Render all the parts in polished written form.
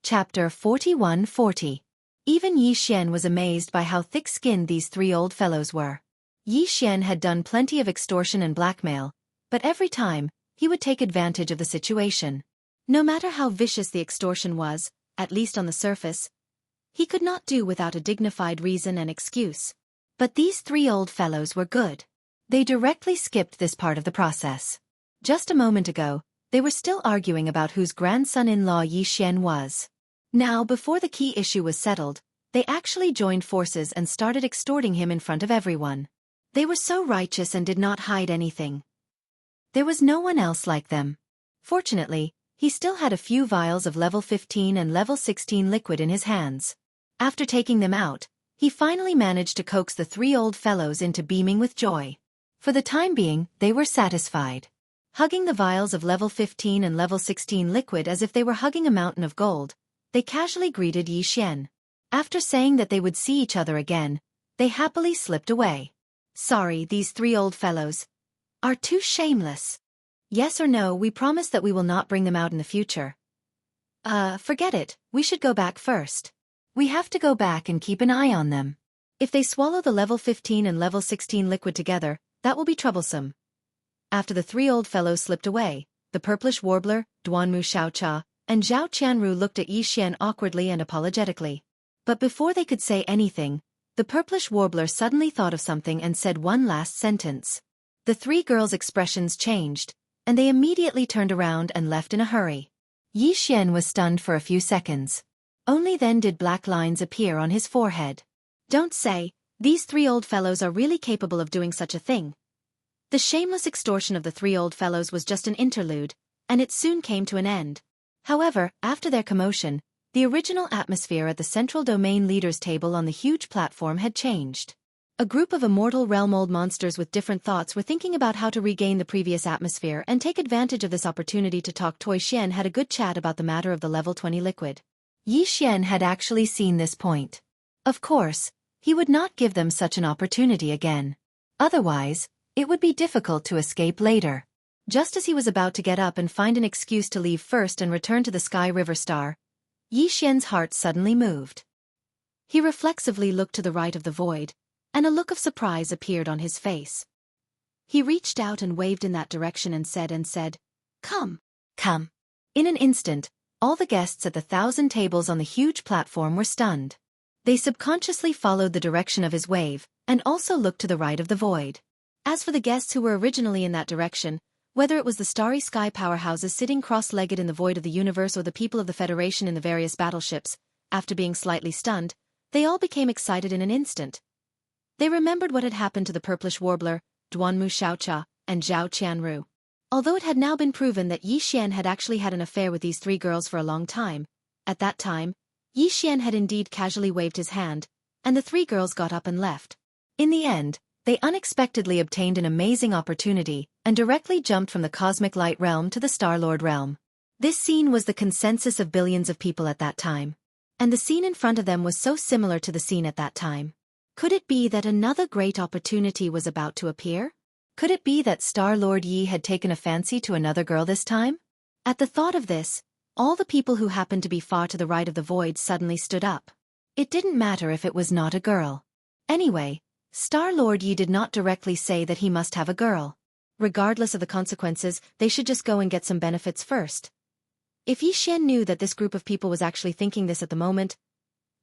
Chapter 4140. Even Yi Xian was amazed by how thick-skinned these three old fellows were. Yi Xian had done plenty of extortion and blackmail, but every time, he would take advantage of the situation. No matter how vicious the extortion was, at least on the surface, he could not do without a dignified reason and excuse. But these three old fellows were good. They directly skipped this part of the process. Just a moment ago, they were still arguing about whose grandson-in-law Yi Xian was. Now, before the key issue was settled, they actually joined forces and started extorting him in front of everyone. They were so righteous and did not hide anything. There was no one else like them. Fortunately, he still had a few vials of level 15 and level 16 liquid in his hands. After taking them out, he finally managed to coax the three old fellows into beaming with joy. For the time being, they were satisfied. Hugging the vials of level 15 and level 16 liquid as if they were hugging a mountain of gold, they casually greeted Yi Xian. After saying that they would see each other again, they happily slipped away. Sorry, these three old fellows are too shameless. Yes or no, we promise that we will not bring them out in the future. Forget it, we should go back first. We have to go back and keep an eye on them. If they swallow the level 15 and level 16 liquid together, that will be troublesome. After the three old fellows slipped away, the purplish warbler, Duanmu Xiaocha, and Zhao Qianru looked at Yi Xian awkwardly and apologetically. But before they could say anything, the purplish warbler suddenly thought of something and said one last sentence. The three girls' expressions changed, and they immediately turned around and left in a hurry. Yi Xian was stunned for a few seconds. Only then did black lines appear on his forehead. Don't say, these three old fellows are really capable of doing such a thing. The shameless extortion of the three old fellows was just an interlude, and it soon came to an end. However, after their commotion, the original atmosphere at the central domain leaders' table on the huge platform had changed. A group of immortal realm-old monsters with different thoughts were thinking about how to regain the previous atmosphere and take advantage of this opportunity to talk. Toi Xian had a good chat about the matter of the level 20 liquid. Yi Xian had actually seen this point. Of course, he would not give them such an opportunity again. Otherwise, it would be difficult to escape later. Just as he was about to get up and find an excuse to leave first and return to the Sky River Star, Yi Xian's heart suddenly moved. He reflexively looked to the right of the void, and a look of surprise appeared on his face. He reached out and waved in that direction and said, "Come, come." In an instant, all the guests at the 1,000 tables on the huge platform were stunned. They subconsciously followed the direction of his wave, and also looked to the right of the void. As for the guests who were originally in that direction, whether it was the starry sky powerhouses sitting cross-legged in the void of the universe or the people of the Federation in the various battleships, after being slightly stunned, they all became excited in an instant. They remembered what had happened to the purplish warbler, Duanmu Xiaocha, and Zhao Qianru. Although it had now been proven that Yi Xian had actually had an affair with these three girls for a long time, at that time, Yi Xian had indeed casually waved his hand, and the three girls got up and left. In the end, they unexpectedly obtained an amazing opportunity and directly jumped from the cosmic light realm to the Star-Lord realm. This scene was the consensus of billions of people at that time. And the scene in front of them was so similar to the scene at that time. Could it be that another great opportunity was about to appear? Could it be that Star-Lord Yi had taken a fancy to another girl this time? At the thought of this, all the people who happened to be far to the right of the void suddenly stood up. It didn't matter if it was not a girl. Anyway, Star-Lord Yi did not directly say that he must have a girl. Regardless of the consequences, they should just go and get some benefits first. If Yi Xian knew that this group of people was actually thinking this at the moment,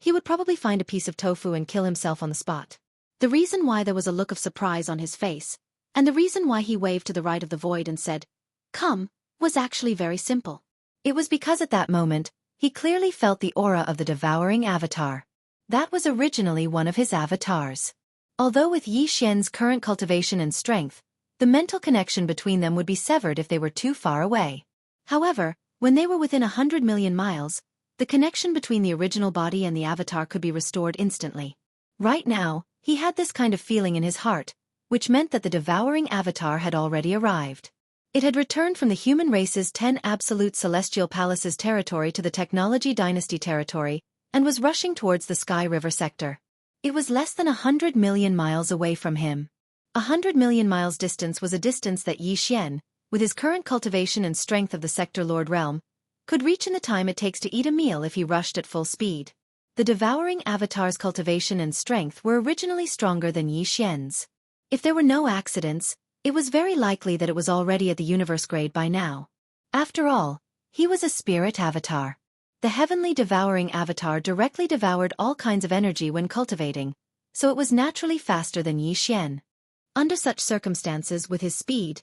he would probably find a piece of tofu and kill himself on the spot. The reason why there was a look of surprise on his face, and the reason why he waved to the right of the void and said, "Come," was actually very simple. It was because at that moment, he clearly felt the aura of the devouring avatar. That was originally one of his avatars. Although with Yi Xian's current cultivation and strength, the mental connection between them would be severed if they were too far away. However, when they were within 100 million miles, the connection between the original body and the avatar could be restored instantly. Right now, he had this kind of feeling in his heart, which meant that the devouring avatar had already arrived. It had returned from the human race's 10 absolute celestial palaces territory to the technology dynasty territory, and was rushing towards the Sky River sector. It was less than 100 million miles away from him. 100 million miles distance was a distance that Yi Xian, with his current cultivation and strength of the Sector Lord realm, could reach in the time it takes to eat a meal if he rushed at full speed. The devouring avatar's cultivation and strength were originally stronger than Yi Xian's. If there were no accidents, it was very likely that it was already at the universe grade by now. After all, he was a spirit avatar. The heavenly devouring avatar directly devoured all kinds of energy when cultivating, so it was naturally faster than Yi Xian. Under such circumstances, with his speed,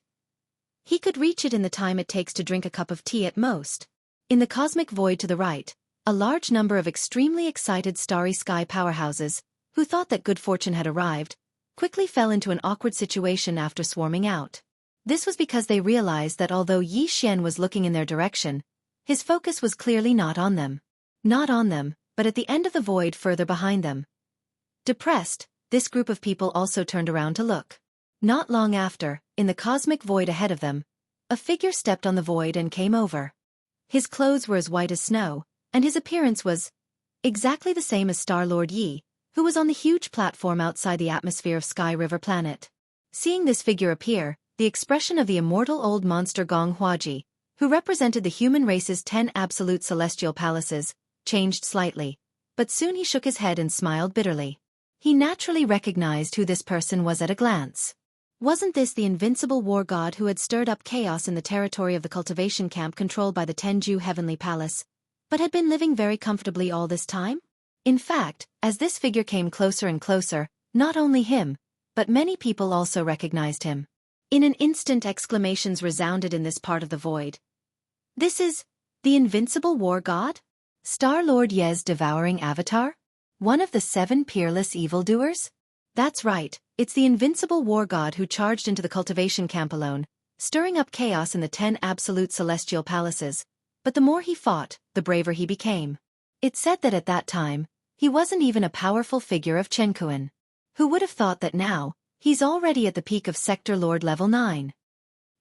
he could reach it in the time it takes to drink a cup of tea at most. In the cosmic void to the right, a large number of extremely excited starry sky powerhouses, who thought that good fortune had arrived, quickly fell into an awkward situation after swarming out. This was because they realized that although Yi Xian was looking in their direction, his focus was clearly not on them. Not on them, but at the end of the void further behind them. Depressed, this group of people also turned around to look. Not long after, in the cosmic void ahead of them, a figure stepped on the void and came over. His clothes were as white as snow, and his appearance was exactly the same as Star-Lord Yi, who was on the huge platform outside the atmosphere of Sky River Planet. Seeing this figure appear, the expression of the immortal old monster Gong Huaji, who represented the human race's 10 absolute celestial palaces, changed slightly, but soon he shook his head and smiled bitterly. He naturally recognized who this person was at a glance. Wasn't this the invincible war god who had stirred up chaos in the territory of the cultivation camp controlled by the Tenju Heavenly Palace, but had been living very comfortably all this time? In fact, as this figure came closer and closer, not only him, but many people also recognized him. In an instant, exclamations resounded in this part of the void. This is the invincible war god? Star-Lord Ye's devouring avatar? One of the 7 peerless evildoers? That's right, it's the invincible war god who charged into the cultivation camp alone, stirring up chaos in the 10 absolute celestial palaces. But the more he fought, the braver he became. It's said that at that time, he wasn't even a powerful figure of Chenkuan. Who would have thought that now, he's already at the peak of Sector Lord Level 9.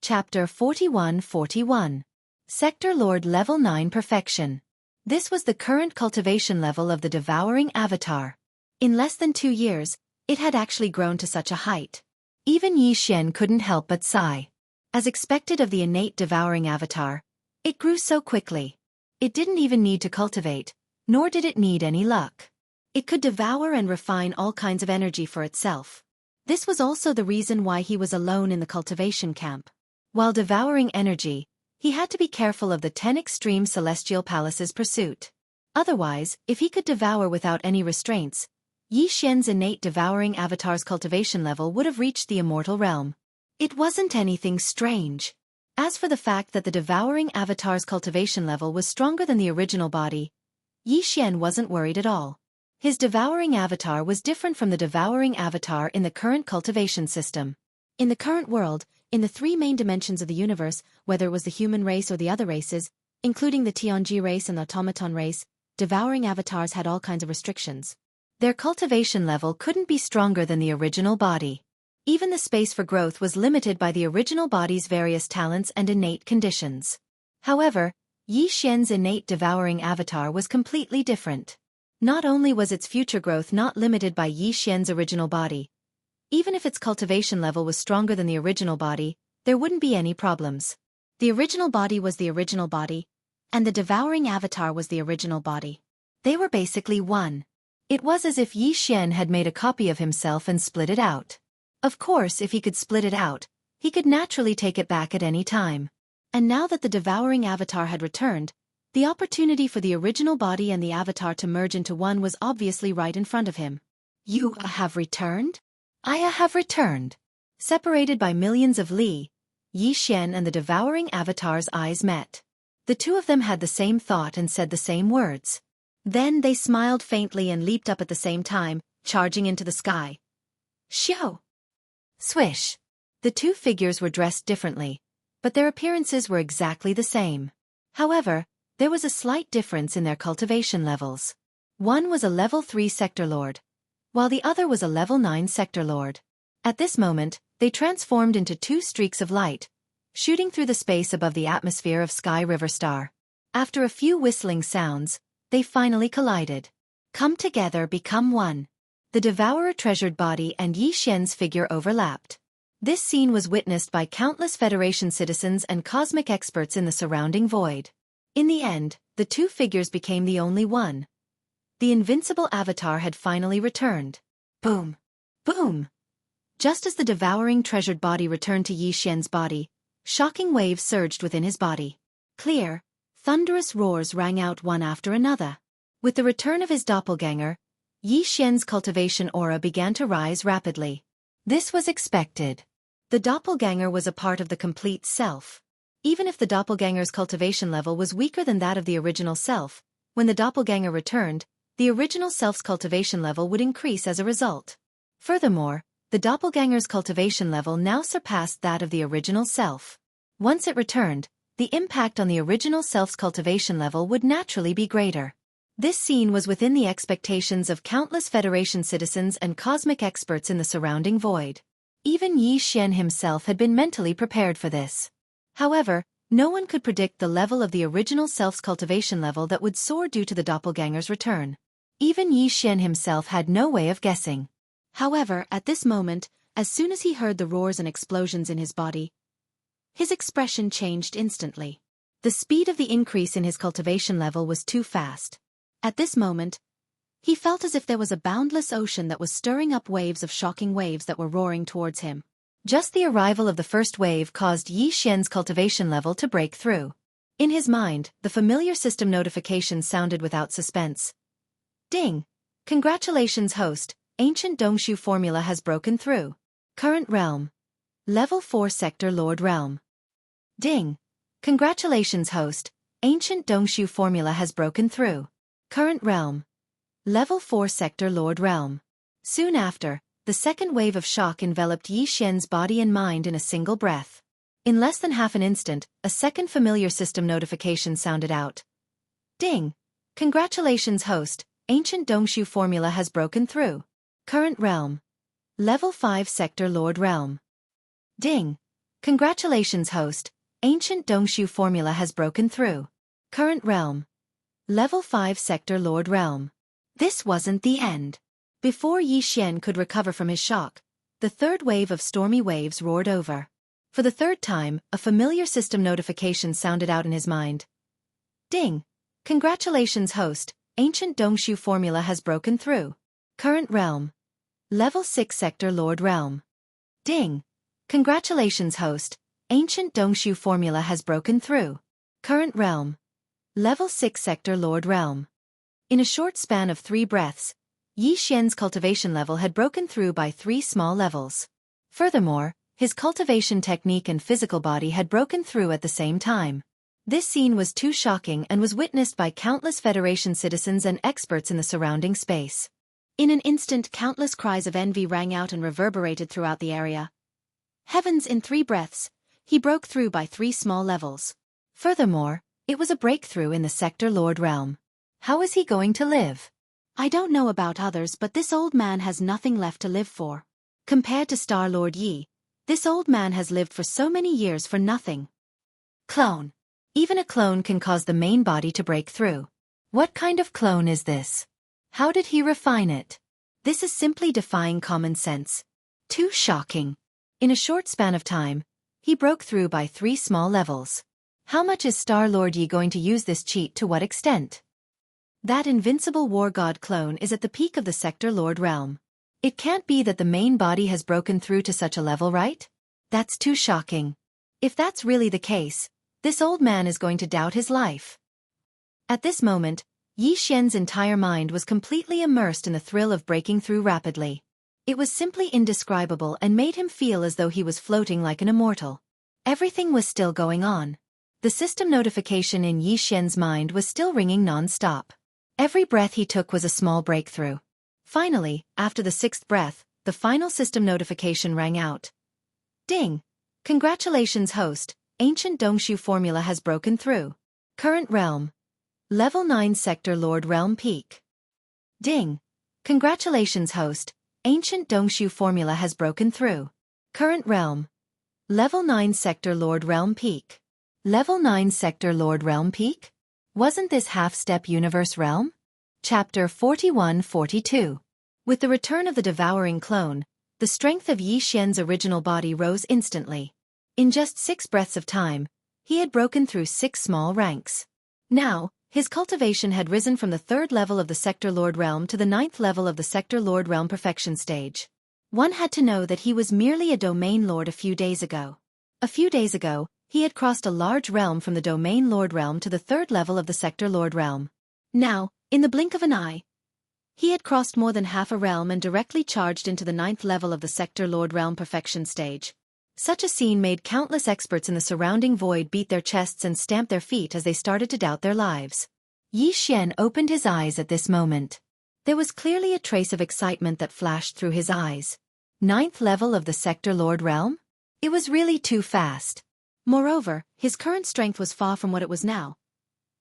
Chapter 41-41. Sector Lord Level 9 Perfection. This was the current cultivation level of the devouring avatar. In less than 2 years, it had actually grown to such a height. Even Yi Xian couldn't help but sigh. As expected of the innate devouring avatar, it grew so quickly. It didn't even need to cultivate, nor did it need any luck. It could devour and refine all kinds of energy for itself. This was also the reason why he was alone in the cultivation camp. While devouring energy, he had to be careful of the 10 extreme celestial palaces' pursuit. Otherwise, if he could devour without any restraints, Yi Xian's innate devouring avatar's cultivation level would have reached the immortal realm. It wasn't anything strange. As for the fact that the devouring avatar's cultivation level was stronger than the original body, Yi Xian wasn't worried at all. His devouring avatar was different from the devouring avatar in the current cultivation system. In the current world, in the 3 main dimensions of the universe, whether it was the human race or the other races, including the Tianji race and the automaton race, devouring avatars had all kinds of restrictions. Their cultivation level couldn't be stronger than the original body. Even the space for growth was limited by the original body's various talents and innate conditions. However, Yi Xian's innate devouring avatar was completely different. Not only was its future growth not limited by Yi Xian's original body, even if its cultivation level was stronger than the original body, there wouldn't be any problems. The original body was the original body, and the devouring avatar was the original body. They were basically one. It was as if Yi Xian had made a copy of himself and split it out. Of course, if he could split it out, he could naturally take it back at any time. And now that the devouring avatar had returned, the opportunity for the original body and the avatar to merge into one was obviously right in front of him. You have returned? I have returned. Separated by millions of li, Yi Xian and the devouring avatar's eyes met. The two of them had the same thought and said the same words. Then they smiled faintly and leaped up at the same time, charging into the sky. Xiao! Swish! The two figures were dressed differently, but their appearances were exactly the same. However, there was a slight difference in their cultivation levels. One was a level 3 sector lord, while the other was a level 9 sector lord. At this moment, they transformed into 2 streaks of light, shooting through the space above the atmosphere of Sky River Star. After a few whistling sounds, they finally collided. Come together, become one. The devourer treasured body and Yi Xian's figure overlapped. This scene was witnessed by countless Federation citizens and cosmic experts in the surrounding void. In the end, the two figures became the only one. The invincible avatar had finally returned. Boom! Boom! Just as the devouring treasured body returned to Yi Xian's body, shocking waves surged within his body. Clear, thunderous roars rang out one after another. With the return of his doppelganger, Yi Xian's cultivation aura began to rise rapidly. This was expected. The doppelganger was a part of the complete self. Even if the doppelganger's cultivation level was weaker than that of the original self, when the doppelganger returned, the original self's cultivation level would increase as a result. Furthermore, the doppelganger's cultivation level now surpassed that of the original self. Once it returned, the impact on the original self's cultivation level would naturally be greater. This scene was within the expectations of countless Federation citizens and cosmic experts in the surrounding void. Even Yi Xian himself had been mentally prepared for this. However, no one could predict the level of the original self's cultivation level that would soar due to the doppelganger's return. Even Yi Xian himself had no way of guessing. However, at this moment, as soon as he heard the roars and explosions in his body, his expression changed instantly. The speed of the increase in his cultivation level was too fast. At this moment, he felt as if there was a boundless ocean that was stirring up waves of shocking waves that were roaring towards him. Just the arrival of the first wave caused Yi Xian's cultivation level to break through. In his mind, the familiar system notification sounded without suspense. Ding! Congratulations, host. Ancient Dongshu formula has broken through. Current realm. Level 4 Sector Lord Realm. Ding! Congratulations, host. Ancient Dongshu formula has broken through. Current realm. Level 4 Sector Lord Realm. Soon after, the second wave of shock enveloped Yi Xian's body and mind in a single breath. In less than half an instant, a second familiar system notification sounded out. Ding! Congratulations, host. Ancient Dongshu formula has broken through. Current realm. Level 5 Sector Lord Realm. Ding! Congratulations, host. Ancient Dongshu formula has broken through. Current realm. Level 5 Sector Lord Realm. This wasn't the end. Before Yi Xian could recover from his shock, the third wave of stormy waves roared over. For the third time, a familiar system notification sounded out in his mind. Ding! Congratulations, host. Ancient Dongshu formula has broken through. Current realm. Level 6 Sector Lord Realm. Ding! Congratulations, host. Ancient Dongshu formula has broken through. Current realm. Level 6 Sector Lord Realm. In a short span of 3 breaths, Yi Xian's cultivation level had broken through by 3 small levels. Furthermore, his cultivation technique and physical body had broken through at the same time. This scene was too shocking and was witnessed by countless Federation citizens and experts in the surrounding space. In an instant, countless cries of envy rang out and reverberated throughout the area. Heavens, in 3 breaths, he broke through by 3 small levels. Furthermore, it was a breakthrough in the Sector Lord Realm. How is he going to live? I don't know about others, but this old man has nothing left to live for. Compared to Star Lord Yi, this old man has lived for so many years for nothing. Clone. Even a clone can cause the main body to break through. What kind of clone is this? How did he refine it? This is simply defying common sense. Too shocking. In a short span of time, he broke through by 3 small levels. How much is Star Lord Yi going to use this cheat, to what extent? That invincible war god clone is at the peak of the Sector Lord Realm. It can't be that the main body has broken through to such a level, right? That's too shocking. If that's really the case, this old man is going to doubt his life. At this moment, Yi Xian's entire mind was completely immersed in the thrill of breaking through rapidly. It was simply indescribable and made him feel as though he was floating like an immortal. Everything was still going on. The system notification in Yi Xian's mind was still ringing non-stop. Every breath he took was a small breakthrough. Finally, after the 6th breath, the final system notification rang out. Ding! Congratulations, host. Ancient Dongshu formula has broken through. Current realm. Level 9 Sector Lord Realm Peak. Ding! Congratulations, host. Ancient Dongshu formula has broken through. Current realm. Level 9 Sector Lord Realm Peak. Level 9 Sector Lord Realm Peak? Wasn't this half-step universe realm? Chapter 41-42. With the return of the devouring clone, the strength of Yi Xian's original body rose instantly. In just 6 breaths of time, he had broken through 6 small ranks. Now, his cultivation had risen from the 3rd level of the Sector Lord Realm to the 9th level of the Sector Lord Realm Perfection stage. One had to know that he was merely a Domain Lord a few days ago. A few days ago, he had crossed a large realm from the Domain Lord Realm to the 3rd level of the Sector Lord Realm. Now, in the blink of an eye, he had crossed more than half a realm and directly charged into the 9th level of the Sector Lord Realm Perfection stage. Such a scene made countless experts in the surrounding void beat their chests and stamp their feet as they started to doubt their lives. Yi Xian opened his eyes at this moment. There was clearly a trace of excitement that flashed through his eyes. 9th level of the Sector Lord Realm? It was really too fast. Moreover, his current strength was far from what it was now.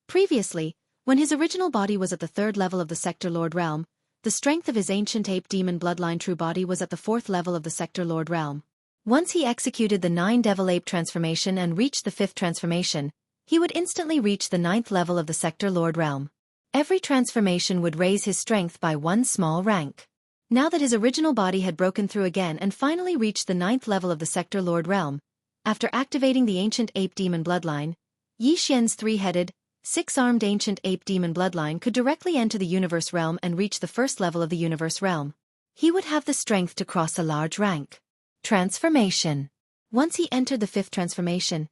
Previously, when his original body was at the 3rd level of the Sector Lord Realm, the strength of his ancient ape demon bloodline true body was at the 4th level of the Sector Lord Realm. Once he executed the 9 devil ape transformation and reached the 5th transformation, he would instantly reach the 9th level of the Sector Lord Realm. Every transformation would raise his strength by 1 small rank. Now that his original body had broken through again and finally reached the 9th level of the Sector Lord Realm, after activating the ancient ape demon bloodline, Yi Xian's 3-headed, 6-armed ancient ape demon bloodline could directly enter the universe realm and reach the 1st level of the universe realm. He would have the strength to cross a large rank. Transformation. Once he entered the 5th transformation,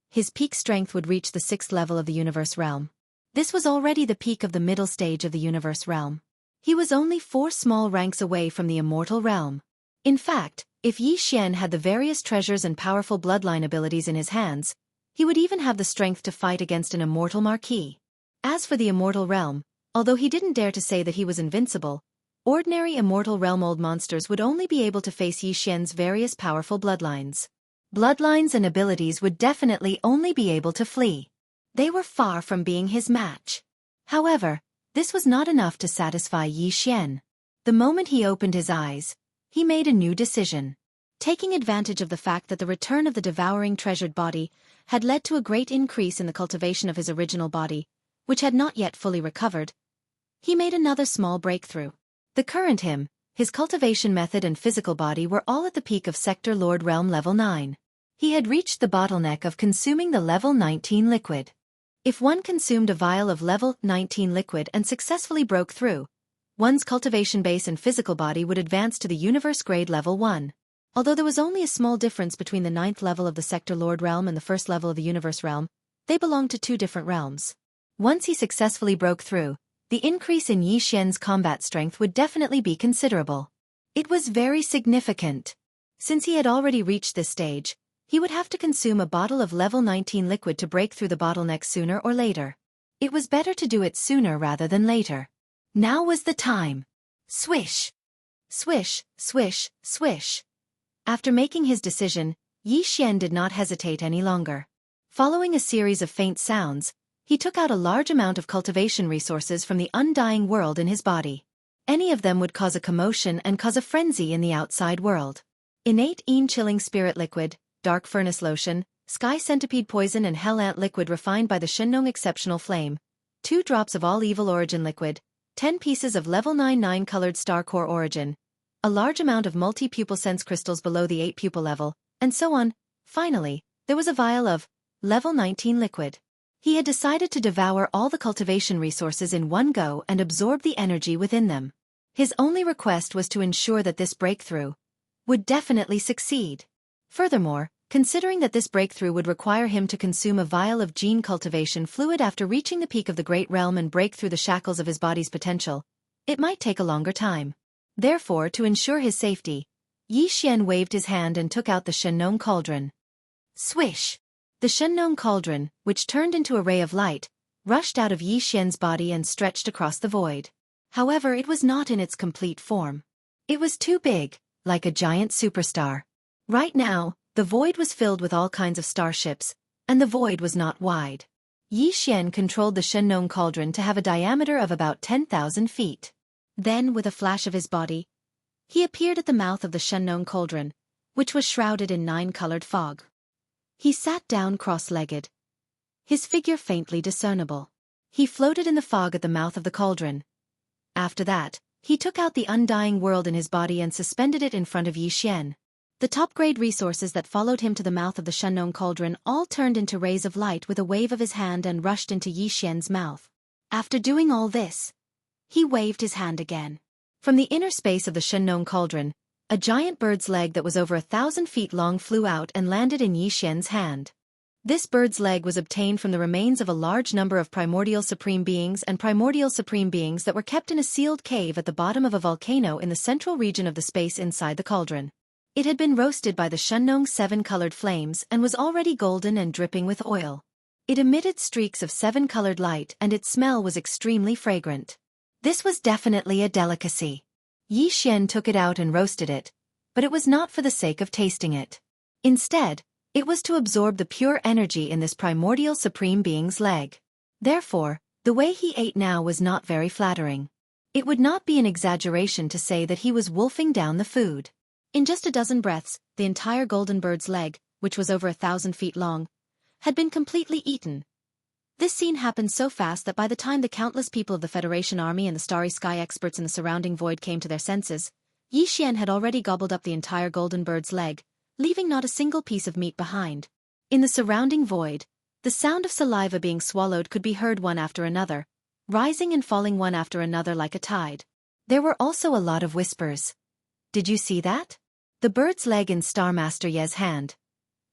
his peak strength would reach the 6th level of the universe realm. This was already the peak of the middle stage of the universe realm. He was only 4 small ranks away from the immortal realm. In fact, if Yi Xian had the various treasures and powerful bloodline abilities in his hands, he would even have the strength to fight against an immortal marquis. As for the immortal realm, although he didn't dare to say that he was invincible, ordinary immortal realm old monsters would only be able to face Yi Xian's various powerful bloodlines. Bloodlines and abilities would definitely only be able to flee. They were far from being his match. However, this was not enough to satisfy Yi Xian. The moment he opened his eyes, he made a new decision. Taking advantage of the fact that the return of the devouring treasured body had led to a great increase in the cultivation of his original body, which had not yet fully recovered, he made another small breakthrough. The current him, his cultivation method and physical body were all at the peak of Sector Lord Realm level 9. He had reached the bottleneck of consuming the level 19 liquid. If one consumed a vial of level 19 liquid and successfully broke through, one's cultivation base and physical body would advance to the universe grade level 1. Although there was only a small difference between the 9th level of the Sector Lord Realm and the 1st level of the universe realm, they belonged to 2 different realms. Once he successfully broke through, the increase in Yi Xian's combat strength would definitely be considerable. It was very significant. Since he had already reached this stage, he would have to consume a bottle of level 19 liquid to break through the bottleneck sooner or later. It was better to do it sooner rather than later. Now was the time. Swish! Swish, swish, swish. After making his decision, Yi Xian did not hesitate any longer. Following a series of faint sounds, he took out a large amount of cultivation resources from the undying world in his body. Any of them would cause a commotion and cause a frenzy in the outside world. Innate chilling spirit liquid, dark furnace lotion, sky centipede poison and hell ant liquid refined by the Shenong exceptional flame, 2 drops of all evil origin liquid, 10 pieces of level 9 colored star core origin, a large amount of multi-pupil sense crystals below the 8 pupil level, and so on. Finally, there was a vial of level 19 liquid. He had decided to devour all the cultivation resources in one go and absorb the energy within them. His only request was to ensure that this breakthrough would definitely succeed. Furthermore, considering that this breakthrough would require him to consume a vial of gene cultivation fluid after reaching the peak of the Great Realm and break through the shackles of his body's potential, it might take a longer time. Therefore, to ensure his safety, Yi Xian waved his hand and took out the Shenong cauldron. Swish! The Shenong cauldron, which turned into a ray of light, rushed out of Yi Xian's body and stretched across the void. However, it was not in its complete form. It was too big, like a giant superstar. Right now, the void was filled with all kinds of starships, and the void was not wide. Yi Xian controlled the Shenong cauldron to have a diameter of about 10,000 feet. Then, with a flash of his body, he appeared at the mouth of the Shenong cauldron, which was shrouded in 9-colored fog. He sat down cross-legged, his figure faintly discernible. He floated in the fog at the mouth of the cauldron. After that, he took out the undying world in his body and suspended it in front of Yi Xian. The top-grade resources that followed him to the mouth of the Shunnong cauldron all turned into rays of light with a wave of his hand and rushed into Yi Xian's mouth. After doing all this, he waved his hand again. From the inner space of the Shunnong cauldron, a giant bird's leg that was over 1,000 feet long flew out and landed in Yi Xian's hand. This bird's leg was obtained from the remains of a large number of primordial supreme beings that were kept in a sealed cave at the bottom of a volcano in the central region of the space inside the cauldron. It had been roasted by the Shunnong 7-colored flames and was already golden and dripping with oil. It emitted streaks of 7-colored light and its smell was extremely fragrant. This was definitely a delicacy. Yi Xian took it out and roasted it, but it was not for the sake of tasting it. Instead, it was to absorb the pure energy in this primordial supreme being's leg. Therefore, the way he ate now was not very flattering. It would not be an exaggeration to say that he was wolfing down the food. In just a dozen breaths, the entire golden bird's leg, which was over 1,000 feet long, had been completely eaten. This scene happened so fast that by the time the countless people of the Federation Army and the Starry Sky experts in the surrounding void came to their senses, Yi Xian had already gobbled up the entire golden bird's leg, leaving not a single piece of meat behind. In the surrounding void, the sound of saliva being swallowed could be heard one after another, rising and falling one after another like a tide. There were also a lot of whispers. Did you see that? The bird's leg in Star Master Ye's hand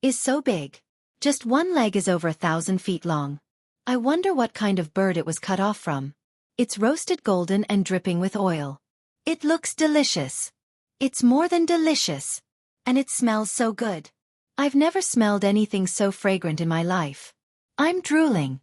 is so big. Just one leg is over 1,000 feet long. I wonder what kind of bird it was cut off from. It's roasted golden and dripping with oil. It looks delicious. It's more than delicious. And it smells so good. I've never smelled anything so fragrant in my life. I'm drooling.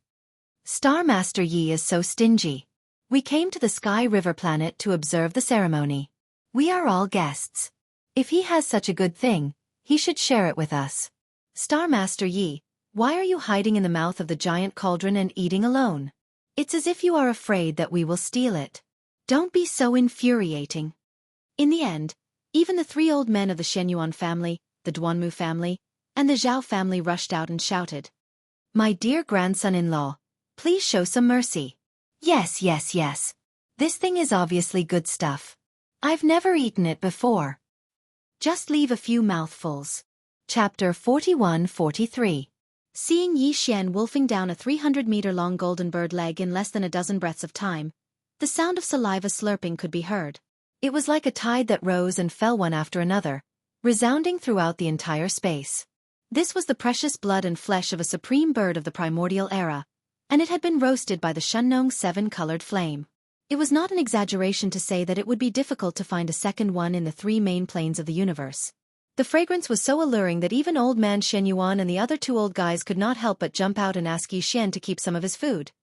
Star Master Yi is so stingy. We came to the Sky River planet to observe the ceremony. We are all guests. If he has such a good thing, he should share it with us. Star Master Yi, why are you hiding in the mouth of the giant cauldron and eating alone? It's as if you are afraid that we will steal it. Don't be so infuriating. In the end, even the 3 old men of the Shenyuan family, the Duanmu family, and the Zhao family rushed out and shouted, "My dear grandson-in-law, please show some mercy." Yes. This thing is obviously good stuff. I've never eaten it before. Just leave a few mouthfuls. Chapter 41-43. Seeing Yi Xian wolfing down a 300-meter-long golden bird leg in less than a dozen breaths of time, the sound of saliva slurping could be heard. It was like a tide that rose and fell one after another, resounding throughout the entire space. This was the precious blood and flesh of a supreme bird of the primordial era, and it had been roasted by the Shunnong 7-colored flame. It was not an exaggeration to say that it would be difficult to find a second one in the 3 main planes of the universe. The fragrance was so alluring that even old man Shenyuan and the other 2 old guys could not help but jump out and ask Yi Xian to keep some of his food.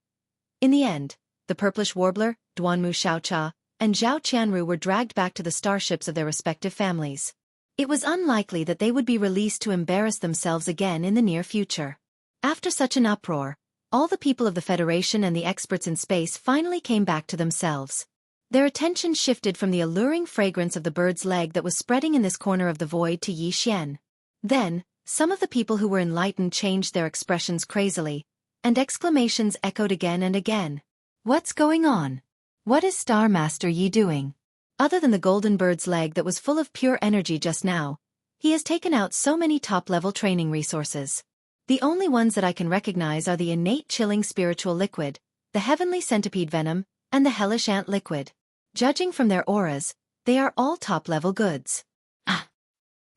In the end, the purplish warbler, Duanmu Xiaocha, and Zhao Qianru were dragged back to the starships of their respective families. It was unlikely that they would be released to embarrass themselves again in the near future. After such an uproar, all the people of the Federation and the experts in space finally came back to themselves. Their attention shifted from the alluring fragrance of the bird's leg that was spreading in this corner of the void to Yi Xian. Then, some of the people who were enlightened changed their expressions crazily, and exclamations echoed again and again. What's going on? What is Star Master Yi doing? Other than the golden bird's leg that was full of pure energy just now, he has taken out so many top-level training resources. The only ones that I can recognize are the innate chilling spiritual liquid, the heavenly centipede venom, and the hellish ant liquid. Judging from their auras, they are all top-level goods.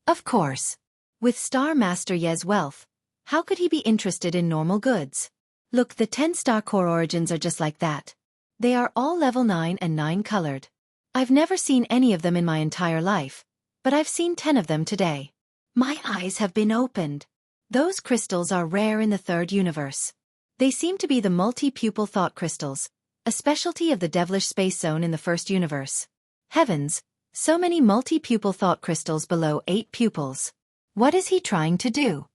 Of course. With Star Master Ye's wealth, how could he be interested in normal goods? Look, the 10-star core origins are just like that. They are all level 9 and 9-colored. I've never seen any of them in my entire life, but I've seen 10 of them today. My eyes have been opened. Those crystals are rare in the 3rd universe. They seem to be the multi-pupil thought crystals, a specialty of the devilish space zone in the 1st universe. Heavens, so many multi-pupil thought crystals below 8 pupils. What is he trying to do?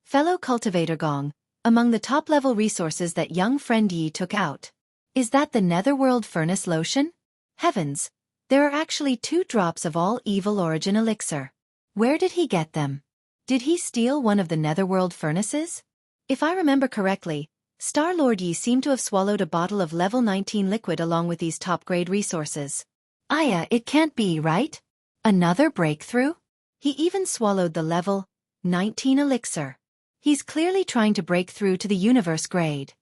Fellow cultivator Gong, among the top-level resources that young friend Yi took out. Is that the Netherworld Furnace Lotion? Heavens, there are actually 2 drops of all evil origin elixir. Where did he get them? Did he steal one of the Netherworld furnaces? If I remember correctly, Star-Lord Yi seemed to have swallowed a bottle of level 19 liquid along with these top-grade resources. It can't be, right? Another breakthrough? He even swallowed the level 19 elixir. He's clearly trying to break through to the universe grade.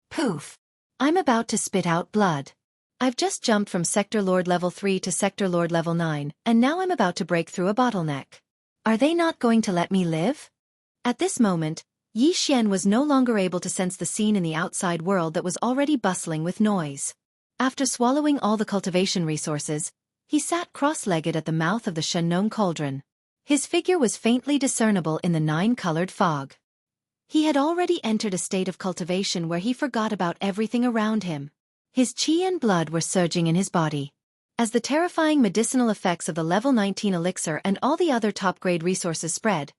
Poof! I'm about to spit out blood. I've just jumped from Sector Lord level 3 to Sector Lord level 9, and now I'm about to break through a bottleneck. Are they not going to let me live? At this moment, Yi Xian was no longer able to sense the scene in the outside world that was already bustling with noise. After swallowing all the cultivation resources, he sat cross-legged at the mouth of the Shenong cauldron. His figure was faintly discernible in the 9-colored fog. He had already entered a state of cultivation where he forgot about everything around him. His qi and blood were surging in his body. As the terrifying medicinal effects of the level 19 elixir and all the other top-grade resources spread,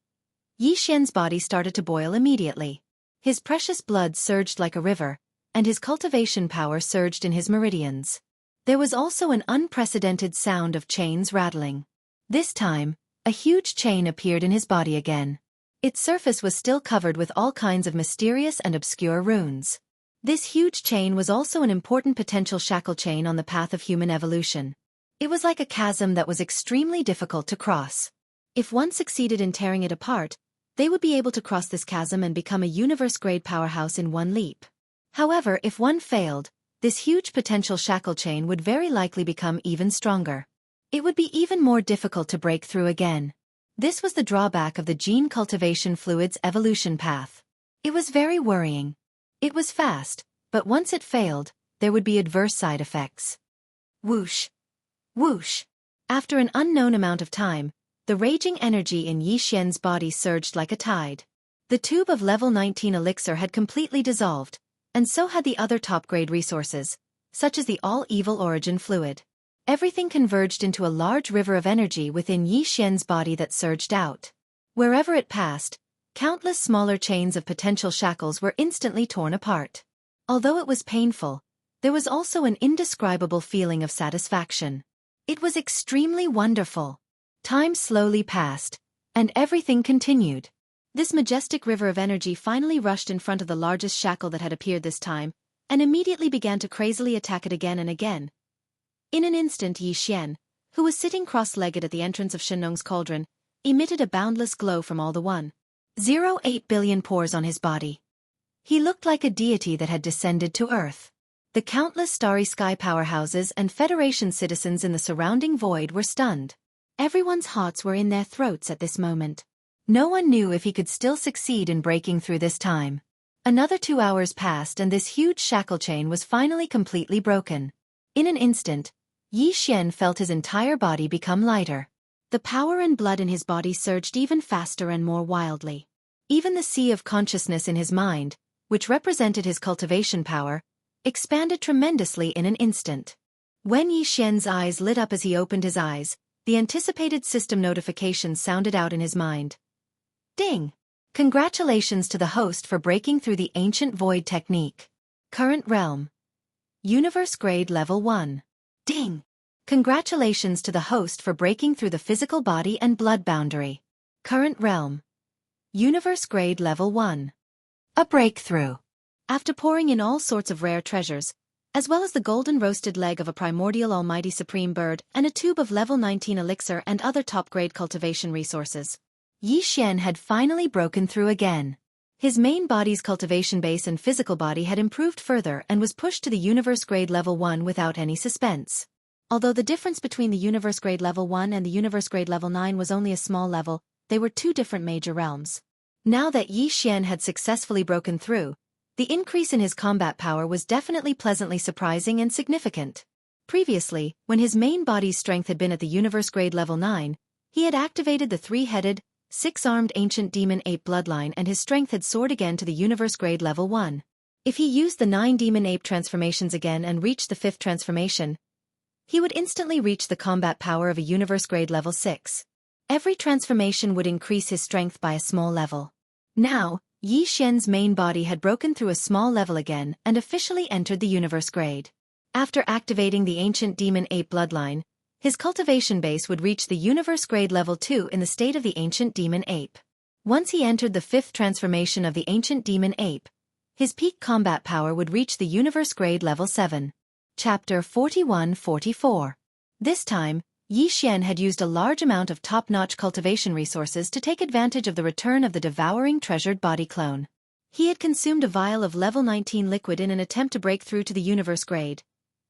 Yi Xian's body started to boil immediately. His precious blood surged like a river, and his cultivation power surged in his meridians. There was also an unprecedented sound of chains rattling. This time, a huge chain appeared in his body again. Its surface was still covered with all kinds of mysterious and obscure runes. This huge chain was also an important potential shackle chain on the path of human evolution. It was like a chasm that was extremely difficult to cross. If one succeeded in tearing it apart, they would be able to cross this chasm and become a universe-grade powerhouse in one leap. However, if one failed, this huge potential shackle chain would very likely become even stronger. It would be even more difficult to break through again. This was the drawback of the gene cultivation fluid's evolution path. It was very worrying. It was fast, but once it failed, there would be adverse side effects. Whoosh! Whoosh! After an unknown amount of time, the raging energy in Yi Xian's body surged like a tide. The tube of level 19 elixir had completely dissolved, and so had the other top-grade resources, such as the all-evil origin fluid. Everything converged into a large river of energy within Yi Xian's body that surged out. Wherever it passed, countless smaller chains of potential shackles were instantly torn apart. Although it was painful, there was also an indescribable feeling of satisfaction. It was extremely wonderful. Time slowly passed, and everything continued. This majestic river of energy finally rushed in front of the largest shackle that had appeared this time, and immediately began to crazily attack it again and again. In an instant, Yi Xian, who was sitting cross-legged at the entrance of Shenong's cauldron, emitted a boundless glow from all the 1.08 billion pores on his body. He looked like a deity that had descended to Earth. The countless starry sky powerhouses and Federation citizens in the surrounding void were stunned. Everyone's hearts were in their throats at this moment. No one knew if he could still succeed in breaking through this time. Another 2 hours passed and this huge shackle chain was finally completely broken. In an instant, Yi Xian felt his entire body become lighter. The power and blood in his body surged even faster and more wildly. Even the sea of consciousness in his mind, which represented his cultivation power, expanded tremendously in an instant. When Yi Xian's eyes lit up as he opened his eyes, the anticipated system notification sounded out in his mind. Ding! Congratulations to the host for breaking through the ancient void technique. Current realm. Universe grade level 1. Ding! Congratulations to the host for breaking through the physical body and blood boundary. Current realm. Universe grade level 1. A breakthrough. After pouring in all sorts of rare treasures, as well as the golden roasted leg of a primordial almighty supreme bird and a tube of level 19 elixir and other top-grade cultivation resources, Yi Xian had finally broken through again. His main body's cultivation base and physical body had improved further and was pushed to the universe grade level 1 without any suspense. Although the difference between the universe grade level 1 and the universe grade level 9 was only a small level, they were two different major realms. Now that Yi Xian had successfully broken through, the increase in his combat power was definitely pleasantly surprising and significant. Previously, when his main body's strength had been at the universe grade level 9, he had activated the three-headed, six-armed ancient demon ape bloodline and his strength had soared again to the universe grade level 1. If he used the 9 demon ape transformations again and reached the 5th transformation, he would instantly reach the combat power of a universe grade level 6. Every transformation would increase his strength by a small level. Now, Yi Xian's main body had broken through a small level again and officially entered the universe grade. After activating the ancient demon ape bloodline, his cultivation base would reach the universe grade level 2 in the state of the ancient demon ape. Once he entered the 5th transformation of the ancient demon ape, his peak combat power would reach the universe grade level 7. Chapter 41-44. This time, Yi Xian had used a large amount of top-notch cultivation resources to take advantage of the return of the devouring treasured body clone. He had consumed a vial of level 19 liquid in an attempt to break through to the universe grade.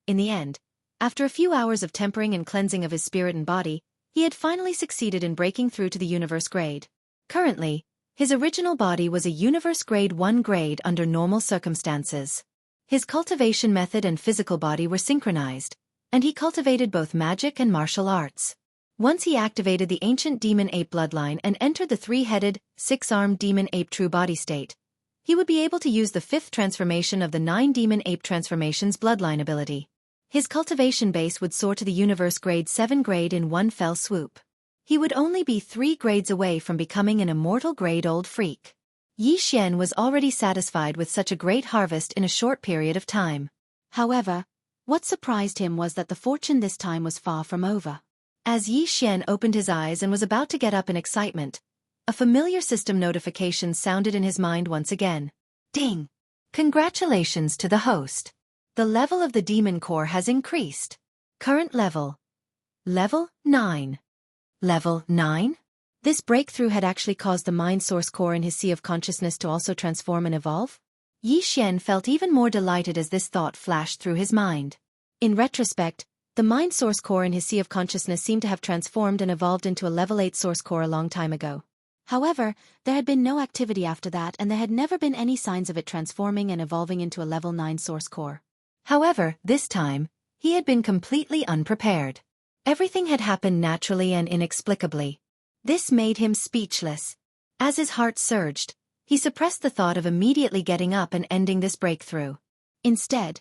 In the end, after a few hours of tempering and cleansing of his spirit and body, he had finally succeeded in breaking through to the universe grade. Currently, his original body was a universe grade 1 grade under normal circumstances. His cultivation method and physical body were synchronized, and he cultivated both magic and martial arts. Once he activated the ancient demon ape bloodline and entered the three-headed, six-armed demon ape true body state, he would be able to use the fifth transformation of the 9 demon ape transformations bloodline ability. His cultivation base would soar to the universe grade 7 grade in one fell swoop. He would only be 3 grades away from becoming an immortal grade old freak. Yi Xian was already satisfied with such a great harvest in a short period of time. However, what surprised him was that the fortune this time was far from over. As Yi Xian opened his eyes and was about to get up in excitement, a familiar system notification sounded in his mind once again. Ding! Congratulations to the host. The level of the demon core has increased. Current level. Level 9. Level 9? This breakthrough had actually caused the mind source core in his sea of consciousness to also transform and evolve? Yi Xian felt even more delighted as this thought flashed through his mind. In retrospect, the mind source core in his sea of consciousness seemed to have transformed and evolved into a level 8 source core a long time ago. However, there had been no activity after that and there had never been any signs of it transforming and evolving into a level 9 source core. However, this time, he had been completely unprepared. Everything had happened naturally and inexplicably. This made him speechless. As his heart surged, he suppressed the thought of immediately getting up and ending this breakthrough. Instead,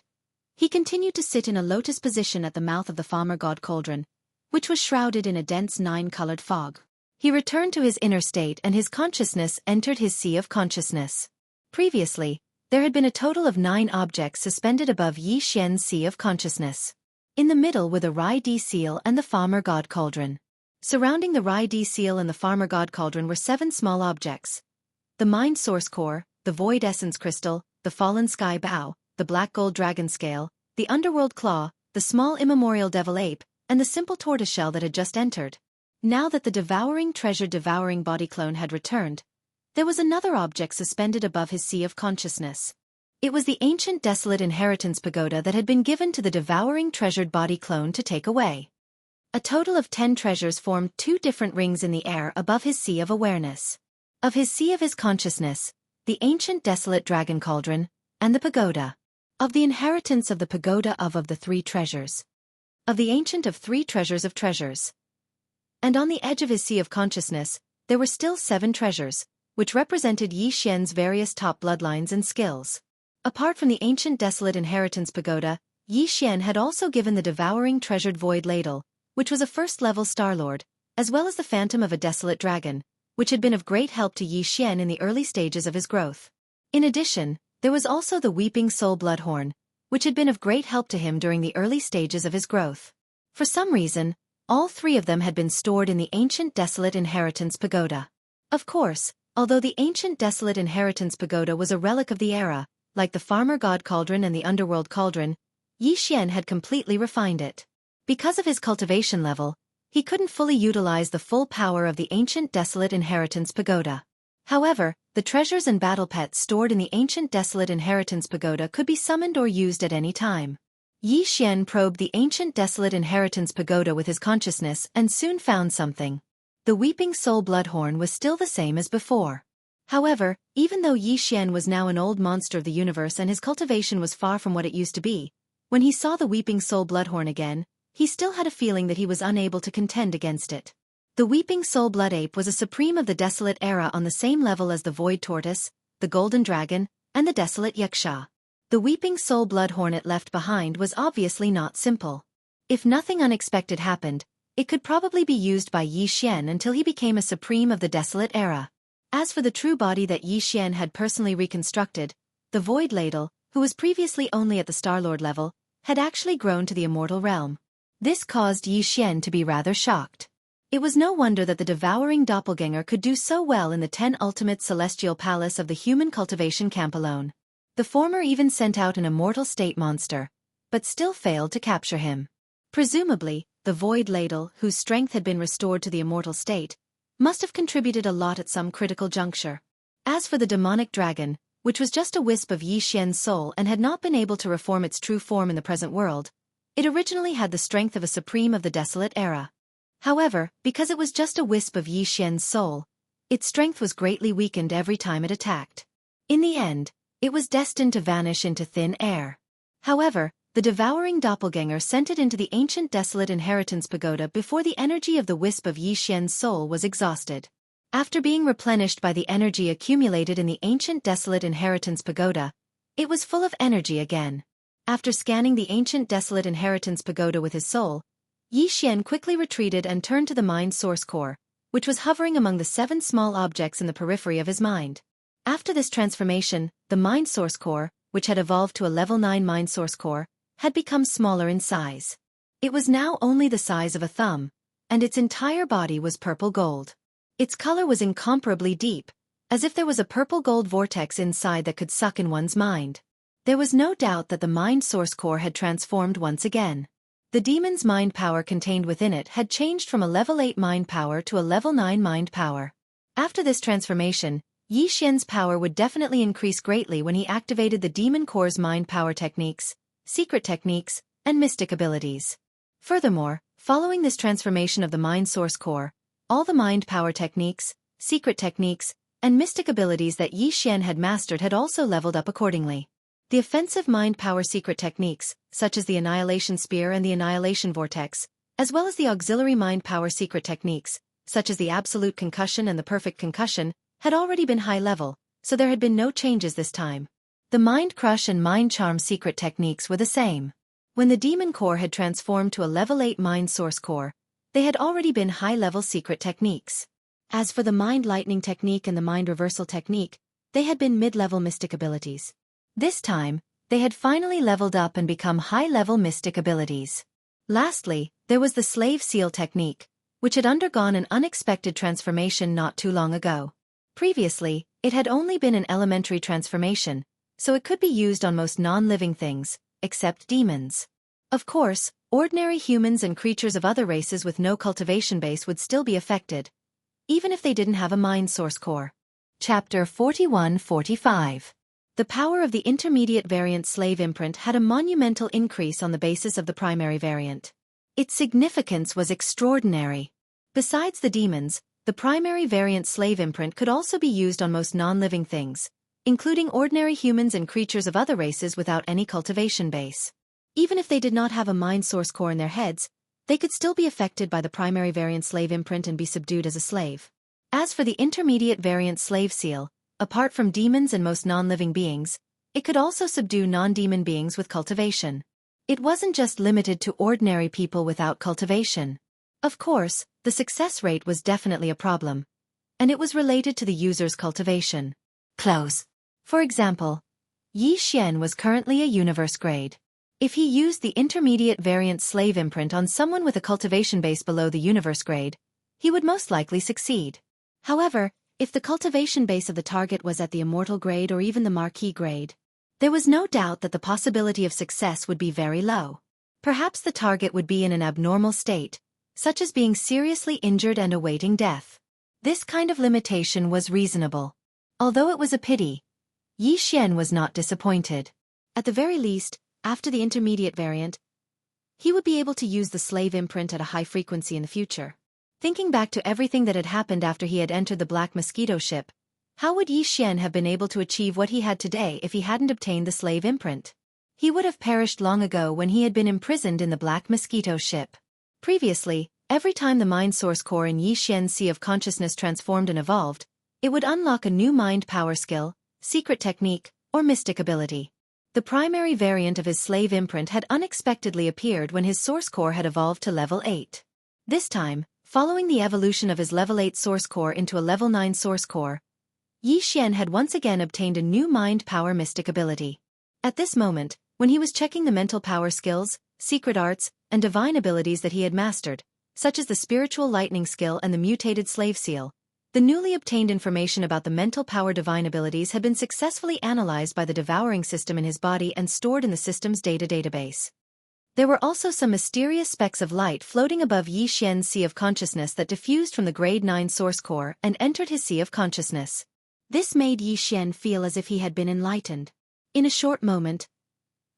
he continued to sit in a lotus position at the mouth of the farmer god cauldron, which was shrouded in a dense 9-colored fog. He returned to his inner state and his consciousness entered his sea of consciousness. Previously, there had been a total of 9 objects suspended above Yi Xian's sea of consciousness. In the middle were the Rai-Di seal and the farmer god cauldron. Surrounding the Rai-Di seal and the farmer god cauldron were 7 small objects. The mind source core, the void essence crystal, the fallen sky bow, the black gold dragon scale, the underworld claw, the small immemorial devil ape, and the simple tortoiseshell that had just entered. Now that the devouring body clone had returned, there was another object suspended above his sea of consciousness. It was the ancient desolate inheritance pagoda that had been given to the devouring treasured body clone to take away. A total of 10 treasures formed 2 different rings in the air above his sea of awareness. Of his sea of his consciousness, the ancient desolate dragon cauldron, and the pagoda. Of the inheritance of the pagoda of the 3 treasures. Of the ancient of 3 treasures of treasures. And on the edge of his sea of consciousness, there were still 7 treasures, which represented Yi Xian's various top bloodlines and skills. Apart from the ancient desolate inheritance pagoda, Yi Xian had also given the devouring treasured void ladle, which was a first-level Starlord, as well as the phantom of a desolate dragon, which had been of great help to Yi Xian in the early stages of his growth. In addition, there was also the Weeping Soul Bloodhorn, which had been of great help to him during the early stages of his growth. For some reason, all 3 of them had been stored in the ancient desolate inheritance pagoda. Of course, although the ancient desolate inheritance pagoda was a relic of the era, like the farmer god cauldron and the underworld cauldron, Yi Xian had completely refined it. Because of his cultivation level, he couldn't fully utilize the full power of the ancient desolate inheritance pagoda. However, the treasures and battle pets stored in the ancient desolate inheritance pagoda could be summoned or used at any time. Yi Xian probed the ancient desolate inheritance pagoda with his consciousness and soon found something. The Weeping Soul Bloodhorn was still the same as before. However, even though Yi Xian was now an old monster of the universe and his cultivation was far from what it used to be, when he saw the Weeping Soul Bloodhorn again, he still had a feeling that he was unable to contend against it. The Weeping Soul Blood Ape was a supreme of the desolate era on the same level as the Void Tortoise, the Golden Dragon, and the Desolate Yaksha. The Weeping Soul Bloodhorn it left behind was obviously not simple. If nothing unexpected happened, it could probably be used by Yi Xian until he became a supreme of the desolate era. As for the true body that Yi Xian had personally reconstructed, the Void Ladle, who was previously only at the Starlord level, had actually grown to the immortal realm. This caused Yi Xian to be rather shocked. It was no wonder that the devouring doppelganger could do so well in the 10 ultimate celestial palace of the human cultivation camp alone. The former even sent out an immortal state monster, but still failed to capture him. Presumably, the Void Ladle, whose strength had been restored to the immortal state, must have contributed a lot at some critical juncture. As for the demonic dragon, which was just a wisp of Yi Xian's soul and had not been able to reform its true form in the present world, it originally had the strength of a supreme of the desolate era. However, because it was just a wisp of Yi Xian's soul, its strength was greatly weakened every time it attacked. In the end, it was destined to vanish into thin air. However, the devouring doppelganger sent it into the ancient desolate inheritance pagoda before the energy of the wisp of Yi Xian's soul was exhausted. After being replenished by the energy accumulated in the ancient desolate inheritance pagoda, it was full of energy again. After scanning the ancient desolate inheritance pagoda with his soul, Yi Xian quickly retreated and turned to the mind source core, which was hovering among the 7 small objects in the periphery of his mind. After this transformation, the mind source core, which had evolved to a level 9 mind source core, had become smaller in size. It was now only the size of a thumb, and its entire body was purple gold. Its color was incomparably deep, as if there was a purple-gold vortex inside that could suck in one's mind. There was no doubt that the mind source core had transformed once again. The demon's mind power contained within it had changed from a level 8 mind power to a level 9 mind power. After this transformation, Yi Xian's power would definitely increase greatly when he activated the demon core's mind power techniques, secret techniques, and mystic abilities. Furthermore, following this transformation of the mind source core, all the mind power techniques, secret techniques, and mystic abilities that Yi Xian had mastered had also leveled up accordingly. The offensive mind power secret techniques, such as the Annihilation Spear and the Annihilation Vortex, as well as the auxiliary mind power secret techniques, such as the Absolute Concussion and the Perfect Concussion, had already been high level, so there had been no changes this time. The Mind Crush and Mind Charm secret techniques were the same. When the Demon Core had transformed to a level 8 Mind Source Core, they had already been high-level secret techniques. As for the Mind Lightning technique and the Mind Reversal technique, they had been mid-level mystic abilities. This time, they had finally leveled up and become high-level mystic abilities. Lastly, there was the Slave Seal technique, which had undergone an unexpected transformation not too long ago. Previously, it had only been an elementary transformation, so it could be used on most non-living things, except demons. Of course, ordinary humans and creatures of other races with no cultivation base would still be affected, even if they didn't have a mind source core. Chapter 41-45. The power of the intermediate variant slave imprint had a monumental increase on the basis of the primary variant. Its significance was extraordinary. Besides the demons, the primary variant slave imprint could also be used on most non-living things, including ordinary humans and creatures of other races without any cultivation base. Even if they did not have a mind source core in their heads, they could still be affected by the primary variant slave imprint and be subdued as a slave. As for the intermediate variant slave seal, apart from demons and most non-living beings, it could also subdue non-demon beings with cultivation. It wasn't just limited to ordinary people without cultivation. Of course, the success rate was definitely a problem, and it was related to the user's cultivation. Close. For example, Yi Xian was currently a universe grade. If he used the intermediate variant slave imprint on someone with a cultivation base below the universe grade, he would most likely succeed. However, if the cultivation base of the target was at the immortal grade or even the marquee grade, there was no doubt that the possibility of success would be very low. Perhaps the target would be in an abnormal state, such as being seriously injured and awaiting death. This kind of limitation was reasonable. Although it was a pity, Yi Xian was not disappointed. At the very least, after the intermediate variant, he would be able to use the slave imprint at a high frequency in the future. Thinking back to everything that had happened after he had entered the Black Mosquito ship, how would Yi Xian have been able to achieve what he had today if he hadn't obtained the slave imprint? He would have perished long ago when he had been imprisoned in the Black Mosquito ship. Previously, every time the mind source core in Yi Xian's Sea of Consciousness transformed and evolved, it would unlock a new mind power skill, secret technique, or mystic ability. The primary variant of his slave imprint had unexpectedly appeared when his source core had evolved to level 8. This time, following the evolution of his level 8 source core into a level 9 source core, Yi Xian had once again obtained a new mind power mystic ability. At this moment, when he was checking the mental power skills, secret arts, and divine abilities that he had mastered, such as the spiritual lightning skill and the mutated slave seal, the newly obtained information about the mental power divine abilities had been successfully analyzed by the devouring system in his body and stored in the system's data database. There were also some mysterious specks of light floating above Yi Xian's sea of consciousness that diffused from the grade 9 source core and entered his sea of consciousness. This made Yi Xian feel as if he had been enlightened. In a short moment,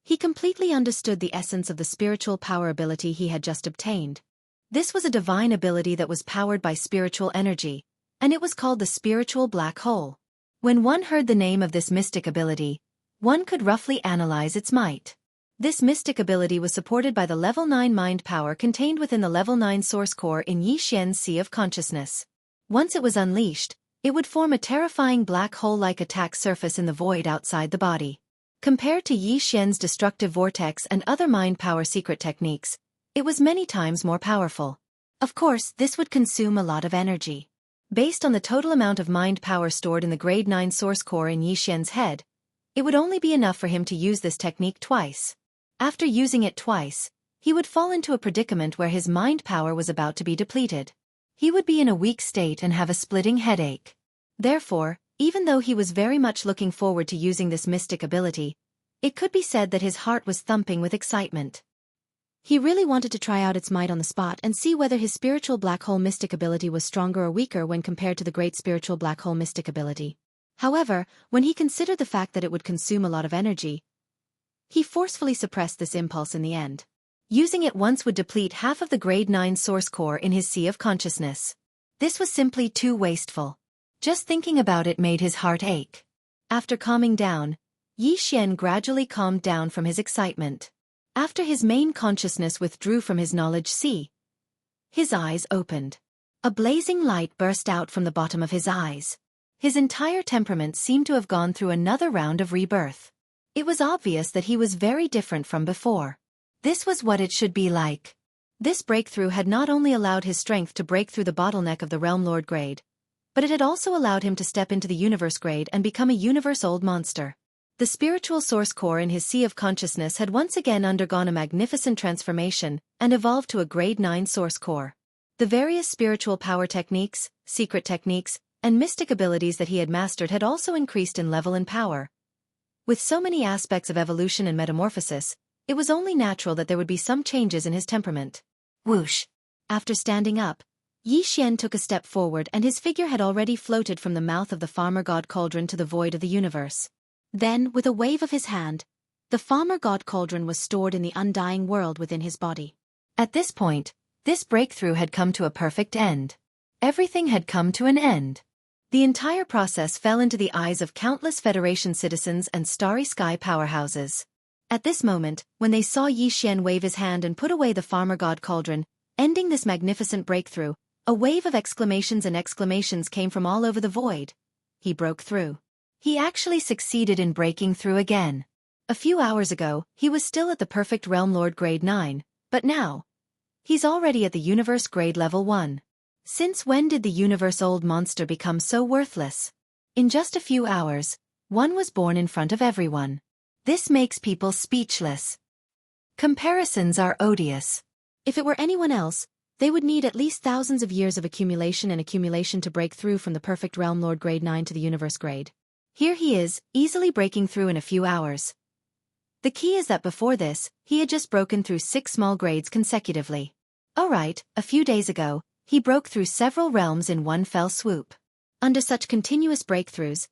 he completely understood the essence of the spiritual power ability he had just obtained. This was a divine ability that was powered by spiritual energy, and it was called the spiritual black hole. When one heard the name of this mystic ability, one could roughly analyze its might. This mystic ability was supported by the level 9 mind power contained within the level 9 source core in Yi Xian's sea of consciousness. Once it was unleashed, it would form a terrifying black hole-like attack surface in the void outside the body. Compared to Yi Xian's destructive vortex and other mind power secret techniques, it was many times more powerful. Of course, this would consume a lot of energy. Based on the total amount of mind power stored in the grade 9 source core in Yi Xian's head, it would only be enough for him to use this technique twice. After using it twice, he would fall into a predicament where his mind power was about to be depleted. He would be in a weak state and have a splitting headache. Therefore, even though he was very much looking forward to using this mystic ability, it could be said that his heart was thumping with excitement. He really wanted to try out its might on the spot and see whether his spiritual black hole mystic ability was stronger or weaker when compared to the great spiritual black hole mystic ability. However, when he considered the fact that it would consume a lot of energy, he forcefully suppressed this impulse in the end. Using it once would deplete half of the grade 9 source core in his sea of consciousness. This was simply too wasteful. Just thinking about it made his heart ache. After calming down, Yi Xian gradually calmed down from his excitement. After his main consciousness withdrew from his knowledge sea, his eyes opened. A blazing light burst out from the bottom of his eyes. His entire temperament seemed to have gone through another round of rebirth. It was obvious that he was very different from before. This was what it should be like. This breakthrough had not only allowed his strength to break through the bottleneck of the Realm Lord grade, but it had also allowed him to step into the Universe grade and become a universe-old monster. The spiritual source core in his sea of consciousness had once again undergone a magnificent transformation and evolved to a grade 9 source core. The various spiritual power techniques, secret techniques, and mystic abilities that he had mastered had also increased in level and power. With so many aspects of evolution and metamorphosis, it was only natural that there would be some changes in his temperament. Whoosh! After standing up, Yi Xian took a step forward and his figure had already floated from the mouth of the Farmer God Cauldron to the void of the universe. Then, with a wave of his hand, the Farmer God Cauldron was stored in the undying world within his body. At this point, this breakthrough had come to a perfect end. Everything had come to an end. The entire process fell into the eyes of countless Federation citizens and Starry Sky powerhouses. At this moment, when they saw Yi Xian wave his hand and put away the Farmer God Cauldron, ending this magnificent breakthrough, a wave of exclamations and exclamations came from all over the void. He broke through. He actually succeeded in breaking through again. A few hours ago, he was still at the perfect Realm Lord grade 9, but now, he's already at the Universe grade level 1. Since when did the universe-old monster become so worthless? In just a few hours, one was born in front of everyone. This makes people speechless. Comparisons are odious. If it were anyone else, they would need at least thousands of years of accumulation to break through from the perfect Realm Lord grade 9 to the universe grade. Here he is, easily breaking through in a few hours. The key is that before this, he had just broken through 6 small grades consecutively. Alright, a few days ago, he broke through several realms in one fell swoop. Under such continuous breakthroughs,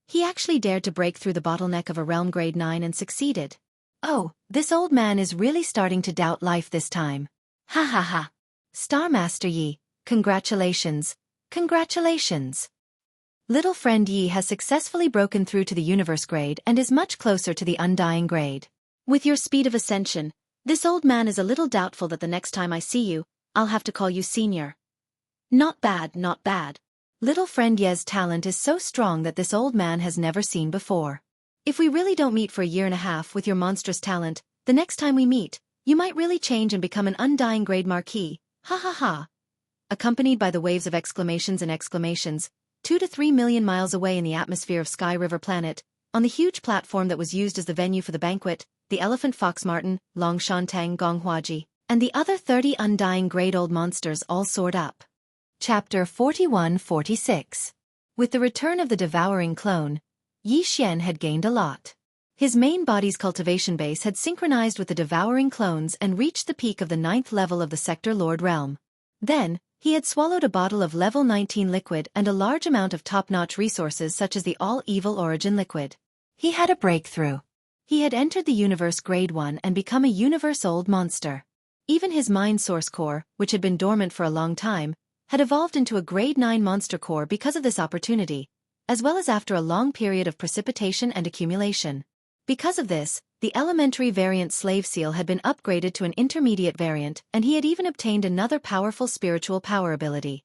he actually dared to break through the bottleneck of a realm grade 9 and succeeded. Oh, this old man is really starting to doubt life this time. Ha ha ha. Star Master Yi, congratulations, congratulations. Little friend Yi has successfully broken through to the universe grade and is much closer to the undying grade. With your speed of ascension, this old man is a little doubtful that the next time I see you, I'll have to call you senior. Not bad, not bad. Little friend Ye's talent is so strong that this old man has never seen before. If we really don't meet for a year and a half with your monstrous talent, the next time we meet, you might really change and become an undying grade marquis. Ha ha ha. Accompanied by the waves of exclamations and exclamations, 2 to 3 million miles away in the atmosphere of Sky River Planet, on the huge platform that was used as the venue for the banquet, the elephant Fox Martin, Long Shantang Gong Huaji, and the other 30 undying great old monsters all soared up. Chapter 41-46. With the return of the devouring clone, Yi Xian had gained a lot. His main body's cultivation base had synchronized with the devouring clones and reached the peak of the 9th level of the Sector Lord realm. Then, he had swallowed a bottle of level 19 liquid and a large amount of top-notch resources such as the all-evil origin liquid. He had a breakthrough. He had entered the universe grade 1 and become a universe-old monster. Even his mind source core, which had been dormant for a long time, had evolved into a grade 9 monster core because of this opportunity, as well as after a long period of precipitation and accumulation. Because of this, the elementary variant slave seal had been upgraded to an intermediate variant, and he had even obtained another powerful spiritual power ability.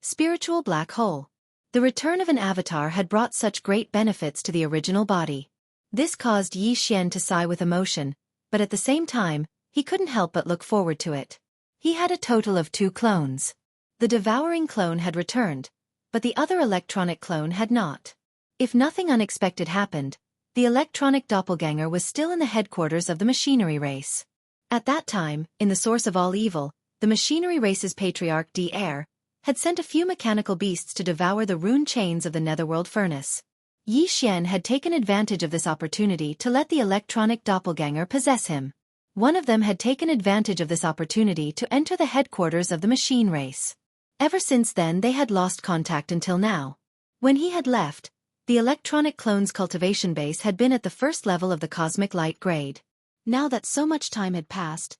Spiritual Black Hole. The return of an avatar had brought such great benefits to the original body. This caused Yi Xian to sigh with emotion, but at the same time, he couldn't help but look forward to it. He had a total of 2 clones. The devouring clone had returned, but the other electronic clone had not. If nothing unexpected happened, the electronic doppelganger was still in the headquarters of the machinery race. At that time, in the source of all evil, the machinery race's patriarch D-Air had sent a few mechanical beasts to devour the rune chains of the netherworld furnace. Yi Xian had taken advantage of this opportunity to let the electronic doppelganger possess him. One of them had taken advantage of this opportunity to enter the headquarters of the machine race. Ever since then they had lost contact until now. When he had left, the electronic clone's cultivation base had been at the first level of the cosmic light grade. Now that so much time had passed,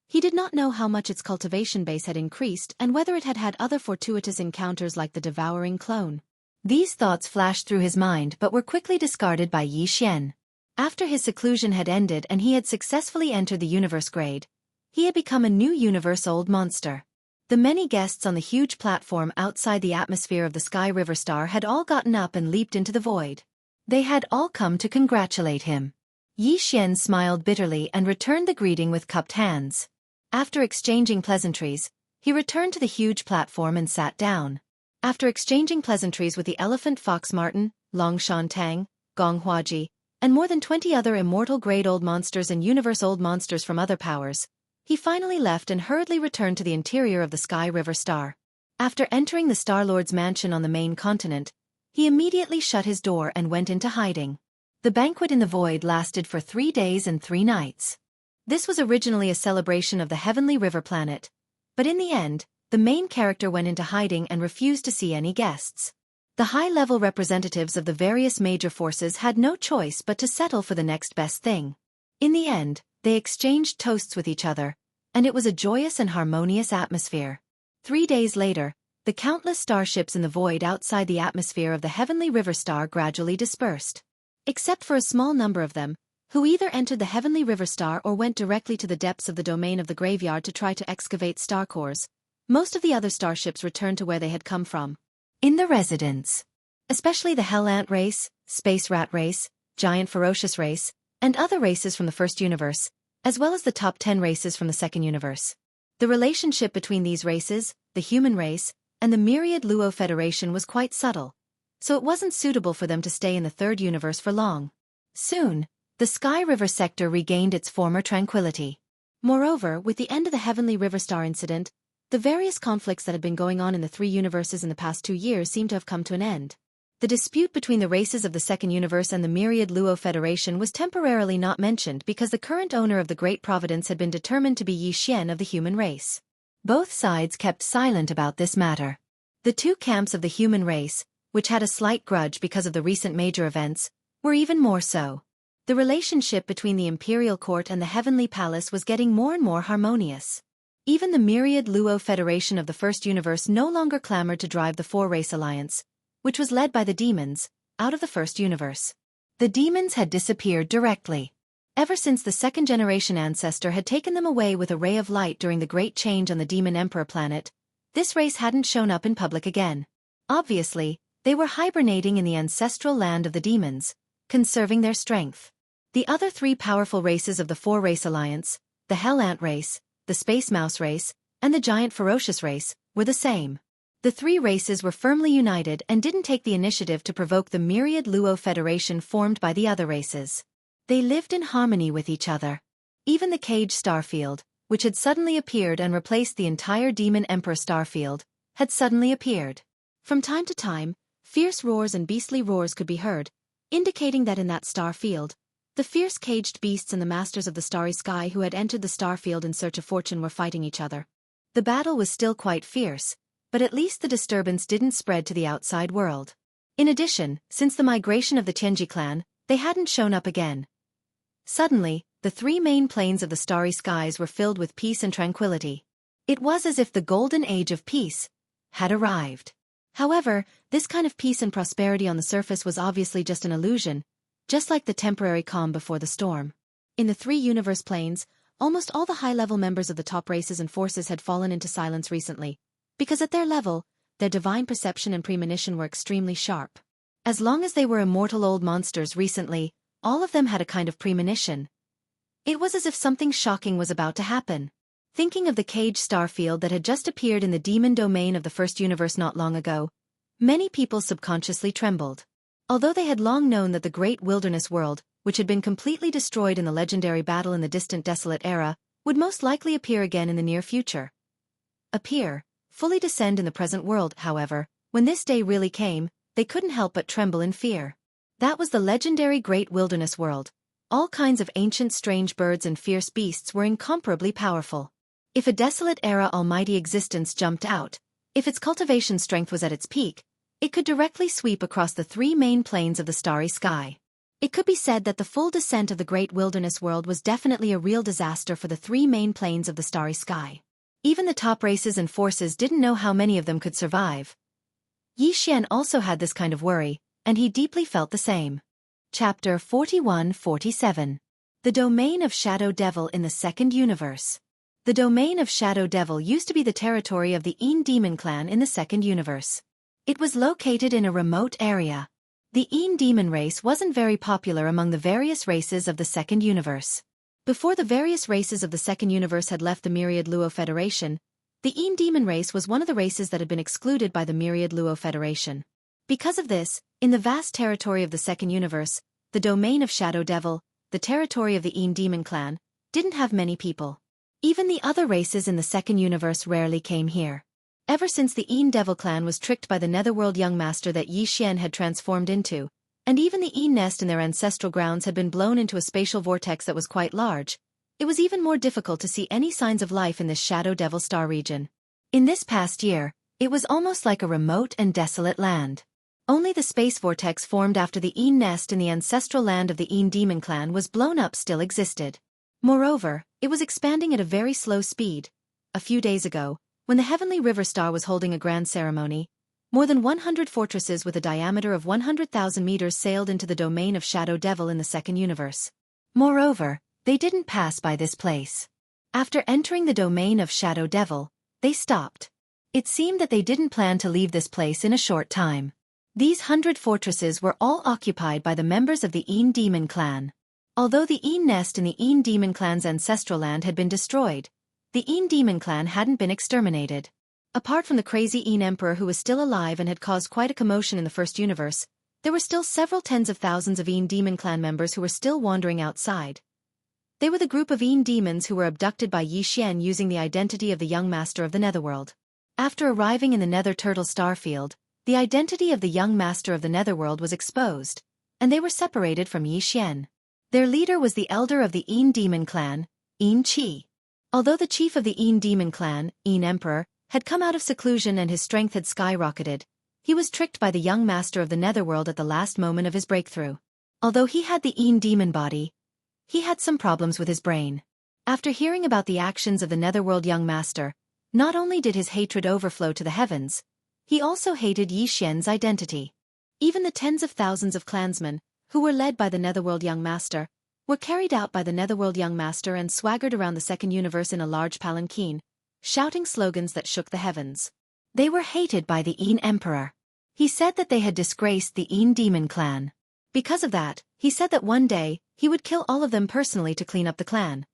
he did not know how much its cultivation base had increased and whether it had had other fortuitous encounters like the devouring clone. These thoughts flashed through his mind but were quickly discarded by Yi Xian. After his seclusion had ended and he had successfully entered the universe grade, he had become a new universe-old monster. The many guests on the huge platform outside the atmosphere of the Sky River Star had all gotten up and leaped into the void. They had all come to congratulate him. Yi Xian smiled bitterly and returned the greeting with cupped hands. After exchanging pleasantries, he returned to the huge platform and sat down. After exchanging pleasantries with the elephant fox Martin, Long Shan Tang, Gong Huaji, and more than 20 other immortal grade-old monsters and universe-old monsters from other powers, he finally left and hurriedly returned to the interior of the Sky River Star. After entering the Star-Lord's mansion on the main continent, he immediately shut his door and went into hiding. The banquet in the void lasted for 3 days and 3 nights. This was originally a celebration of the Heavenly River planet, but in the end, the main character went into hiding and refused to see any guests. The high-level representatives of the various major forces had no choice but to settle for the next best thing. In the end, they exchanged toasts with each other, and it was a joyous and harmonious atmosphere. 3 days later, the countless starships in the void outside the atmosphere of the Heavenly River Star gradually dispersed. Except for a small number of them, who either entered the Heavenly River Star or went directly to the depths of the domain of the graveyard to try to excavate star cores, most of the other starships returned to where they had come from. In the residence, especially the Hell Ant race, Space Rat race, Giant Ferocious race, and other races from the first universe, as well as the top 10 races from the second universe. The relationship between these races, the human race, and the myriad Luo Federation was quite subtle, so it wasn't suitable for them to stay in the third universe for long. Soon, the Sky River sector regained its former tranquility. Moreover, with the end of the Heavenly River Star incident, the various conflicts that had been going on in the 3 universes in the past 2 years seemed to have come to an end. The dispute between the races of the second universe and the myriad Luo Federation was temporarily not mentioned because the current owner of the Great Providence had been determined to be Yi Xian of the human race. Both sides kept silent about this matter. The 2 camps of the human race, which had a slight grudge because of the recent major events, were even more so. The relationship between the Imperial Court and the Heavenly Palace was getting more and more harmonious. Even the myriad Luo Federation of the first universe no longer clamored to drive the 4-race alliance, which was led by the demons, out of the first universe. The demons had disappeared directly. Ever since the second-generation ancestor had taken them away with a ray of light during the Great Change on the Demon Emperor planet, this race hadn't shown up in public again. Obviously, they were hibernating in the ancestral land of the demons, conserving their strength. The other 3 powerful races of the 4-race alliance, the Hell Ant race, the Space Mouse race, and the Giant Ferocious race, were the same. The 3 races were firmly united and didn't take the initiative to provoke the myriad Luo Federation formed by the other races. They lived in harmony with each other. Even the Cage Starfield, which had suddenly appeared and replaced the entire Demon Emperor Starfield, had suddenly appeared. From time to time, fierce roars and beastly roars could be heard, indicating that in that star field, The fierce caged beasts and the masters of the starry sky who had entered the starfield in search of fortune were fighting each other. The battle was still quite fierce, but at least the disturbance didn't spread to the outside world. In addition, since the migration of the Tianji clan, they hadn't shown up again. Suddenly, the three main planes of the starry skies were filled with peace and tranquility. It was as if the golden age of peace had arrived. However, this kind of peace and prosperity on the surface was obviously just an illusion, just like the temporary calm before the storm. In the three universe planes, almost all the high-level members of the top races and forces had fallen into silence recently, because at their level, their divine perception and premonition were extremely sharp. As long as they were immortal old monsters recently, all of them had a kind of premonition. It was as if something shocking was about to happen. Thinking of the cage starfield that had just appeared in the demon domain of the first universe not long ago, many people subconsciously trembled. Although they had long known that the great wilderness world, which had been completely destroyed in the legendary battle in the distant desolate era, would most likely appear again in the near future. Fully descend in the present world, however, when this day really came, they couldn't help but tremble in fear. That was the legendary great wilderness world. All kinds of ancient strange birds and fierce beasts were incomparably powerful. If a desolate era almighty existence jumped out, if its cultivation strength was at its peak, it could directly sweep across the three main planes of the starry sky. It could be said that the full descent of the great wilderness world was definitely a real disaster for the three main planes of the starry sky. Even the top races and forces didn't know how many of them could survive. Yi Xian also had this kind of worry, and he deeply felt the same. Chapter 41-47. The Domain of Shadow Devil in the Second Universe. The domain of Shadow Devil used to be the territory of the Een Demon clan in the Second Universe. It was located in a remote area. The Een Demon race wasn't very popular among the various races of the Second Universe. Before the various races of the Second Universe had left the Myriad Luo Federation, the Een Demon race was one of the races that had been excluded by the Myriad Luo Federation. Because of this, in the vast territory of the Second Universe, the domain of Shadow Devil, the territory of the Een Demon clan, didn't have many people. Even the other races in the Second Universe rarely came here. Ever since the Een Devil clan was tricked by the Netherworld young master that Yi Xian had transformed into, and even the Een nest in their ancestral grounds had been blown into a spatial vortex that was quite large, it was even more difficult to see any signs of life in this Shadow Devil star region. In this past year, it was almost like a remote and desolate land. Only the space vortex formed after the Een nest in the ancestral land of the Een Demon clan was blown up still existed. Moreover, it was expanding at a very slow speed. A few days ago, when the Heavenly River Star was holding a grand ceremony, more than 100 fortresses with a diameter of 100,000 meters sailed into the domain of Shadow Devil in the Second Universe. Moreover, they didn't pass by this place. After entering the domain of Shadow Devil, they stopped. It seemed that they didn't plan to leave this place in a short time. These 100 fortresses were all occupied by the members of the Een Demon clan. Although the Een nest in the Een Demon clan's ancestral land had been destroyed, the Een Demon clan hadn't been exterminated. Apart from the crazy Een Emperor who was still alive and had caused quite a commotion in the first universe, there were still several tens of thousands of Een Demon clan members who were still wandering outside. They were the group of Een demons who were abducted by Yi Xian using the identity of the young master of the Netherworld. After arriving in the Nether Turtle Starfield, the identity of the young master of the Netherworld was exposed, and they were separated from Yi Xian. Their leader was the elder of the Een Demon clan, Een Qi. Although the chief of the Een Demon clan, Een Emperor, had come out of seclusion and his strength had skyrocketed, he was tricked by the young master of the Netherworld at the last moment of his breakthrough. Although he had the Een Demon body, he had some problems with his brain. After hearing about the actions of the Netherworld young master, not only did his hatred overflow to the heavens, he also hated Yi Xian's identity. Even the tens of thousands of clansmen, who were led by the Netherworld young master, were carried out by the Netherworld young master and swaggered around the Second Universe in a large palanquin, shouting slogans that shook the heavens. They were hated by the Een Emperor. He said that they had disgraced the Een Demon clan. Because of that, he said that one day, he would kill all of them personally to clean up the clan.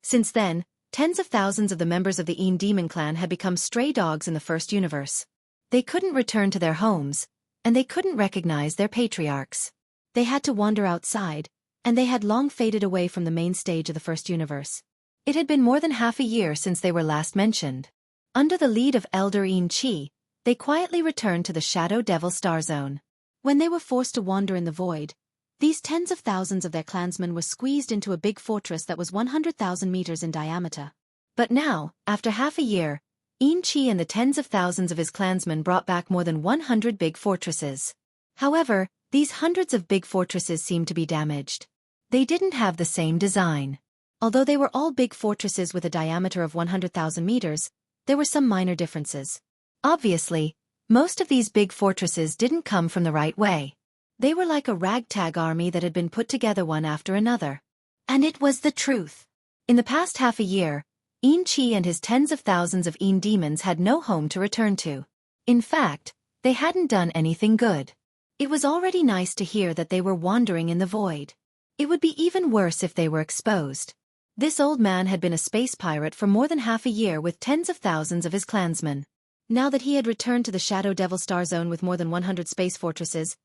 Since then, tens of thousands of the members of the Een Demon clan had become stray dogs in the first universe. They couldn't return to their homes, and they couldn't recognize their patriarchs. They had to wander outside, and they had long faded away from the main stage of the first universe. It had been more than half a year since they were last mentioned. Under the lead of Elder Een Qi, they quietly returned to the Shadow Devil Star Zone. When they were forced to wander in the void, These tens of thousands of their clansmen were squeezed into a big fortress that was 100,000 meters in diameter. But now, after half a year, Enchi and the tens of thousands of his clansmen brought back more than 100 big fortresses. However, these hundreds of big fortresses seemed to be damaged. They didn't have the same design. Although they were all big fortresses with a diameter of 100,000 meters, there were some minor differences. Obviously, most of these big fortresses didn't come from the right way. They were like a ragtag army that had been put together one after another. And it was the truth. In the past half a year, Enchi and his tens of thousands of demons had no home to return to. In fact, they hadn't done anything good. It was already nice to hear that they were wandering in the void. It would be even worse if they were exposed. This old man had been a space pirate for more than half a year with tens of thousands of his clansmen. Now that he had returned to the Shadow Devil Star Zone with more than 100 space fortresses,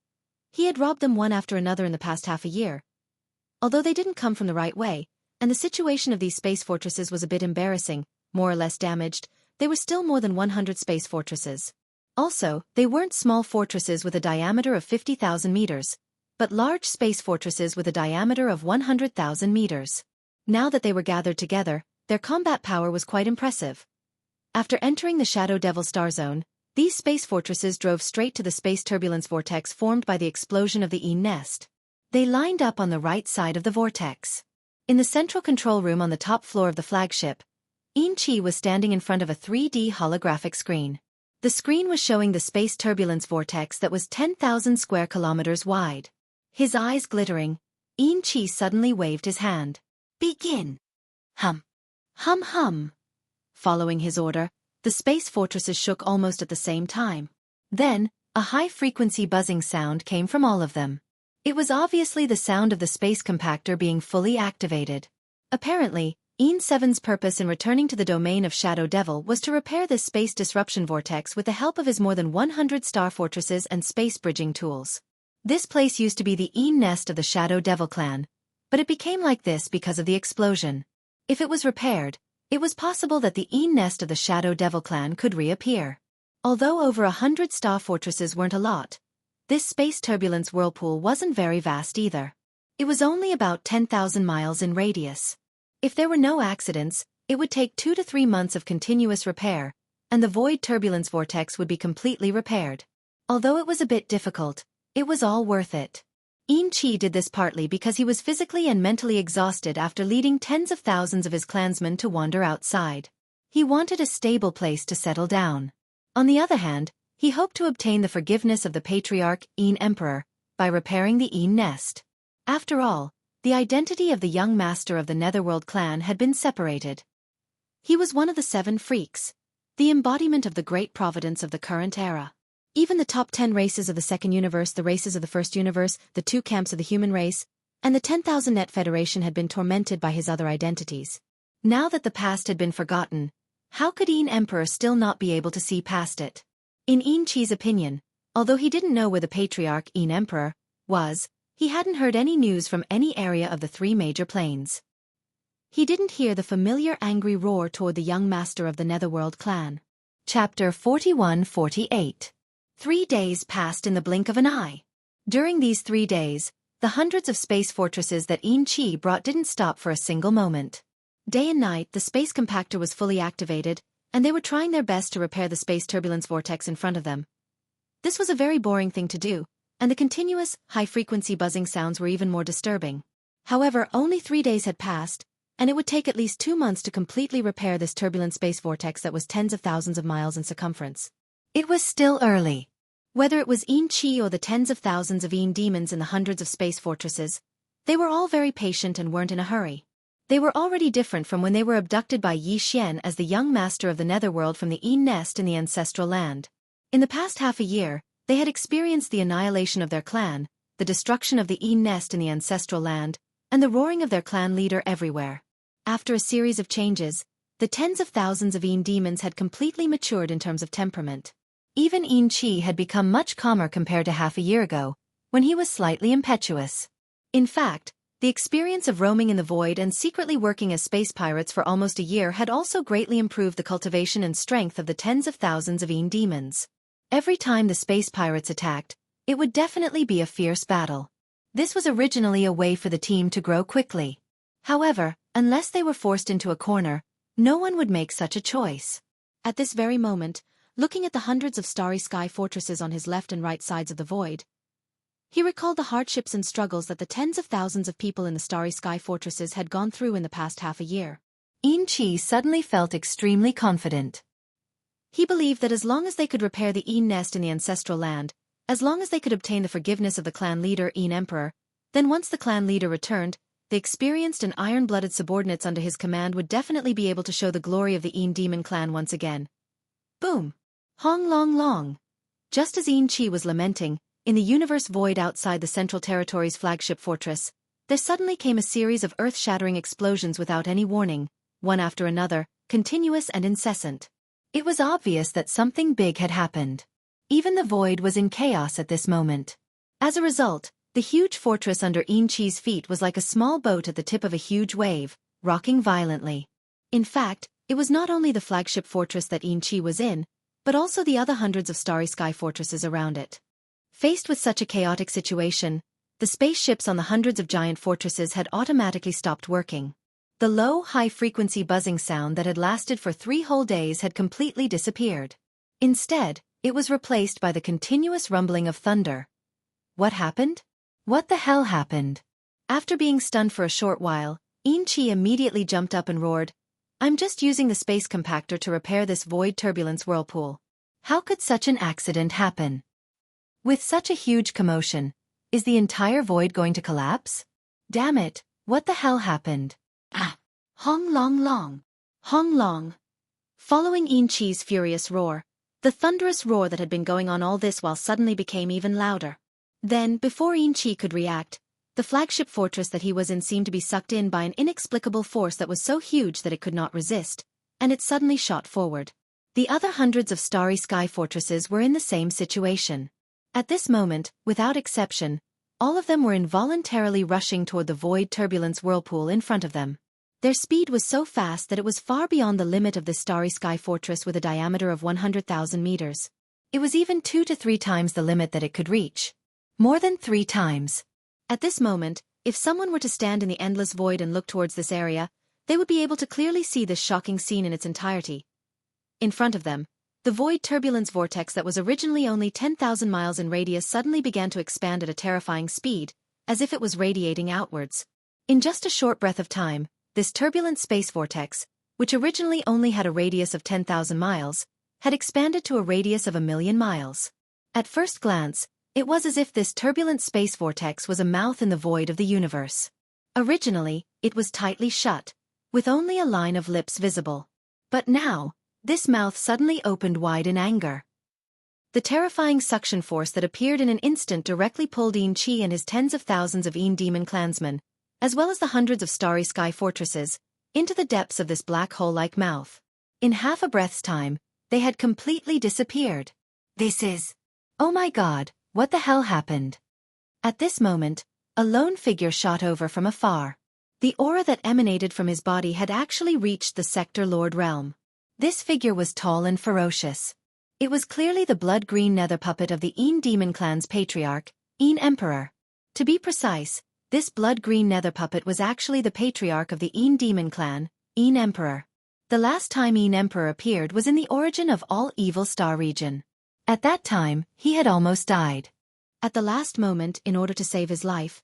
he had robbed them one after another in the past half a year. Although they didn't come from the right way, and the situation of these space fortresses was a bit embarrassing, more or less damaged, they were still more than 100 space fortresses. Also, they weren't small fortresses with a diameter of 50,000 meters, but large space fortresses with a diameter of 100,000 meters. Now that they were gathered together, their combat power was quite impressive. After entering the Shadow Devil Star Zone, these space fortresses drove straight to the space turbulence vortex formed by the explosion of the nest. They lined up on the right side of the vortex. In the central control room on the top floor of the flagship, Enchi was standing in front of a 3D holographic screen. The screen was showing the space turbulence vortex that was 10,000 square kilometers wide. His eyes glittering, Enchi suddenly waved his hand. "Begin!" Hum. Hum hum. Following his order, the space fortresses shook almost at the same time. Then, a high-frequency buzzing sound came from all of them. It was obviously the sound of the space compactor being fully activated. Apparently, En7's purpose in returning to the domain of Shadow Devil was to repair this space disruption vortex with the help of his more than 100 star fortresses and space bridging tools. This place used to be the nest of the Shadow Devil clan, but it became like this because of the explosion. If it was repaired, it was possible that the nest of the Shadow Devil clan could reappear. Although over 100 star fortresses weren't a lot, this space turbulence whirlpool wasn't very vast either. It was only about 10,000 miles in radius. If there were no accidents, it would take 2 to 3 months of continuous repair, and the void turbulence vortex would be completely repaired. Although it was a bit difficult, it was all worth it. Enchi did this partly because he was physically and mentally exhausted after leading tens of thousands of his clansmen to wander outside. He wanted a stable place to settle down. On the other hand, he hoped to obtain the forgiveness of the patriarch, Emperor, by repairing the nest. After all, the identity of the young master of the Netherworld clan had been separated. He was one of the 7 freaks, the embodiment of the great providence of the current era. Even the top 10 races of the Second Universe, the races of the First Universe, the 2 camps of the human race, and the 10,000 Net Federation had been tormented by his other identities. Now that the past had been forgotten, how could Emperor still not be able to see past it? In Enchi's opinion, although he didn't know where the patriarch, Emperor, was, he hadn't heard any news from any area of the 3 major planes. He didn't hear the familiar angry roar toward the young master of the Netherworld clan. Chapter 41-48. 3 days passed in the blink of an eye. During these 3 days, the hundreds of space fortresses that Enchi brought didn't stop for a single moment. Day and night, the space compactor was fully activated, and they were trying their best to repair the space turbulence vortex in front of them. This was a very boring thing to do, and the continuous, high-frequency buzzing sounds were even more disturbing. However, only 3 days had passed, and it would take at least 2 months to completely repair this turbulent space vortex that was tens of thousands of miles in circumference. It was still early. Whether it was Enchi or the tens of thousands of demons in the hundreds of space fortresses, they were all very patient and weren't in a hurry. They were already different from when they were abducted by Yi Xian as the young master of the Netherworld from the nest in the ancestral land. In the past half a year, they had experienced the annihilation of their clan, the destruction of the nest in the ancestral land, and the roaring of their clan leader everywhere. After a series of changes, the tens of thousands of demons had completely matured in terms of temperament. Even Enchi had become much calmer compared to half a year ago, when he was slightly impetuous. In fact, the experience of roaming in the void and secretly working as space pirates for almost a year had also greatly improved the cultivation and strength of the tens of thousands of demons. Every time the space pirates attacked, it would definitely be a fierce battle. This was originally a way for the team to grow quickly. However, unless they were forced into a corner, no one would make such a choice. At this very moment, looking at the hundreds of starry sky fortresses on his left and right sides of the void, he recalled the hardships and struggles that the tens of thousands of people in the starry sky fortresses had gone through in the past half a year. Enchi suddenly felt extremely confident. He believed that as long as they could repair the nest in the ancestral land, as long as they could obtain the forgiveness of the clan leader Emperor, then once the clan leader returned, the experienced and iron-blooded subordinates under his command would definitely be able to show the glory of the Demon clan once again. Boom! Hong long long! Just as Chi was lamenting, in the universe void outside the Central Territory's flagship fortress, there suddenly came a series of earth-shattering explosions without any warning, one after another, continuous and incessant. It was obvious that something big had happened. Even the void was in chaos at this moment. As a result, the huge fortress under Chi's feet was like a small boat at the tip of a huge wave, rocking violently. In fact, it was not only the flagship fortress that Chi was in, but also the other hundreds of starry sky fortresses around it. Faced with such a chaotic situation, the spaceships on the hundreds of giant fortresses had automatically stopped working. The low, high-frequency buzzing sound that had lasted for 3 whole days had completely disappeared. Instead, it was replaced by the continuous rumbling of thunder. What happened? What the hell happened? After being stunned for a short while, Chi immediately jumped up and roared, "I'm just using the space compactor to repair this void turbulence whirlpool. How could such an accident happen? With such a huge commotion, is the entire void going to collapse? Damn it, what the hell happened?" Ah! Hong long long! Hong long! Following Chi's furious roar, the thunderous roar that had been going on all this while suddenly became even louder. Then, before Chi could react, the flagship fortress that he was in seemed to be sucked in by an inexplicable force that was so huge that it could not resist, and it suddenly shot forward. The other hundreds of starry sky fortresses were in the same situation. At this moment, without exception, all of them were involuntarily rushing toward the void turbulence whirlpool in front of them. Their speed was so fast that it was far beyond the limit of the starry sky fortress with a diameter of 100,000 meters. It was even 2 to 3 times the limit that it could reach. More than 3 times. At this moment, if someone were to stand in the endless void and look towards this area, they would be able to clearly see this shocking scene in its entirety. In front of them, the void turbulence vortex that was originally only 10,000 miles in radius suddenly began to expand at a terrifying speed, as if it was radiating outwards. In just a short breath of time, this turbulent space vortex, which originally only had a radius of 10,000 miles, had expanded to a radius of 1,000,000 miles. At first glance, it was as if this turbulent space vortex was a mouth in the void of the universe. Originally, it was tightly shut, with only a line of lips visible. But now, this mouth suddenly opened wide in anger. The terrifying suction force that appeared in an instant directly pulled Chi and his tens of thousands of Demon clansmen, as well as the hundreds of starry sky fortresses, into the depths of this black hole-like mouth. In half a breath's time, they had completely disappeared. Oh my god, what the hell happened? At this moment, a lone figure shot over from afar. The aura that emanated from his body had actually reached the Sector Lord realm. This figure was tall and ferocious. It was clearly the blood-green nether puppet of the Demon clan's patriarch, Emperor. To be precise, this blood-green nether puppet was actually the patriarch of the Demon clan, Emperor. The last time Emperor appeared was in the origin of all evil star region. At that time, he had almost died. At the last moment, in order to save his life,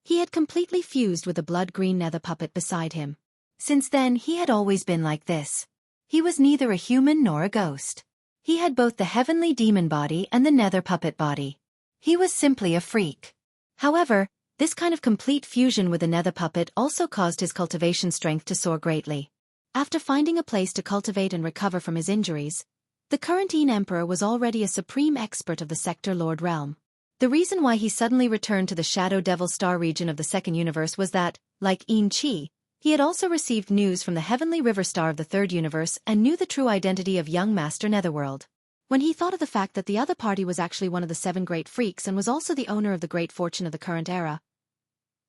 he had completely fused with the blood-green nether puppet beside him. Since then, he had always been like this. He was neither a human nor a ghost. He had both the heavenly demon body and the nether puppet body. He was simply a freak. However, this kind of complete fusion with the nether puppet also caused his cultivation strength to soar greatly. After finding a place to cultivate and recover from his injuries, the current Emperor was already a supreme expert of the Sector Lord realm. The reason why he suddenly returned to the Shadow Devil star region of the second universe was that, like Chi, he had also received news from the heavenly river star of the third universe and knew the true identity of young Master Netherworld. When he thought of the fact that the other party was actually one of the 7 great freaks and was also the owner of the great fortune of the current era,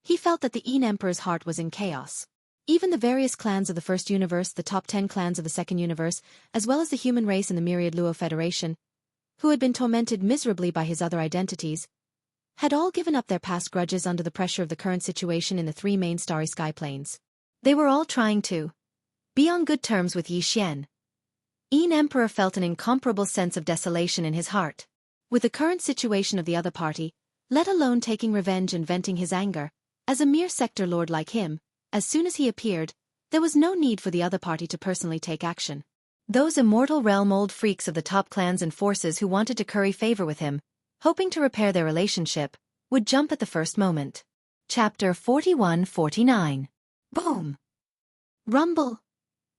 he felt that the Emperor's heart was in chaos. Even the various clans of the first universe, the top 10 clans of the second universe, as well as the human race and the myriad Luo Federation, who had been tormented miserably by his other identities, had all given up their past grudges under the pressure of the current situation in the three main starry sky planes. They were all trying to be on good terms with Yi Xian. Emperor felt an incomparable sense of desolation in his heart. With the current situation of the other party, let alone taking revenge and venting his anger, as a mere sector lord like him, as soon as he appeared, there was no need for the other party to personally take action. Those immortal realm-old freaks of the top clans and forces who wanted to curry favor with him, hoping to repair their relationship, would jump at the first moment. Chapter 41-49. Boom! Rumble!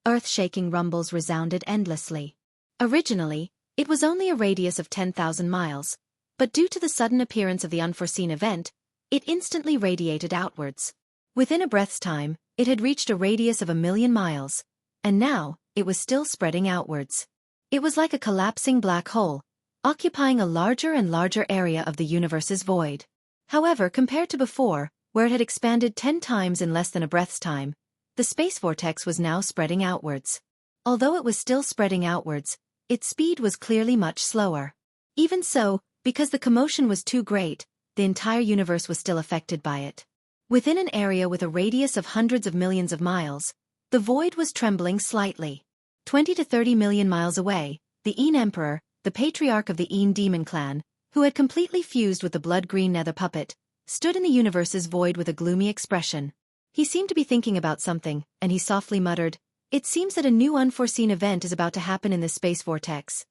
Earth-shaking rumbles resounded endlessly. Originally, it was only a radius of 10,000 miles, but due to the sudden appearance of the unforeseen event, it instantly radiated outwards. Within a breath's time, it had reached a radius of 1,000,000 miles, and now, it was still spreading outwards. It was like a collapsing black hole, occupying a larger and larger area of the universe's void. However, compared to before, where it had expanded 10 times in less than a breath's time, the space vortex was now spreading outwards. Although it was still spreading outwards, its speed was clearly much slower. Even so, because the commotion was too great, the entire universe was still affected by it. Within an area with a radius of hundreds of millions of miles, the void was trembling slightly. 20 to 30 million miles away, the Emperor, the patriarch of the Demon clan, who had completely fused with the blood-green nether puppet, stood in the universe's void with a gloomy expression. He seemed to be thinking about something, and he softly muttered, "It seems that a new unforeseen event is about to happen in this space vortex.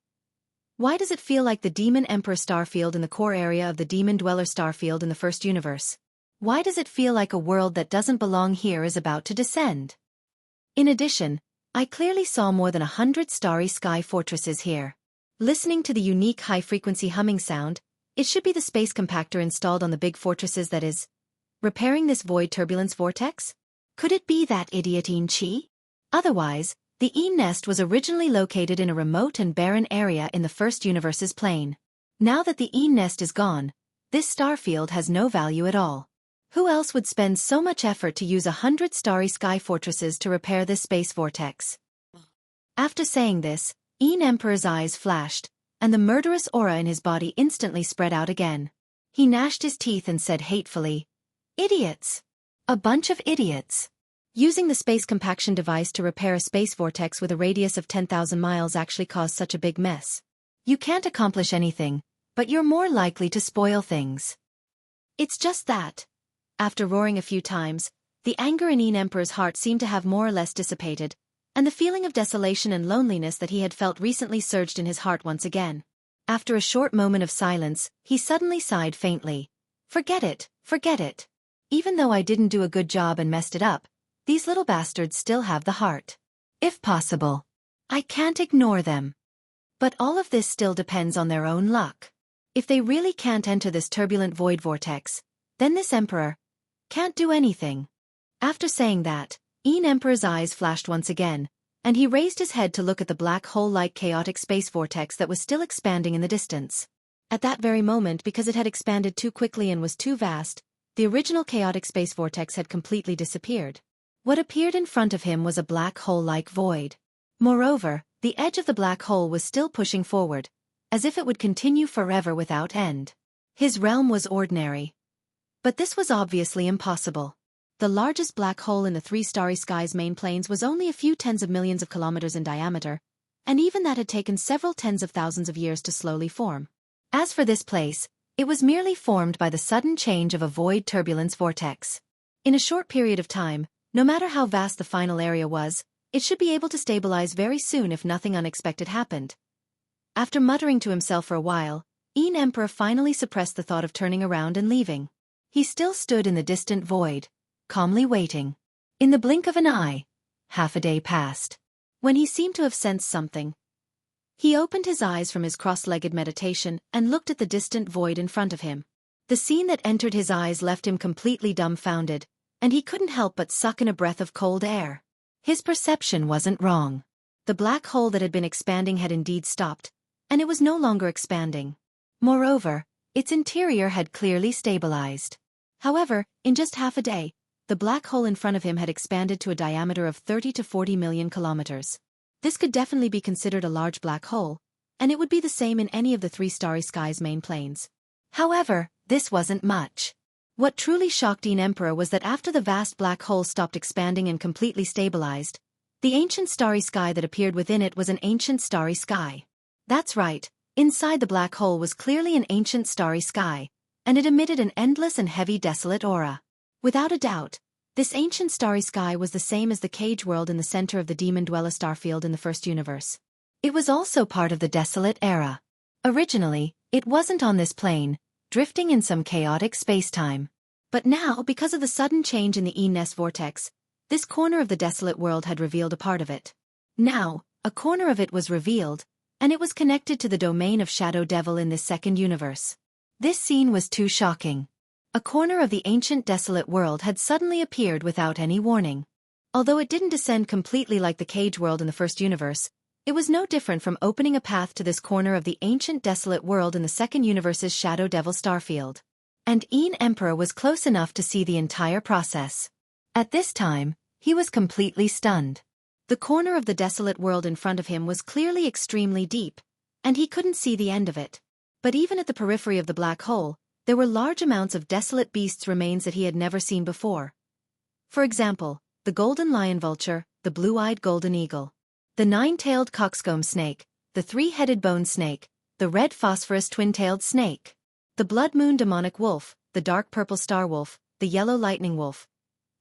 Why does it feel like the Demon Emperor starfield in the core area of the Demon Dweller starfield in the first universe? Why does it feel like a world that doesn't belong here is about to descend? In addition, I clearly saw more than 100 starry sky fortresses here. Listening to the unique high-frequency humming sound, it should be the space compactor installed on the big fortresses that is repairing this void turbulence vortex? Could it be that idiot Chi? Otherwise, the nest was originally located in a remote and barren area in the first universe's plane. Now that the nest is gone, this starfield has no value at all. Who else would spend so much effort to use 100 starry sky fortresses to repair this space vortex?" After saying this, Emperor's eyes flashed, and the murderous aura in his body instantly spread out again. He gnashed his teeth and said hatefully, "Idiots! A bunch of idiots!" Using the space compaction device to repair a space vortex with a radius of 10,000 miles actually caused such a big mess. You can't accomplish anything, but you're more likely to spoil things. It's just that. After roaring a few times, the anger in Emperor's heart seemed to have more or less dissipated, and the feeling of desolation and loneliness that he had felt recently surged in his heart once again. After a short moment of silence, he suddenly sighed faintly. Forget it. Even though I didn't do a good job and messed it up, these little bastards still have the heart. If possible, I can't ignore them. But all of this still depends on their own luck. If they really can't enter this turbulent void vortex, then this Emperor can't do anything." After saying that, Emperor's eyes flashed once again, and he raised his head to look at the black hole-like chaotic space vortex that was still expanding in the distance. At that very moment, because it had expanded too quickly and was too vast, the original chaotic space vortex had completely disappeared. What appeared in front of him was a black hole-like void. Moreover, the edge of the black hole was still pushing forward, as if it would continue forever without end. His realm was ordinary. But this was obviously impossible. The largest black hole in the three starry skies main planes was only a few tens of millions of kilometers in diameter, and even that had taken several tens of thousands of years to slowly form. As for this place, it was merely formed by the sudden change of a void turbulence vortex. In a short period of time, no matter how vast the final area was, it should be able to stabilize very soon if nothing unexpected happened. After muttering to himself for a while, Emperor finally suppressed the thought of turning around and leaving. He still stood in the distant void, calmly waiting. In the blink of an eye, half a day passed. When he seemed to have sensed something, he opened his eyes from his cross-legged meditation and looked at the distant void in front of him. The scene that entered his eyes left him completely dumbfounded, and he couldn't help but suck in a breath of cold air. His perception wasn't wrong. The black hole that had been expanding had indeed stopped, and it was no longer expanding. Moreover, its interior had clearly stabilized. However, in just half a day, the black hole in front of him had expanded to a diameter of 30 to 40 million kilometers. This could definitely be considered a large black hole, and it would be the same in any of the three starry skies main planes. However, this wasn't much. What truly shocked Een Emperor was that after the vast black hole stopped expanding and completely stabilized, the ancient starry sky that appeared within it was an ancient starry sky. That's right, inside the black hole was clearly an ancient starry sky, and it emitted an endless and heavy desolate aura. Without a doubt, this ancient starry sky was the same as the cage world in the center of the Demon Dweller starfield in the first universe. It was also part of the desolate era. Originally, it wasn't on this plane, drifting in some chaotic space-time. But now, because of the sudden change in the Een-ness vortex, this corner of the desolate world had revealed a part of it. Now, a corner of it was revealed, and it was connected to the domain of Shadow Devil in this second universe. This scene was too shocking. A corner of the ancient desolate world had suddenly appeared without any warning. Although it didn't descend completely like the cage world in the first universe, it was no different from opening a path to this corner of the ancient desolate world in the second universe's Shadow Devil starfield. And Een Emperor was close enough to see the entire process. At this time, he was completely stunned. The corner of the desolate world in front of him was clearly extremely deep, and he couldn't see the end of it. But even at the periphery of the black hole, there were large amounts of desolate beasts' remains that he had never seen before. For example, the golden lion vulture, the blue-eyed golden eagle, the nine-tailed coxcomb snake, the three-headed bone snake, the red phosphorus twin-tailed snake, the blood moon demonic wolf, the dark purple star wolf, the yellow lightning wolf.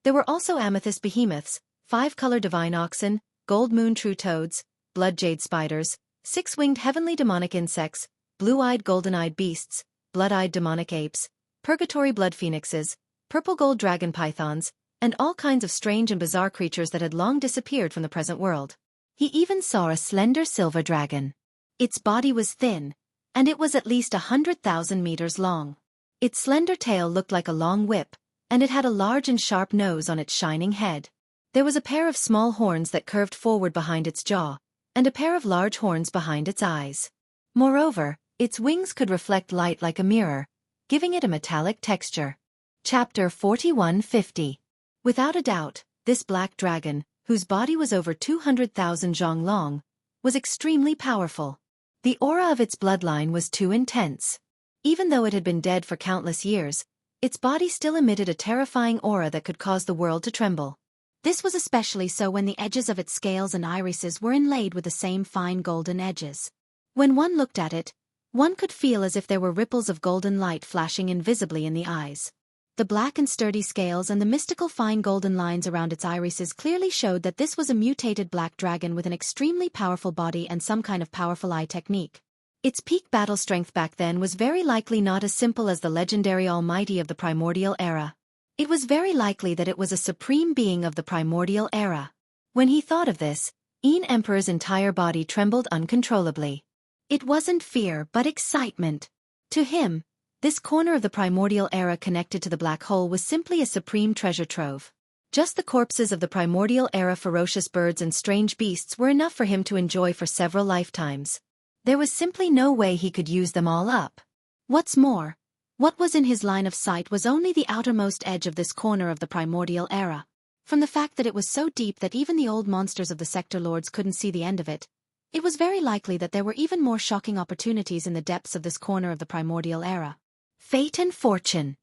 There were also amethyst behemoths, five-color divine oxen, gold moon true toads, blood jade spiders, six-winged heavenly demonic insects, blue-eyed golden-eyed beasts, blood-eyed demonic apes, purgatory blood phoenixes, purple gold dragon pythons, and all kinds of strange and bizarre creatures that had long disappeared from the present world. He even saw a slender silver dragon. Its body was thin, and it was at least 100,000 meters long. Its slender tail looked like a long whip, and it had a large and sharp nose on its shining head. There was a pair of small horns that curved forward behind its jaw, and a pair of large horns behind its eyes. Moreover, its wings could reflect light like a mirror, giving it a metallic texture. Chapter 4150. Without a doubt, this black dragon, whose body was over 200,000 zhong long, was extremely powerful. The aura of its bloodline was too intense. Even though it had been dead for countless years, its body still emitted a terrifying aura that could cause the world to tremble. This was especially so when the edges of its scales and irises were inlaid with the same fine golden edges. When one looked at it, one could feel as if there were ripples of golden light flashing invisibly in the eyes. The black and sturdy scales and the mystical fine golden lines around its irises clearly showed that this was a mutated black dragon with an extremely powerful body and some kind of powerful eye technique. Its peak battle strength back then was very likely not as simple as the legendary Almighty of the Primordial Era. It was very likely that it was a supreme being of the Primordial Era. When he thought of this, Een Emperor's entire body trembled uncontrollably. It wasn't fear but excitement. To him, this corner of the Primordial Era connected to the black hole was simply a supreme treasure trove. Just the corpses of the Primordial Era ferocious birds and strange beasts were enough for him to enjoy for several lifetimes. There was simply no way he could use them all up. What's more, what was in his line of sight was only the outermost edge of this corner of the Primordial Era. From the fact that it was so deep that even the old monsters of the Sector Lords couldn't see the end of it, it was very likely that there were even more shocking opportunities in the depths of this corner of the Primordial Era. Fate and fortune.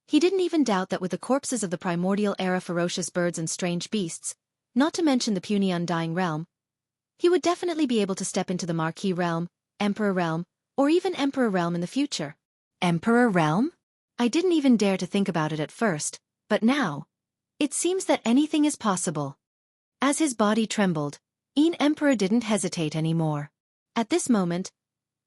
He didn't even doubt that with the corpses of the Primordial Era ferocious birds and strange beasts, not to mention the puny Undying Realm, he would definitely be able to step into the Marquis Realm, Emperor Realm, or even Emperor Realm in the future. Emperor Realm? I didn't even dare to think about it at first, but now, it seems that anything is possible. As his body trembled, Een Emperor didn't hesitate anymore. At this moment,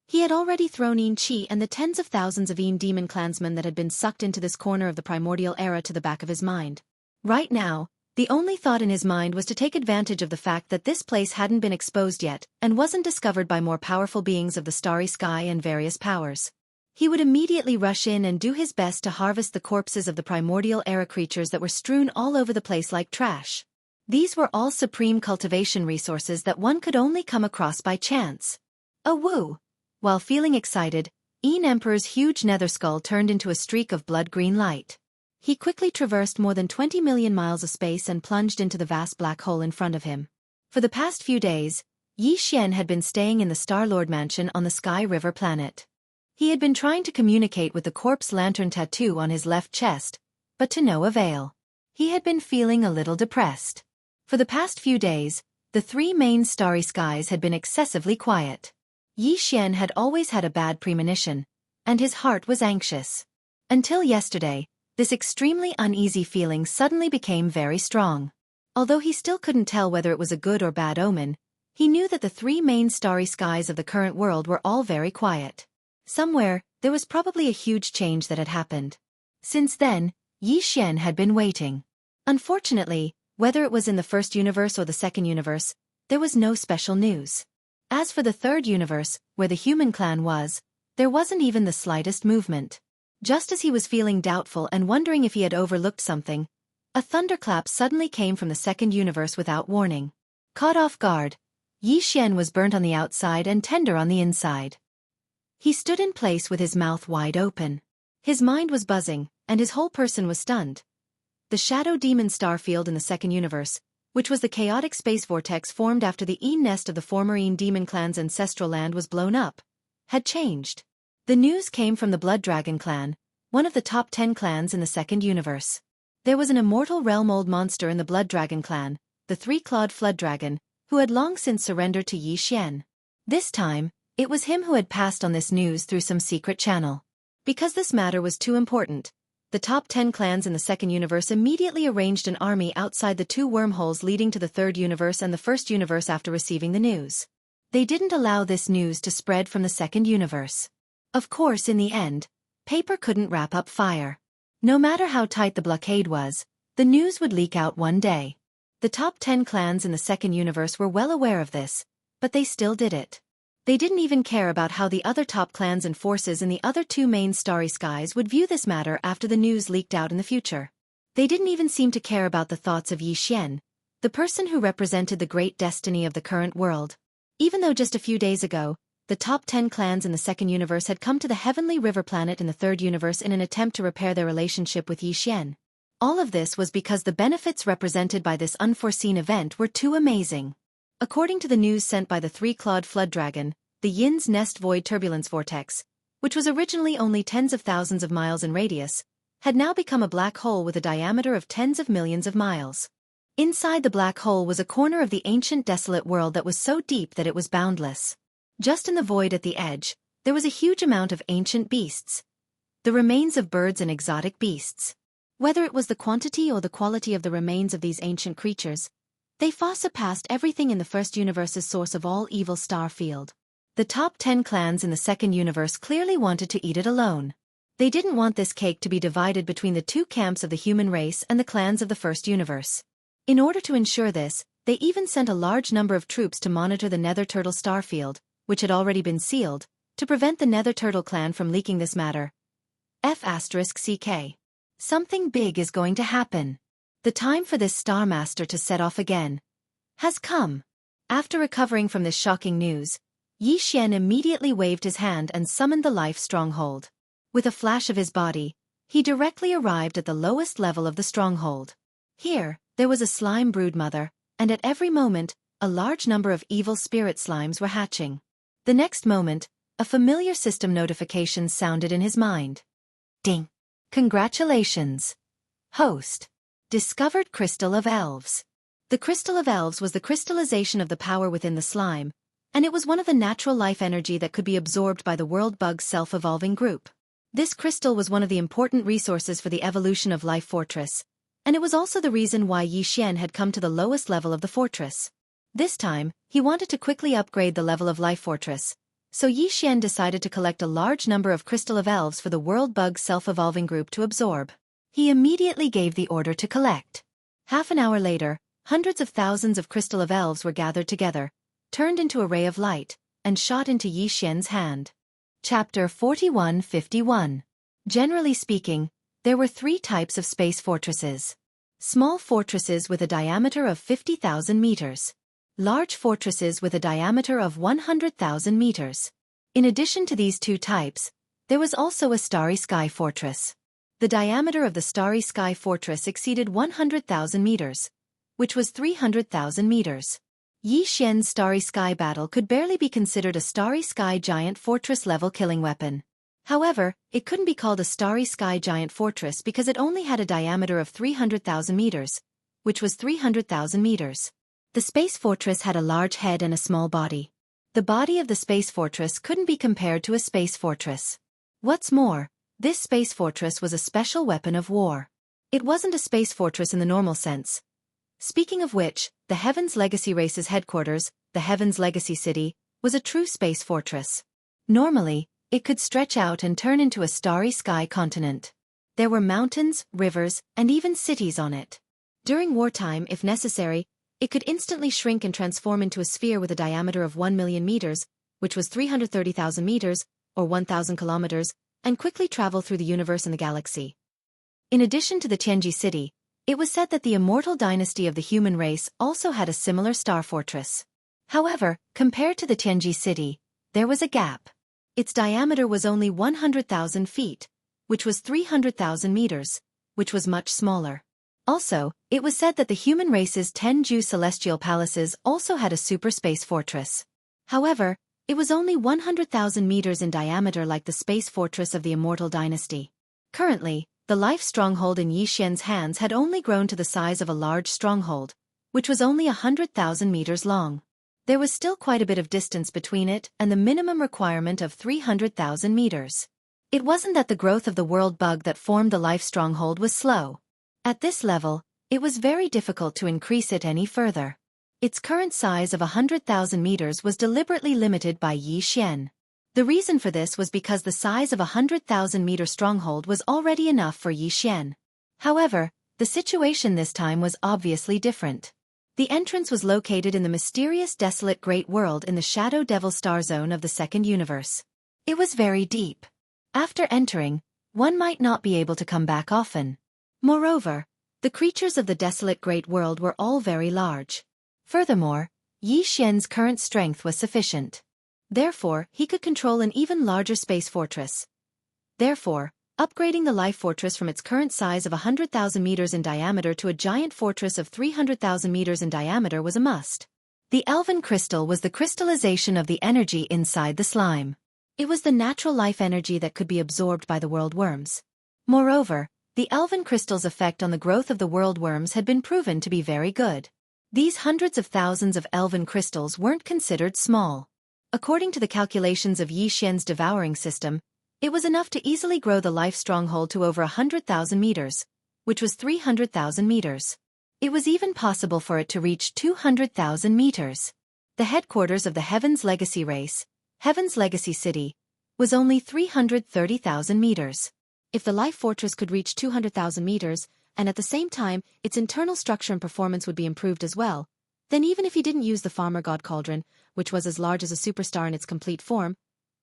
he had already thrown Een Chi and the tens of thousands of Een demon clansmen that had been sucked into this corner of the Primordial Era to the back of his mind. Right now, the only thought in his mind was to take advantage of the fact that this place hadn't been exposed yet and wasn't discovered by more powerful beings of the starry sky and various powers. He would immediately rush in and do his best to harvest the corpses of the Primordial Era creatures that were strewn all over the place like trash. These were all supreme cultivation resources that one could only come across by chance. Woo! While feeling excited, Een Emperor's huge nether skull turned into a streak of blood-green light. He quickly traversed more than 20 million miles of space and plunged into the vast black hole in front of him. For the past few days, Yi Xian had been staying in the Star-Lord Mansion on the Sky River planet. He had been trying to communicate with the corpse lantern tattoo on his left chest, but to no avail. He had been feeling a little depressed. For the past few days, the three main starry skies had been excessively quiet. Yi Xian had always had a bad premonition, and his heart was anxious. Until yesterday, this extremely uneasy feeling suddenly became very strong. Although he still couldn't tell whether it was a good or bad omen, he knew that the three main starry skies of the current world were all very quiet. Somewhere, there was probably a huge change that had happened. Since then, Yi Xian had been waiting. Unfortunately, whether it was in the first universe or the second universe, there was no special news. As for the third universe, where the human clan was, there wasn't even the slightest movement. Just as he was feeling doubtful and wondering if he had overlooked something, a thunderclap suddenly came from the second universe without warning. Caught off guard, Yi Xian was burnt on the outside and tender on the inside. He stood in place with his mouth wide open. His mind was buzzing, and his whole person was stunned. The shadow demon star field in the second universe, which was the chaotic space vortex formed after the Een nest of the former Een demon clan's ancestral land was blown up, had changed. The news came from the Blood Dragon clan, one of the top 10 clans in the second universe. There was an immortal realm-old monster in the Blood Dragon clan, the three-clawed flood dragon, who had long since surrendered to Yi Xian. This time, it was him who had passed on this news through some secret channel. Because this matter was too important, the top 10 clans in the second universe immediately arranged an army outside the two wormholes leading to the third universe and the first universe after receiving the news. They didn't allow this news to spread from the second universe. Of course, in the end, paper couldn't wrap up fire. No matter how tight the blockade was, the news would leak out one day. The top 10 clans in the second universe were well aware of this, but they still did it. They didn't even care about how the other top clans and forces in the other two main starry skies would view this matter after the news leaked out in the future. They didn't even seem to care about the thoughts of Yi Xian, the person who represented the great destiny of the current world. Even though just a few days ago, the top 10 clans in the second universe had come to the heavenly river planet in the third universe in an attempt to repair their relationship with Yi Xian. All of this was because the benefits represented by this unforeseen event were too amazing. According to the news sent by the three-clawed flood dragon, the Yin's Nest Void Turbulence Vortex, which was originally only tens of thousands of miles in radius, had now become a black hole with a diameter of tens of millions of miles. Inside the black hole was a corner of the ancient desolate world that was so deep that it was boundless. Just in the void at the edge, there was a huge amount of ancient beasts. The remains of birds and exotic beasts. Whether it was the quantity or the quality of the remains of these ancient creatures, they far surpassed everything in the first universe's source of all evil star field. The top 10 clans in the second universe clearly wanted to eat it alone. They didn't want this cake to be divided between the two camps of the human race and the clans of the first universe. In order to ensure this, they even sent a large number of troops to monitor the Nether Turtle star field, which had already been sealed, to prevent the Nether Turtle clan from leaking this matter. F***CK. Something big is going to happen. The time for this Star Master to set off again has come. After recovering from this shocking news, Yi Xian immediately waved his hand and summoned the Life Stronghold. With a flash of his body, he directly arrived at the lowest level of the stronghold. Here, there was a slime broodmother, and at every moment, a large number of evil spirit slimes were hatching. The next moment, a familiar system notification sounded in his mind. Ding! Congratulations! Host. Discovered Crystal of Elves. The Crystal of Elves was the crystallization of the power within the slime, and it was one of the natural life energy that could be absorbed by the World Bug's self-evolving group. This crystal was one of the important resources for the evolution of Life Fortress, and it was also the reason why Yi Xian had come to the lowest level of the fortress. This time, he wanted to quickly upgrade the level of Life Fortress, so Yi Xian decided to collect a large number of Crystal of Elves for the World Bug's self-evolving group to absorb. He immediately gave the order to collect. Half an hour later, hundreds of thousands of Crystal of Elves were gathered together, turned into a ray of light, and shot into Yi Xian's hand. Chapter 4151. Generally speaking, there were three types of space fortresses. Small fortresses with a diameter of 50,000 meters. Large fortresses with a diameter of 100,000 meters. In addition to these two types, there was also a Starry Sky Fortress. The diameter of the Starry Sky Fortress exceeded 100,000 meters, which was 300,000 meters. Yi Xian's Starry Sky Battle could barely be considered a Starry Sky giant fortress-level killing weapon. However, it couldn't be called a starry sky giant fortress because it only had a diameter of 300,000 meters, which was 300,000 meters. The space fortress had a large head and a small body. The body of the space fortress couldn't be compared to a space fortress. What's more, this space fortress was a special weapon of war. It wasn't a space fortress in the normal sense. Speaking of which, the Heaven's Legacy race's headquarters, the Heaven's Legacy City, was a true space fortress. Normally, it could stretch out and turn into a starry sky continent. There were mountains, rivers, and even cities on it. During wartime, if necessary, it could instantly shrink and transform into a sphere with a diameter of 1 million meters, which was 330,000 meters, or 1,000 kilometers, and quickly travel through the universe and the galaxy. In addition to the Tianji city, it was said that the immortal dynasty of the human race also had a similar star fortress. However, compared to the Tianji city, there was a gap. Its diameter was only 100,000 feet, which was 300,000 meters, which was much smaller. Also, it was said that the human race's 10 Ju celestial palaces also had a super space fortress. However, it was only 100,000 meters in diameter like the space fortress of the immortal dynasty. Currently, the life stronghold in Yi Xian's hands had only grown to the size of a large stronghold, which was only 100,000 meters long. There was still quite a bit of distance between it and the minimum requirement of 300,000 meters. It wasn't that the growth of the world bug that formed the life stronghold was slow. At this level, it was very difficult to increase it any further. Its current size of 100,000 meters was deliberately limited by Yi Xian. The reason for this was because the size of a 100,000-meter stronghold was already enough for Yi Xian. However, the situation this time was obviously different. The entrance was located in the mysterious desolate Great World in the Shadow Devil star zone of the second universe. It was very deep. After entering, one might not be able to come back often. Moreover, the creatures of the desolate Great World were all very large. Furthermore, Yi Xian's current strength was sufficient. Therefore, he could control an even larger space fortress. Therefore, upgrading the life fortress from its current size of 100,000 meters in diameter to a giant fortress of 300,000 meters in diameter was a must. The elven crystal was the crystallization of the energy inside the slime. It was the natural life energy that could be absorbed by the world worms. Moreover, the elven crystal's effect on the growth of the world worms had been proven to be very good. These hundreds of thousands of elven crystals weren't considered small. According to the calculations of Yi Xian's devouring system, it was enough to easily grow the life stronghold to over 100,000 meters, which was 300,000 meters. It was even possible for it to reach 200,000 meters. The headquarters of the Heaven's Legacy race, Heaven's Legacy City, was only 330,000 meters. If the life fortress could reach 200,000 meters, and at the same time, its internal structure and performance would be improved as well, then even if he didn't use the Farmer God Cauldron, which was as large as a superstar in its complete form,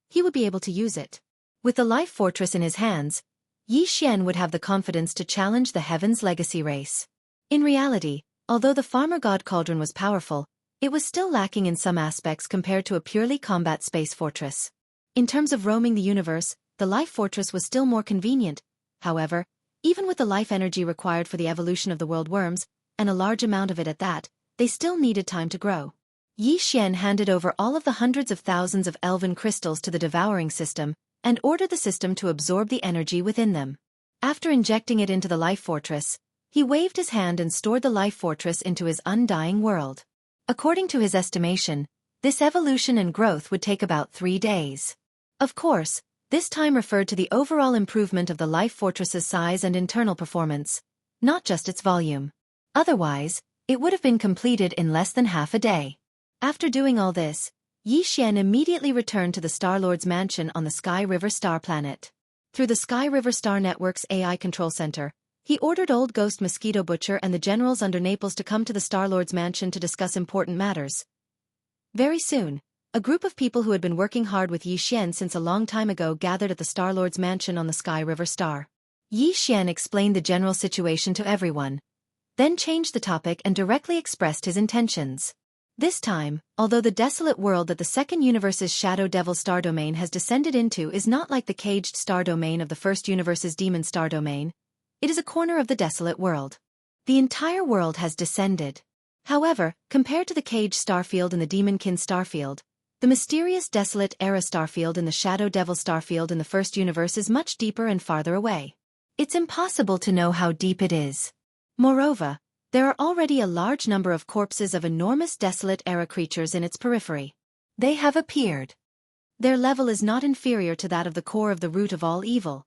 he would be able to use it. With the life fortress in his hands, Yi Xian would have the confidence to challenge the Heaven's Legacy race. In reality, although the Farmer God Cauldron was powerful, it was still lacking in some aspects compared to a purely combat space fortress. In terms of roaming the universe, the life fortress was still more convenient. However, even with the life energy required for the evolution of the world worms, and a large amount of it at that, they still needed time to grow. Yi Xian handed over all of the hundreds of thousands of elven crystals to the devouring system, and ordered the system to absorb the energy within them. After injecting it into the life fortress, he waved his hand and stored the life fortress into his undying world. According to his estimation, this evolution and growth would take about 3 days. Of course, this time referred to the overall improvement of the life fortress's size and internal performance, not just its volume. Otherwise, it would have been completed in less than half a day. After doing all this, Yi Xian immediately returned to the Star-Lord's mansion on the Sky River Star planet. Through the Sky River Star Network's AI control center, he ordered Old Ghost Mosquito Butcher and the generals under Naples to come to the Star-Lord's mansion to discuss important matters. Very soon, a group of people who had been working hard with Yi Xian since a long time ago gathered at the Star-Lord's mansion on the Sky River Star. Yi Xian explained the general situation to everyone, then changed the topic and directly expressed his intentions. This time, although the desolate world that the second universe's Shadow Devil star domain has descended into is not like the caged star domain of the first universe's Demon star domain, it is a corner of the desolate world. The entire world has descended. However, compared to the caged starfield and the Demonkin starfield, The mysterious desolate era starfield in the Shadow Devil starfield in the first universe is much deeper and farther away. It's impossible to know how deep it is. Moreover, there are already a large number of corpses of enormous desolate era creatures in its periphery. They have appeared. Their level is not inferior to that of the core of the root of all evil.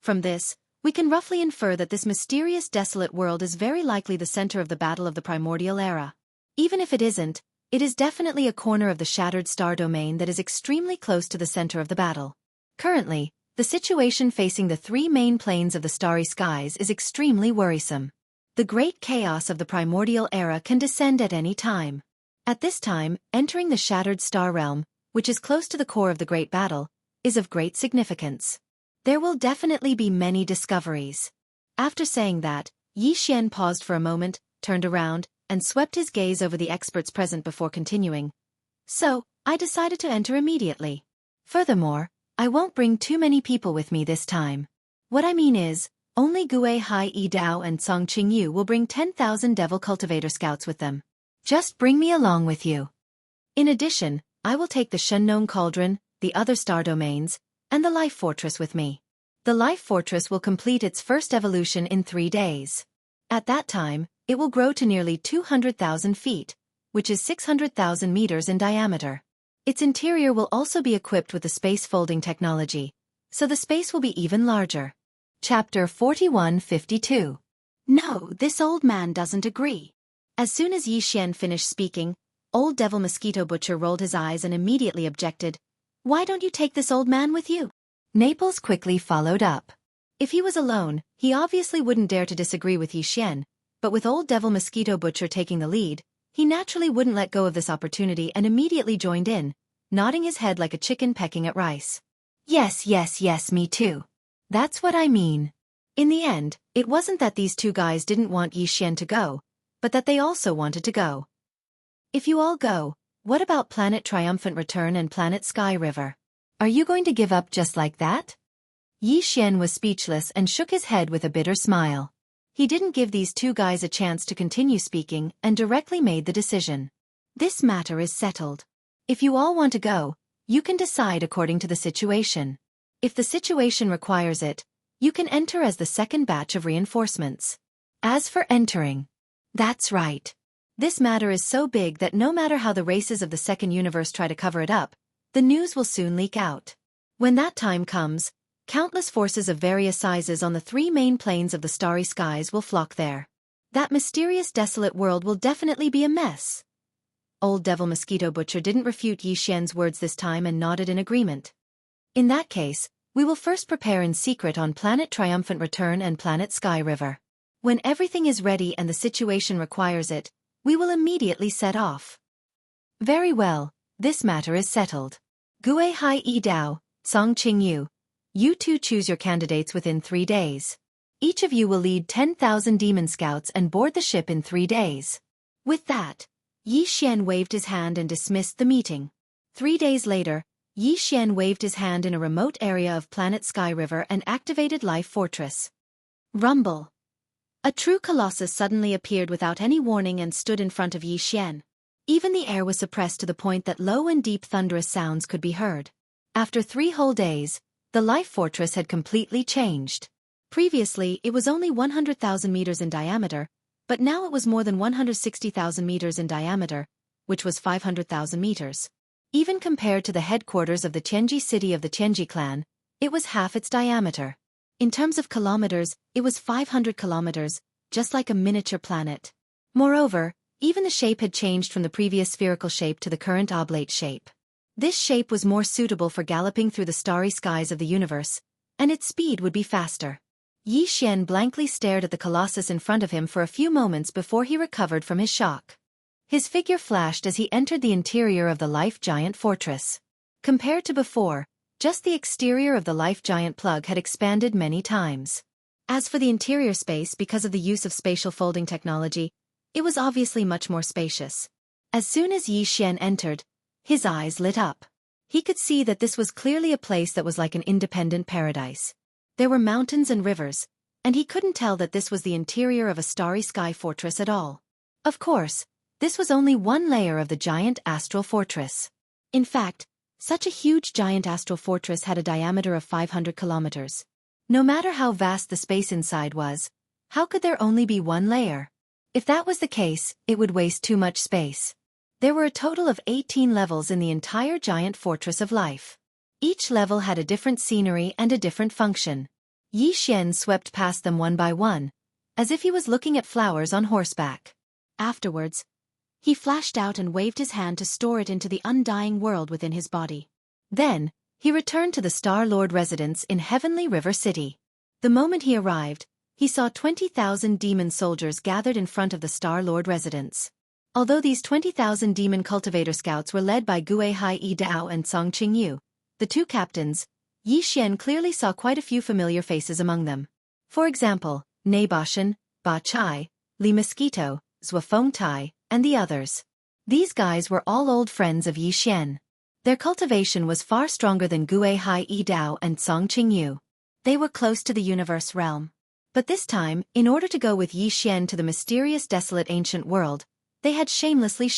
From this, we can roughly infer that this mysterious desolate world is very likely the center of the battle of the primordial era. Even if it isn't, it is definitely a corner of the shattered star domain that is extremely close to the center of the battle. Currently, the situation facing the three main planes of the starry skies is extremely worrisome. The great chaos of the primordial era can descend at any time. At this time, entering the shattered star realm, which is close to the core of the great battle, is of great significance. There will definitely be many discoveries. After saying that, Yi Xian paused for a moment, turned around, and swept his gaze over the experts present before continuing. So, I decided to enter immediately. Furthermore, I won't bring too many people with me this time. What I mean is, only Gue Hai Yi Dao and Song Qingyu will bring 10,000 Devil Cultivator Scouts with them. Just bring me along with you. In addition, I will take the Shennon Cauldron, the other star domains, and the Life Fortress with me. The Life Fortress will complete its first evolution in 3 days. At that time, it will grow to nearly 200,000 feet, which is 600,000 meters in diameter. Its interior will also be equipped with the space folding technology, so the space will be even larger. Chapter 4152. No, this old man doesn't agree. As soon as Yi Xian finished speaking, Old Devil Mosquito Butcher rolled his eyes and immediately objected. Why don't you take this old man with you? Naples quickly followed up. If he was alone, he obviously wouldn't dare to disagree with Yi Xian, but with Old Devil Mosquito Butcher taking the lead, he naturally wouldn't let go of this opportunity and immediately joined in, nodding his head like a chicken pecking at rice. Yes, me too. That's what I mean. In the end, it wasn't that these two guys didn't want Yi Xian to go, but that they also wanted to go. If you all go, what about Planet Triumphant Return and Planet Sky River? Are you going to give up just like that? Yi Xian was speechless and shook his head with a bitter smile. He didn't give these two guys a chance to continue speaking and directly made the decision. This matter is settled. If you all want to go, you can decide according to the situation. If the situation requires it, you can enter as the second batch of reinforcements. As for entering, that's right. This matter is so big that no matter how the races of the second universe try to cover it up, the news will soon leak out. When that time comes, countless forces of various sizes on the 3 main planes of the starry skies will flock there. That mysterious desolate world will definitely be a mess. Old Devil Mosquito Butcher didn't refute Yi Xian's words this time and nodded in agreement. In that case, we will first prepare in secret on Planet Triumphant Return and Planet Sky River. When everything is ready and the situation requires it, we will immediately set off. Very well, this matter is settled. Gue Hai Yi Dao, Song Qingyu, you two choose your candidates within 3 days. Each of you will lead 10,000 demon scouts and board the ship in 3 days. With that, Yi Xian waved his hand and dismissed the meeting. 3 days later, Yi Xian waved his hand in a remote area of Planet Sky River and activated Life Fortress. Rumble. A true colossus suddenly appeared without any warning and stood in front of Yi Xian. Even the air was suppressed to the point that low and deep thunderous sounds could be heard. After 3 whole days, the Life Fortress had completely changed. Previously, it was only 100,000 meters in diameter, but now it was more than 160,000 meters in diameter, which was 500,000 meters. Even compared to the headquarters of the Tianji city of the Tianji clan, it was half its diameter. In terms of kilometers, it was 500 kilometers, just like a miniature planet. Moreover, even the shape had changed from the previous spherical shape to the current oblate shape. This shape was more suitable for galloping through the starry skies of the universe, and its speed would be faster. Yi Xian blankly stared at the colossus in front of him for a few moments before he recovered from his shock. His figure flashed as he entered the interior of the Life Giant Fortress. Compared to before, just the exterior of the Life Giant plug had expanded many times. As for the interior space, because of the use of spatial folding technology, it was obviously much more spacious. As soon as Yi Xian entered, his eyes lit up. He could see that this was clearly a place that was like an independent paradise. There were mountains and rivers, and he couldn't tell that this was the interior of a starry sky fortress at all. Of course, this was only one layer of the giant astral fortress. In fact, such a huge giant astral fortress had a diameter of 500 kilometers. No matter how vast the space inside was, how could there only be one layer? If that was the case, it would waste too much space. There were a total of 18 levels in the entire giant fortress of life. Each level had a different scenery and a different function. Yi Xian swept past them one by one, as if he was looking at flowers on horseback. Afterwards, he flashed out and waved his hand to store it into the undying world within his body. Then, he returned to the Star Lord residence in Heavenly River City. The moment he arrived, he saw 20,000 demon soldiers gathered in front of the Star Lord residence. Although these 20,000 demon cultivator scouts were led by Gue Hai Yi Dao and Song Qingyu, the two captains, Yi Xian clearly saw quite a few familiar faces among them. For example, Ne Bashan, Ba Chai, Li Mosquito, Zhua Feng Tai, and the others. These guys were all old friends of Yi Xian. Their cultivation was far stronger than Gue Hai Yi Dao and Song Qingyu. They were close to the universe realm. But this time, in order to go with Yi Xian to the mysterious desolate ancient world, they had shamelessly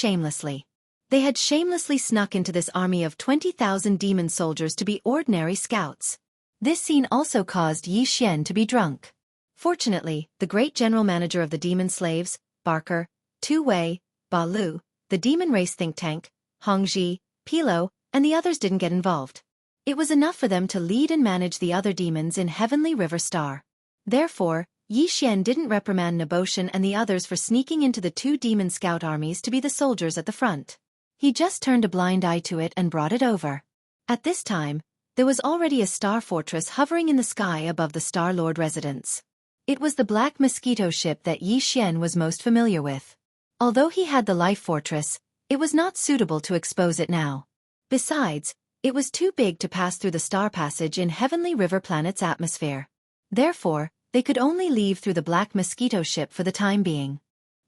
snuck into this army of 20,000 demon soldiers to be ordinary scouts. This scene also caused Yi Xian to be drunk. Fortunately, the great general manager of the demon slaves, Barker, Tu Wei, Ba Lu, the demon race think tank, Hongji, Pilo, and the others didn't get involved. It was enough for them to lead and manage the other demons in Heavenly River Star. Therefore, Yi Xian didn't reprimand Neboshan and the others for sneaking into the two demon scout armies to be the soldiers at the front. He just turned a blind eye to it and brought it over. At this time, there was already a star fortress hovering in the sky above the Star Lord residence. It was the Black Mosquito ship that Yi Xian was most familiar with. Although he had the life fortress, it was not suitable to expose it now. Besides, it was too big to pass through the star passage in Heavenly River Planet's atmosphere. Therefore, they could only leave through the Black Mosquito ship for the time being.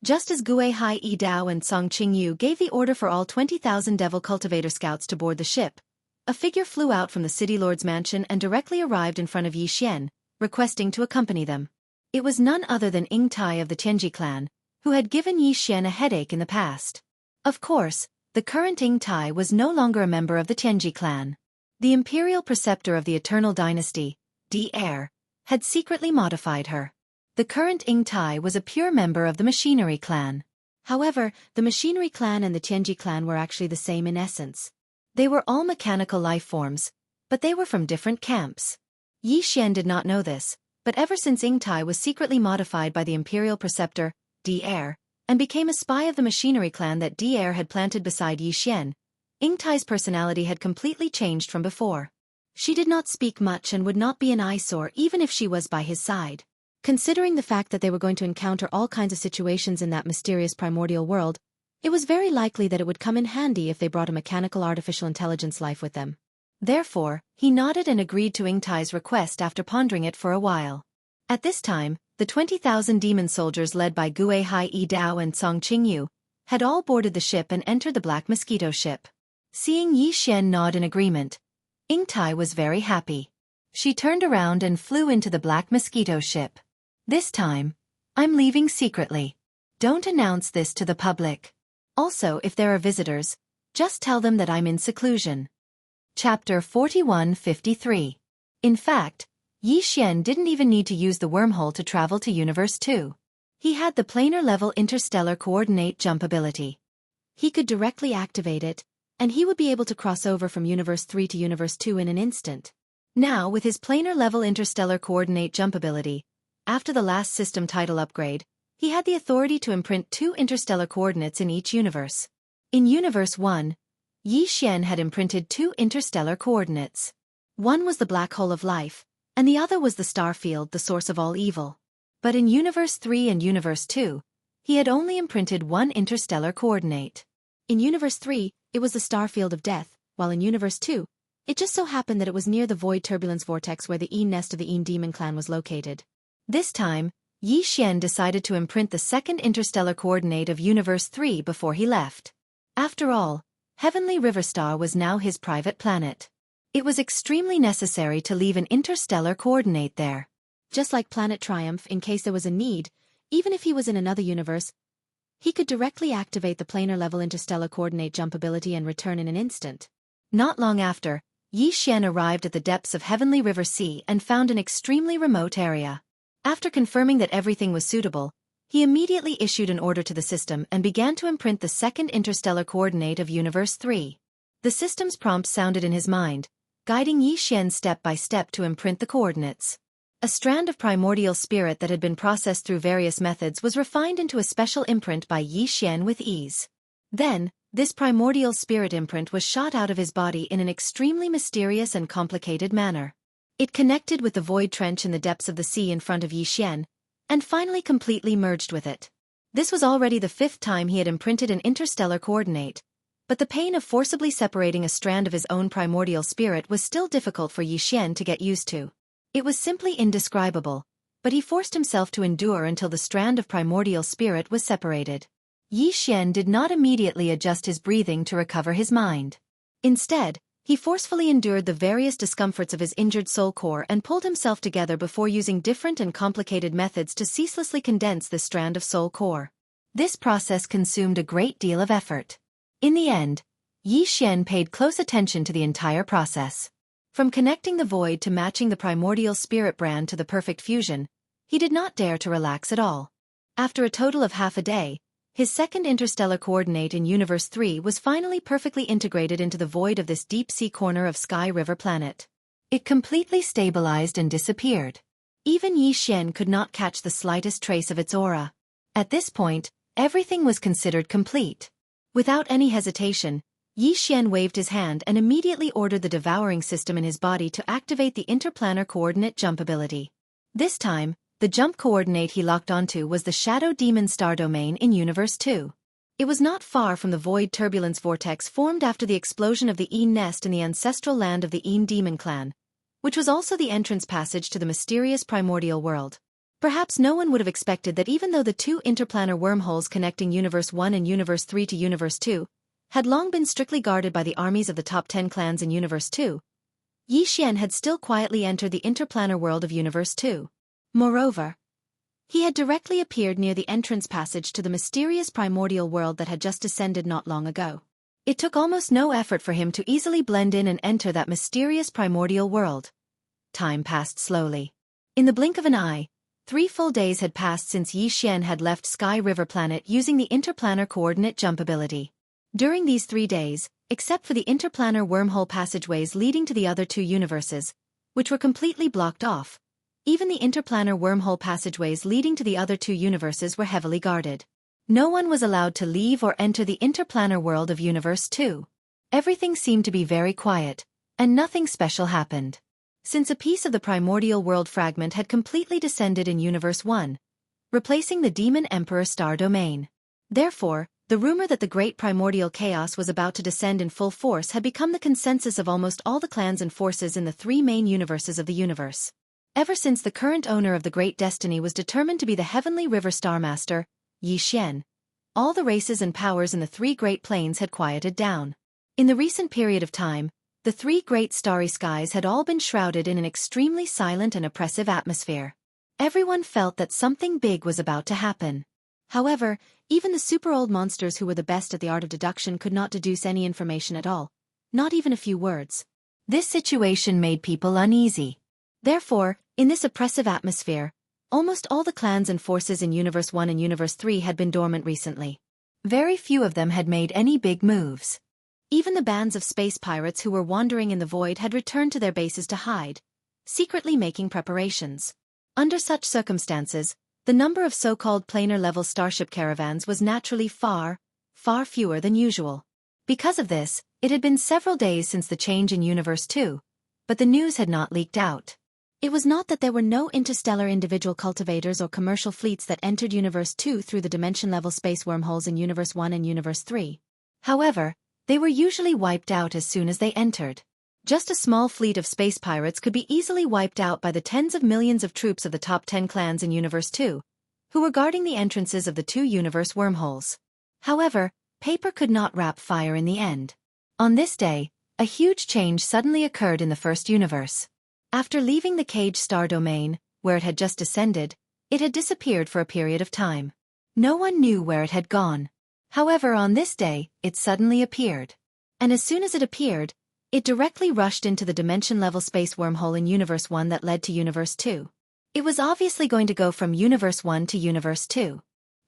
Just as Gue Hai Yi Dao and Song Qingyu gave the order for all 20,000 Devil Cultivator scouts to board the ship, a figure flew out from the City Lord's mansion and directly arrived in front of Yi Xian, requesting to accompany them. It was none other than Ying Tai of the Tianji clan, who had given Yi Xian a headache in the past. Of course, the current Ying Tai was no longer a member of the Tianji clan. The imperial preceptor of the Eternal Dynasty, Di Heir, had secretly modified her. The current Ying Tai was a pure member of the Machinery clan. However, the Machinery clan and the Tianji clan were actually the same in essence. They were all mechanical life forms, but they were from different camps. Yi Xian did not know this, but ever since Ying Tai was secretly modified by the imperial preceptor, Di Heir, and became a spy of the Machinery clan that Di Heir had planted beside Yi Xian, Ying Tai's personality had completely changed from before. She did not speak much and would not be an eyesore even if she was by his side. Considering the fact that they were going to encounter all kinds of situations in that mysterious primordial world, it was very likely that it would come in handy if they brought a mechanical artificial intelligence life with them. Therefore, he nodded and agreed to Ying Tai's request after pondering it for a while. At this time, the 20,000 demon soldiers led by Gue Hai Yi Dao and Song Qingyu had all boarded the ship and entered the Black Mosquito ship. Seeing Yi Xian nod in agreement, Ying Tai was very happy. She turned around and flew into the Black Mosquito ship. This time, I'm leaving secretly. Don't announce this to the public. Also, if there are visitors, just tell them that I'm in seclusion. Chapter 4153. In fact, Yi Xian didn't even need to use the wormhole to travel to Universe 2. He had the planar-level interstellar coordinate jump ability. He could directly activate it, and he would be able to cross over from Universe 3 to Universe 2 in an instant. Now, with his planar-level interstellar coordinate jump ability, after the last system title upgrade, he had the authority to imprint 2 interstellar coordinates in each universe. In Universe 1, Yi Xian had imprinted 2 interstellar coordinates. One was the black hole of life, and the other was the star field, the source of all evil. But in Universe 3 and Universe 2, he had only imprinted 1 interstellar coordinate. In Universe 3, it was the star field of death, while in Universe 2, it just so happened that it was near the void turbulence vortex where the Een nest of the Een demon clan was located. This time, Yi Xian decided to imprint the 2nd interstellar coordinate of Universe 3 before he left. After all, Heavenly River Star was now his private planet. It was extremely necessary to leave an interstellar coordinate there. Just like Planet Triumph, in case there was a need, even if he was in another universe, he could directly activate the planar-level interstellar coordinate jump ability and return in an instant. Not long after, Yi Xian arrived at the depths of Heavenly River Sea and found an extremely remote area. After confirming that everything was suitable, he immediately issued an order to the system and began to imprint the second interstellar coordinate of Universe 3. The system's prompt sounded in his mind, guiding Yi Xian step by step to imprint the coordinates. A strand of primordial spirit that had been processed through various methods was refined into a special imprint by Yi Xian with ease. Then, this primordial spirit imprint was shot out of his body in an extremely mysterious and complicated manner. It connected with the void trench in the depths of the sea in front of Yi Xian, and finally completely merged with it. This was already the 5th time he had imprinted an interstellar coordinate, but the pain of forcibly separating a strand of his own primordial spirit was still difficult for Yi Xian to get used to. It was simply indescribable, but he forced himself to endure until the strand of primordial spirit was separated. Yi Xian did not immediately adjust his breathing to recover his mind. Instead, he forcefully endured the various discomforts of his injured soul core and pulled himself together before using different and complicated methods to ceaselessly condense this strand of soul core. This process consumed a great deal of effort. In the end, Yi Xian paid close attention to the entire process. From connecting the void to matching the primordial spirit brand to the perfect fusion, he did not dare to relax at all. After a total of half a day, his second interstellar coordinate in Universe 3 was finally perfectly integrated into the void of this deep-sea corner of Sky River planet. It completely stabilized and disappeared. Even Yi Xian could not catch the slightest trace of its aura. At this point, everything was considered complete. Without any hesitation, Yi Xian waved his hand and immediately ordered the devouring system in his body to activate the interplanar coordinate jump ability. This time, the jump coordinate he locked onto was the Shadow Demon Star Domain in Universe 2. It was not far from the void turbulence vortex formed after the explosion of the Een nest in the ancestral land of the Een demon clan, which was also the entrance passage to the mysterious primordial world. Perhaps no one would have expected that even though the two interplanar wormholes connecting Universe 1 and Universe 3 to Universe 2 had long been strictly guarded by the armies of the top 10 clans in Universe 2, Yi Xian had still quietly entered the interplanar world of Universe 2. Moreover, he had directly appeared near the entrance passage to the mysterious primordial world that had just descended not long ago. It took almost no effort for him to easily blend in and enter that mysterious primordial world. Time passed slowly. In the blink of an eye, 3 full days had passed since Yi Xian had left Sky River Planet using the interplanar coordinate jump ability. During these 3 days, except for the interplanar wormhole passageways leading to the other 2 universes, which were completely blocked off, even the interplanar wormhole passageways leading to the other 2 universes were heavily guarded. No one was allowed to leave or enter the interplanar world of Universe 2. Everything seemed to be very quiet, and nothing special happened. Since a piece of the primordial world fragment had completely descended in Universe 1, replacing the Demon Emperor star domain. Therefore, the rumor that the great primordial chaos was about to descend in full force had become the consensus of almost all the clans and forces in the 3 main universes of the universe. Ever since the current owner of the Great Destiny was determined to be the Heavenly River Star Master, Yi Xian, all the races and powers in the 3 Great Plains had quieted down. In the recent period of time, the 3 great starry skies had all been shrouded in an extremely silent and oppressive atmosphere. Everyone felt that something big was about to happen. However, even the super-old monsters who were the best at the art of deduction could not deduce any information at all, not even a few words. This situation made people uneasy. Therefore, in this oppressive atmosphere, almost all the clans and forces in Universe 1 and Universe 3 had been dormant recently. Very few of them had made any big moves. Even the bands of space pirates who were wandering in the void had returned to their bases to hide, secretly making preparations. Under such circumstances, the number of so-called planar-level starship caravans was naturally far fewer than usual. Because of this, it had been several days since the change in Universe 2, but the news had not leaked out. It was not that there were no interstellar individual cultivators or commercial fleets that entered Universe 2 through the dimension-level space wormholes in Universe 1 and Universe 3. However, they were usually wiped out as soon as they entered. Just a small fleet of space pirates could be easily wiped out by the tens of millions of troops of the top 10 clans in Universe 2, who were guarding the entrances of the 2 universe wormholes. However, paper could not wrap fire in the end. On this day, a huge change suddenly occurred in the first universe. After leaving the cage star domain, where it had just descended, it had disappeared for a period of time. No one knew where it had gone. However, on this day, it suddenly appeared. And as soon as it appeared, It directly rushed into the dimension-level space wormhole in Universe 1 that led to Universe 2. It was obviously going to go from Universe 1 to Universe 2.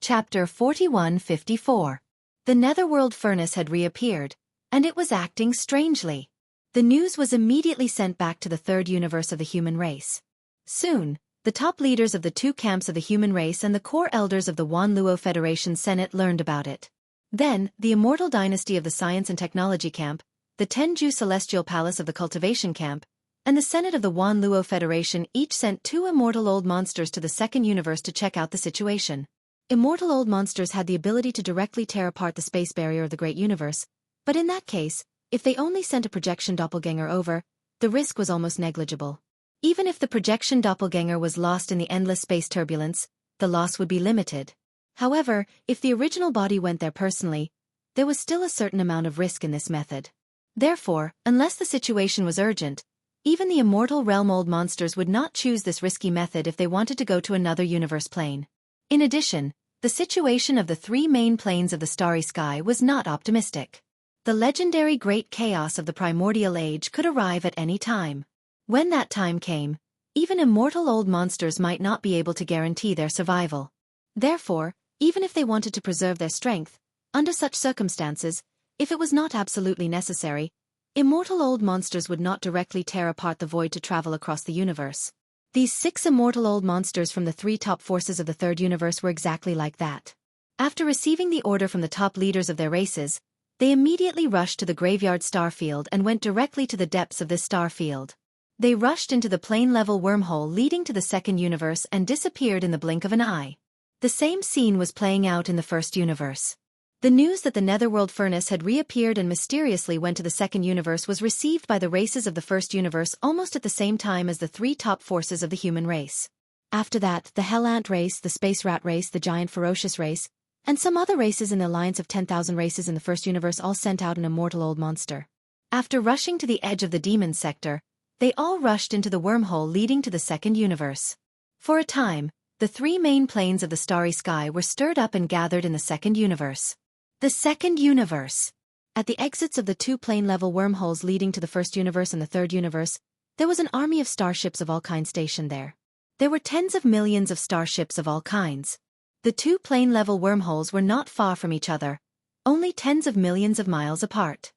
Chapter 4154. The Netherworld furnace had reappeared, and it was acting strangely. The news was immediately sent back to the third universe of the human race. Soon, the top leaders of the two camps of the human race and the core elders of the Wan Luo Federation Senate learned about it. Then, the immortal dynasty of the Science and Technology camp, the Tenju Celestial Palace of the Cultivation camp, and the Senate of the Wan Luo Federation each sent two immortal old monsters to the second universe to check out the situation. Immortal old monsters had the ability to directly tear apart the space barrier of the great universe, but in that case, if they only sent a projection doppelganger over, the risk was almost negligible. Even if the projection doppelganger was lost in the endless space turbulence, the loss would be limited. However, if the original body went there personally, there was still a certain amount of risk in this method. Therefore, unless the situation was urgent, even the immortal realm old monsters would not choose this risky method if they wanted to go to another universe plane. In addition, the situation of the three main planes of the starry sky was not optimistic. The legendary great chaos of the primordial age could arrive at any time. When that time came, even immortal old monsters might not be able to guarantee their survival. Therefore, even if they wanted to preserve their strength, under such circumstances, if it was not absolutely necessary, immortal old monsters would not directly tear apart the void to travel across the universe. These 6 immortal old monsters from the 3 top forces of the third universe were exactly like that. After receiving the order from the top leaders of their races, they immediately rushed to the graveyard star field and went directly to the depths of this star field. They rushed into the plane-level wormhole leading to the second universe and disappeared in the blink of an eye. The same scene was playing out in the first universe. The news that the Netherworld furnace had reappeared and mysteriously went to the second universe was received by the races of the first universe almost at the same time as the 3 top forces of the human race. After that, the Hell Ant race, the Space Rat race, the Giant Ferocious race, and some other races in the alliance of 10,000 races in the first universe all sent out an immortal old monster. After rushing to the edge of the demon sector, they all rushed into the wormhole leading to the second universe. For a time, the 3 main planes of the starry sky were stirred up and gathered in the second universe. The second universe. At the exits of the 2 plane-level wormholes leading to the first universe and the third universe, there was an army of starships of all kinds stationed there. There were tens of millions of starships of all kinds. The 2 plane-level wormholes were not far from each other, only tens of millions of miles apart.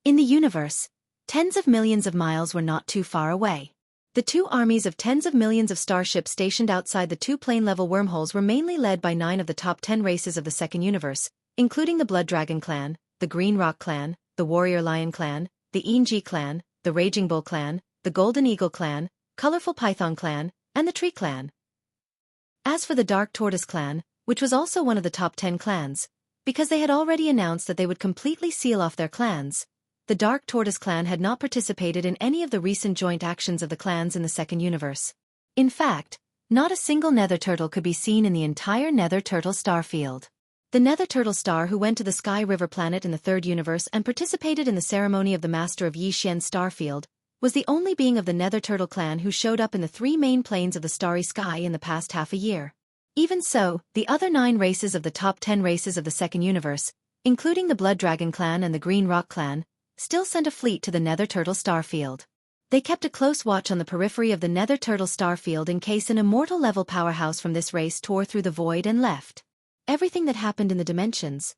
In the universe, tens of millions of miles were not too far away. The 2 armies of tens of millions of starships stationed outside the 2 plane-level wormholes were mainly led by 9 of the top 10 races of the second universe, including the Blood Dragon clan, the Green Rock clan, the Warrior Lion clan, the Enji clan, the Raging Bull clan, the Golden Eagle clan, Colorful Python clan, and the Tree clan. As for the Dark Tortoise clan, which was also one of the top 10 clans, because they had already announced that they would completely seal off their clans, the Dark Tortoise clan had not participated in any of the recent joint actions of the clans in the second universe. In fact, not a single Nether Turtle could be seen in the entire Nether Turtle star field. The Nether Turtle star who went to the Sky River planet in the third universe and participated in the ceremony of the Master of Yi Xian's star field, was the only being of the Nether Turtle clan who showed up in the 3 main planes of the starry sky in the past half a year. Even so, the other 9 races of the top 10 races of the second universe, including the Blood Dragon clan and the Green Rock clan, still sent a fleet to the Nether Turtle starfield. They kept a close watch on the periphery of the Nether Turtle starfield in case an immortal-level powerhouse from this race tore through the void and left. Everything that happened in the dimensions.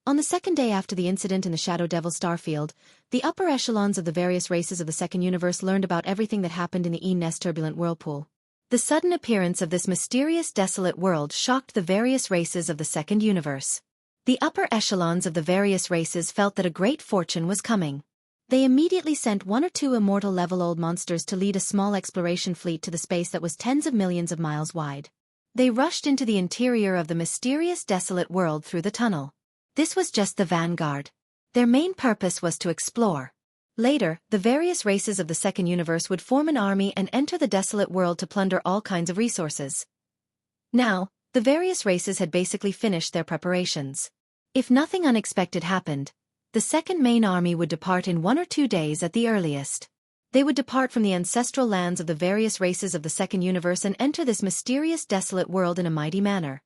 On the second day after the incident in the Shadow Devil starfield, the upper echelons of the various races of the second universe learned about everything that happened in the Enchanting turbulent whirlpool. The sudden appearance of this mysterious desolate world shocked the various races of the second universe. The upper echelons of the various races felt that a great fortune was coming. They immediately sent 1 or 2 immortal-level old monsters to lead a small exploration fleet to the space that was tens of millions of miles wide. They rushed into the interior of the mysterious desolate world through the tunnel. This was just the vanguard. Their main purpose was to explore. Later, the various races of the second universe would form an army and enter the desolate world to plunder all kinds of resources. Now, the various races had basically finished their preparations. If nothing unexpected happened, the second main army would depart in 1 or 2 days at the earliest. They would depart from the ancestral lands of the various races of the second universe and enter this mysterious desolate world in a mighty manner.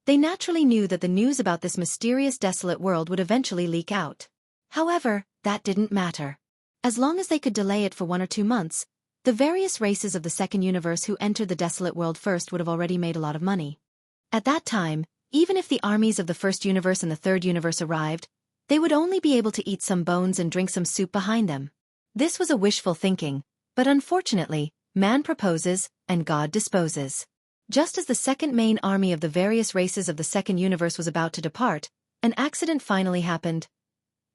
They naturally knew that the news about this mysterious desolate world would eventually leak out. However, that didn't matter. As long as they could delay it for 1 or 2 months, the various races of the second universe who entered the desolate world first would have already made a lot of money. At that time, even if the armies of the first universe and the third universe arrived, they would only be able to eat some bones and drink some soup behind them. This was a wishful thinking, but unfortunately, man proposes, and God disposes. Just as the second main army of the various races of the second universe was about to depart, an accident finally happened.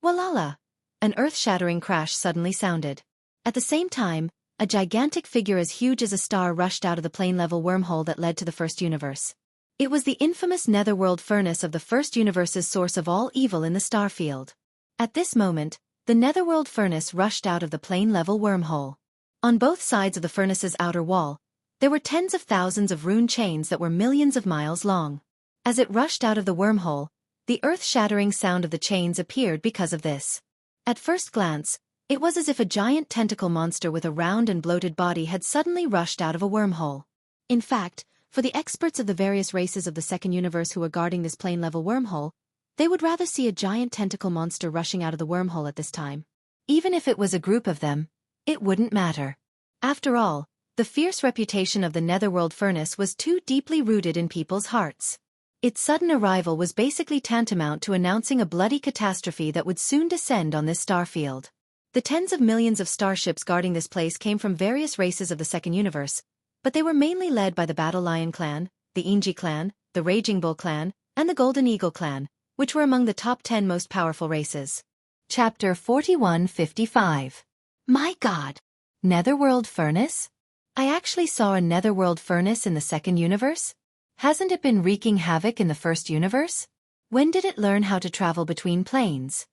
Walala! An earth-shattering crash suddenly sounded. At the same time, a gigantic figure as huge as a star rushed out of the plane-level wormhole that led to the first universe. It was the infamous netherworld furnace of the first universe's source of all evil in the star field. At this moment, the netherworld furnace rushed out of the plane-level wormhole. On both sides of the furnace's outer wall, there were tens of thousands of rune chains that were millions of miles long. As it rushed out of the wormhole, the earth-shattering sound of the chains appeared because of this. At first glance, it was as if a giant tentacle monster with a round and bloated body had suddenly rushed out of a wormhole. In fact, for the experts of the various races of the second universe who were guarding this plane-level wormhole, they would rather see a giant tentacle monster rushing out of the wormhole at this time. Even if it was a group of them, it wouldn't matter. After all, the fierce reputation of the netherworld furnace was too deeply rooted in people's hearts. Its sudden arrival was basically tantamount to announcing a bloody catastrophe that would soon descend on this starfield. The tens of millions of starships guarding this place came from various races of the second universe, but they were mainly led by the Battle Lion clan, the Inji clan, the Raging Bull clan, and the Golden Eagle clan, which were among the top 10 most powerful races. Chapter 4155. My God! Netherworld furnace? I actually saw a netherworld furnace in the second universe? Hasn't it been wreaking havoc in the first universe? When did it learn how to travel between planes?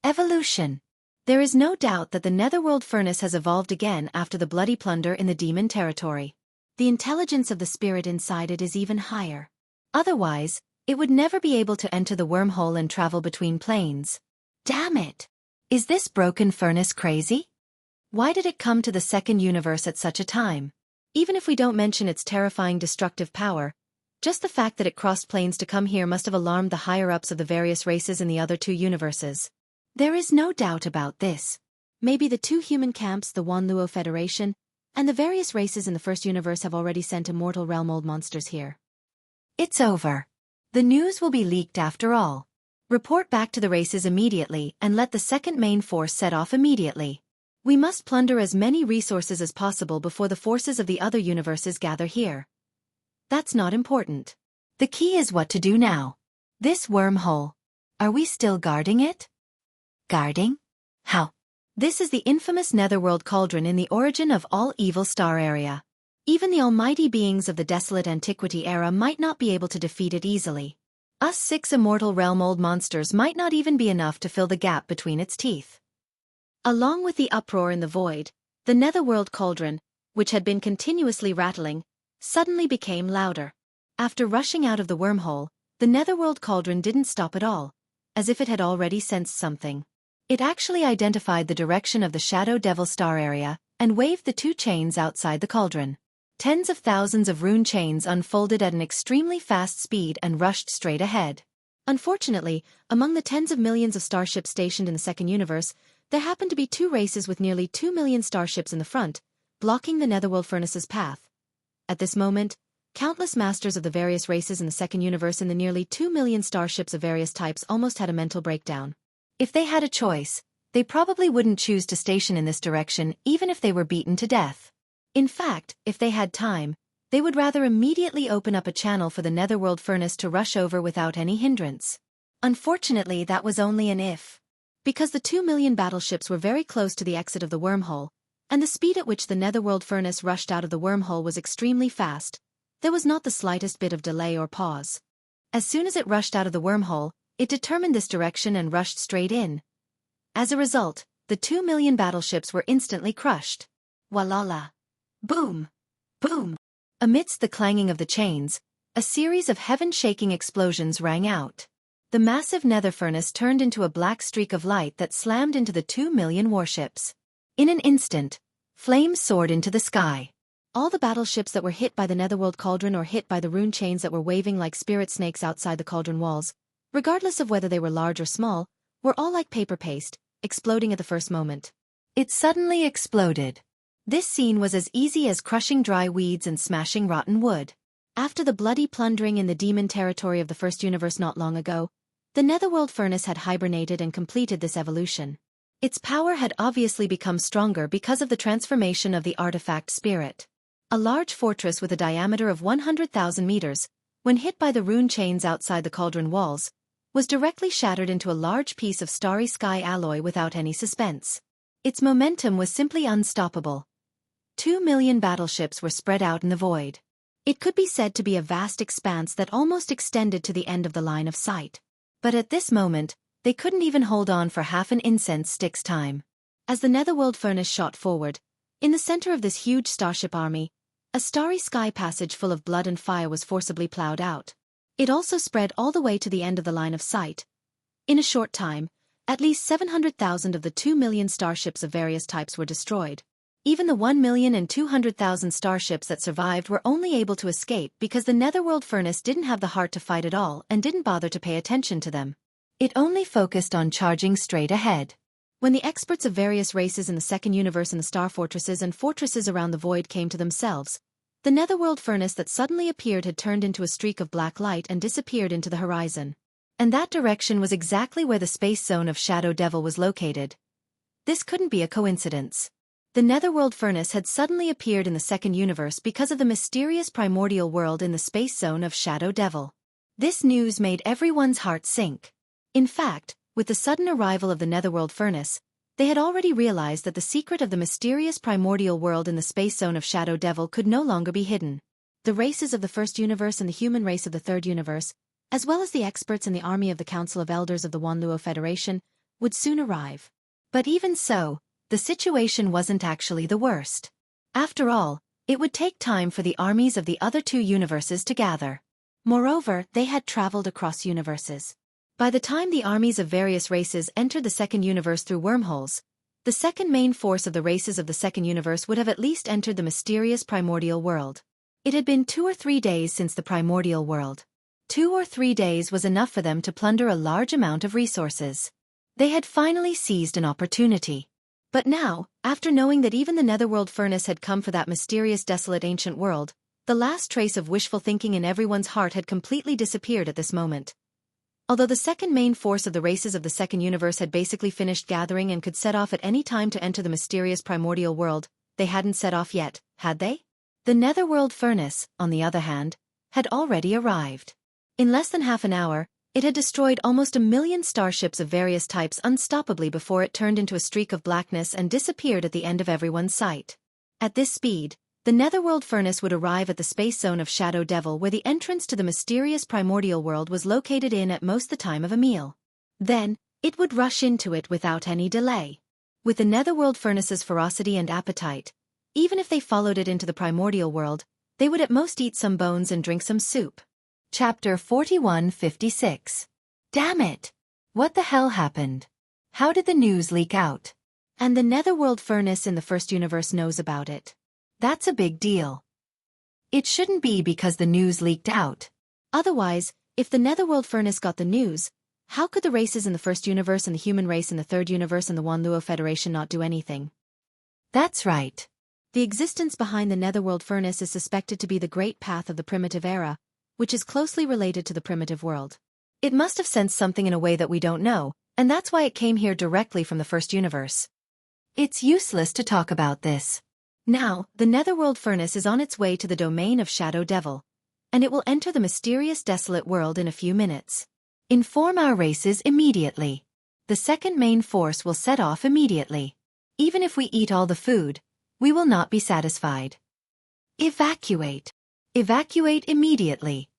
Evolution. There is no doubt that the netherworld furnace has evolved again after the bloody plunder in the demon territory. The intelligence of the spirit inside it is even higher. Otherwise, it would never be able to enter the wormhole and travel between planes. Damn it! Is this broken furnace crazy? Why did it come to the second universe at such a time? Even if we don't mention its terrifying destructive power, just the fact that it crossed planes to come here must have alarmed the higher-ups of the various races in the other 2 universes. There is no doubt about this. Maybe the 2 human camps, the Wanluo Federation, and the various races in the first universe have already sent immortal realm-old monsters here. It's over. The news will be leaked after all. Report back to the races immediately and let the second main force set off immediately. We must plunder as many resources as possible before the forces of the other universes gather here. That's not important. The key is what to do now. This wormhole. Are we still guarding it? Guarding? How? This is the infamous netherworld cauldron in the origin of all evil star area. Even the almighty beings of the desolate antiquity era might not be able to defeat it easily. Us 6 immortal realm-old monsters might not even be enough to fill the gap between its teeth. Along with the uproar in the void, the netherworld cauldron, which had been continuously rattling, suddenly became louder. After rushing out of the wormhole, the netherworld cauldron didn't stop at all, as if it had already sensed something. It actually identified the direction of the Shadow Devil star area, and waved the 2 chains outside the cauldron. Tens of thousands of rune chains unfolded at an extremely fast speed and rushed straight ahead. Unfortunately, among the tens of millions of starships stationed in the second universe, there happened to be 2 races with nearly 2 million starships in the front, blocking the netherworld furnace's path. At this moment, countless masters of the various races in the second universe in the nearly 2 million starships of various types almost had a mental breakdown. If they had a choice, they probably wouldn't choose to station in this direction even if they were beaten to death. In fact, if they had time, they would rather immediately open up a channel for the netherworld furnace to rush over without any hindrance. Unfortunately, that was only an if. Because the 2 million battleships were very close to the exit of the wormhole, and the speed at which the netherworld furnace rushed out of the wormhole was extremely fast, there was not the slightest bit of delay or pause. As soon as it rushed out of the wormhole, it determined this direction and rushed straight in. As a result, the 2 million battleships were instantly crushed. Walala. Boom! Boom! Amidst the clanging of the chains, a series of heaven-shaking explosions rang out. The massive nether furnace turned into a black streak of light that slammed into the 2 million warships. In an instant, flames soared into the sky. All the battleships that were hit by the netherworld cauldron or hit by the rune chains that were waving like spirit snakes outside the cauldron walls, regardless of whether they were large or small, were all like paper paste, exploding at the first moment. It suddenly exploded. This scene was as easy as crushing dry weeds and smashing rotten wood. After the bloody plundering in the demon territory of the first universe not long ago, the Netherworld furnace had hibernated and completed this evolution. Its power had obviously become stronger because of the transformation of the artifact spirit. A large fortress with a diameter of 100,000 meters, when hit by the rune chains outside the cauldron walls, was directly shattered into a large piece of starry sky alloy without any suspense. Its momentum was simply unstoppable. 2 million battleships were spread out in the void. It could be said to be a vast expanse that almost extended to the end of the line of sight. But at this moment, they couldn't even hold on for half an incense stick's time. As the Netherworld furnace shot forward, in the center of this huge starship army, a starry sky passage full of blood and fire was forcibly plowed out. It also spread all the way to the end of the line of sight. In a short time, at least 700,000 of the 2 million starships of various types were destroyed. Even the 1,200,000 starships that survived were only able to escape because the Netherworld furnace didn't have the heart to fight at all and didn't bother to pay attention to them. It only focused on charging straight ahead. When the experts of various races in the second universe and the star fortresses and fortresses around the void came to themselves, the Netherworld furnace that suddenly appeared had turned into a streak of black light and disappeared into the horizon. And that direction was exactly where the space zone of Shadow Devil was located. This couldn't be a coincidence. The Netherworld furnace had suddenly appeared in the second universe because of the mysterious primordial world in the space zone of Shadow Devil. This news made everyone's heart sink. In fact, with the sudden arrival of the Netherworld furnace, they had already realized that the secret of the mysterious primordial world in the space zone of Shadow Devil could no longer be hidden. The races of the first universe and the human race of the third universe, as well as the experts in the army of the Council of Elders of the Wanluo Federation, would soon arrive. But even so, the situation wasn't actually the worst. After all, it would take time for the armies of the other two universes to gather. Moreover, they had traveled across universes. By the time the armies of various races entered the second universe through wormholes, the second main force of the races of the second universe would have at least entered the mysterious primordial world. It had been 2 or 3 days since the primordial world. 2 or 3 days was enough for them to plunder a large amount of resources. They had finally seized an opportunity. But now, after knowing that even the Netherworld furnace had come for that mysterious desolate ancient world, the last trace of wishful thinking in everyone's heart had completely disappeared at this moment. Although the second main force of the races of the second universe had basically finished gathering and could set off at any time to enter the mysterious primordial world, they hadn't set off yet, had they? The Netherworld furnace, on the other hand, had already arrived. In less than half an hour, it had destroyed almost 1 million starships of various types unstoppably before it turned into a streak of blackness and disappeared at the end of everyone's sight. At this speed, the Netherworld furnace would arrive at the space zone of Shadow Devil where the entrance to the mysterious primordial world was located in at most the time of a meal. Then, it would rush into it without any delay. With the Netherworld furnace's ferocity and appetite, even if they followed it into the primordial world, they would at most eat some bones and drink some soup. Chapter 4156. Damn it! What the hell happened? How did the news leak out? And the Netherworld furnace in the first universe knows about it. That's a big deal. It shouldn't be because the news leaked out. Otherwise, if the Netherworld furnace got the news, how could the races in the first universe and the human race in the third universe and the Wanluo Federation not do anything? That's right. The existence behind the Netherworld furnace is suspected to be the Great Path of the Primitive Era, which is closely related to the primitive world. It must have sensed something in a way that we don't know, and that's why it came here directly from the first universe. It's useless to talk about this. Now, the Netherworld furnace is on its way to the domain of Shadow Devil, and it will enter the mysterious desolate world in a few minutes. Inform our races immediately. The second main force will set off immediately. Even if we eat all the food, we will not be satisfied. Evacuate. Evacuate immediately.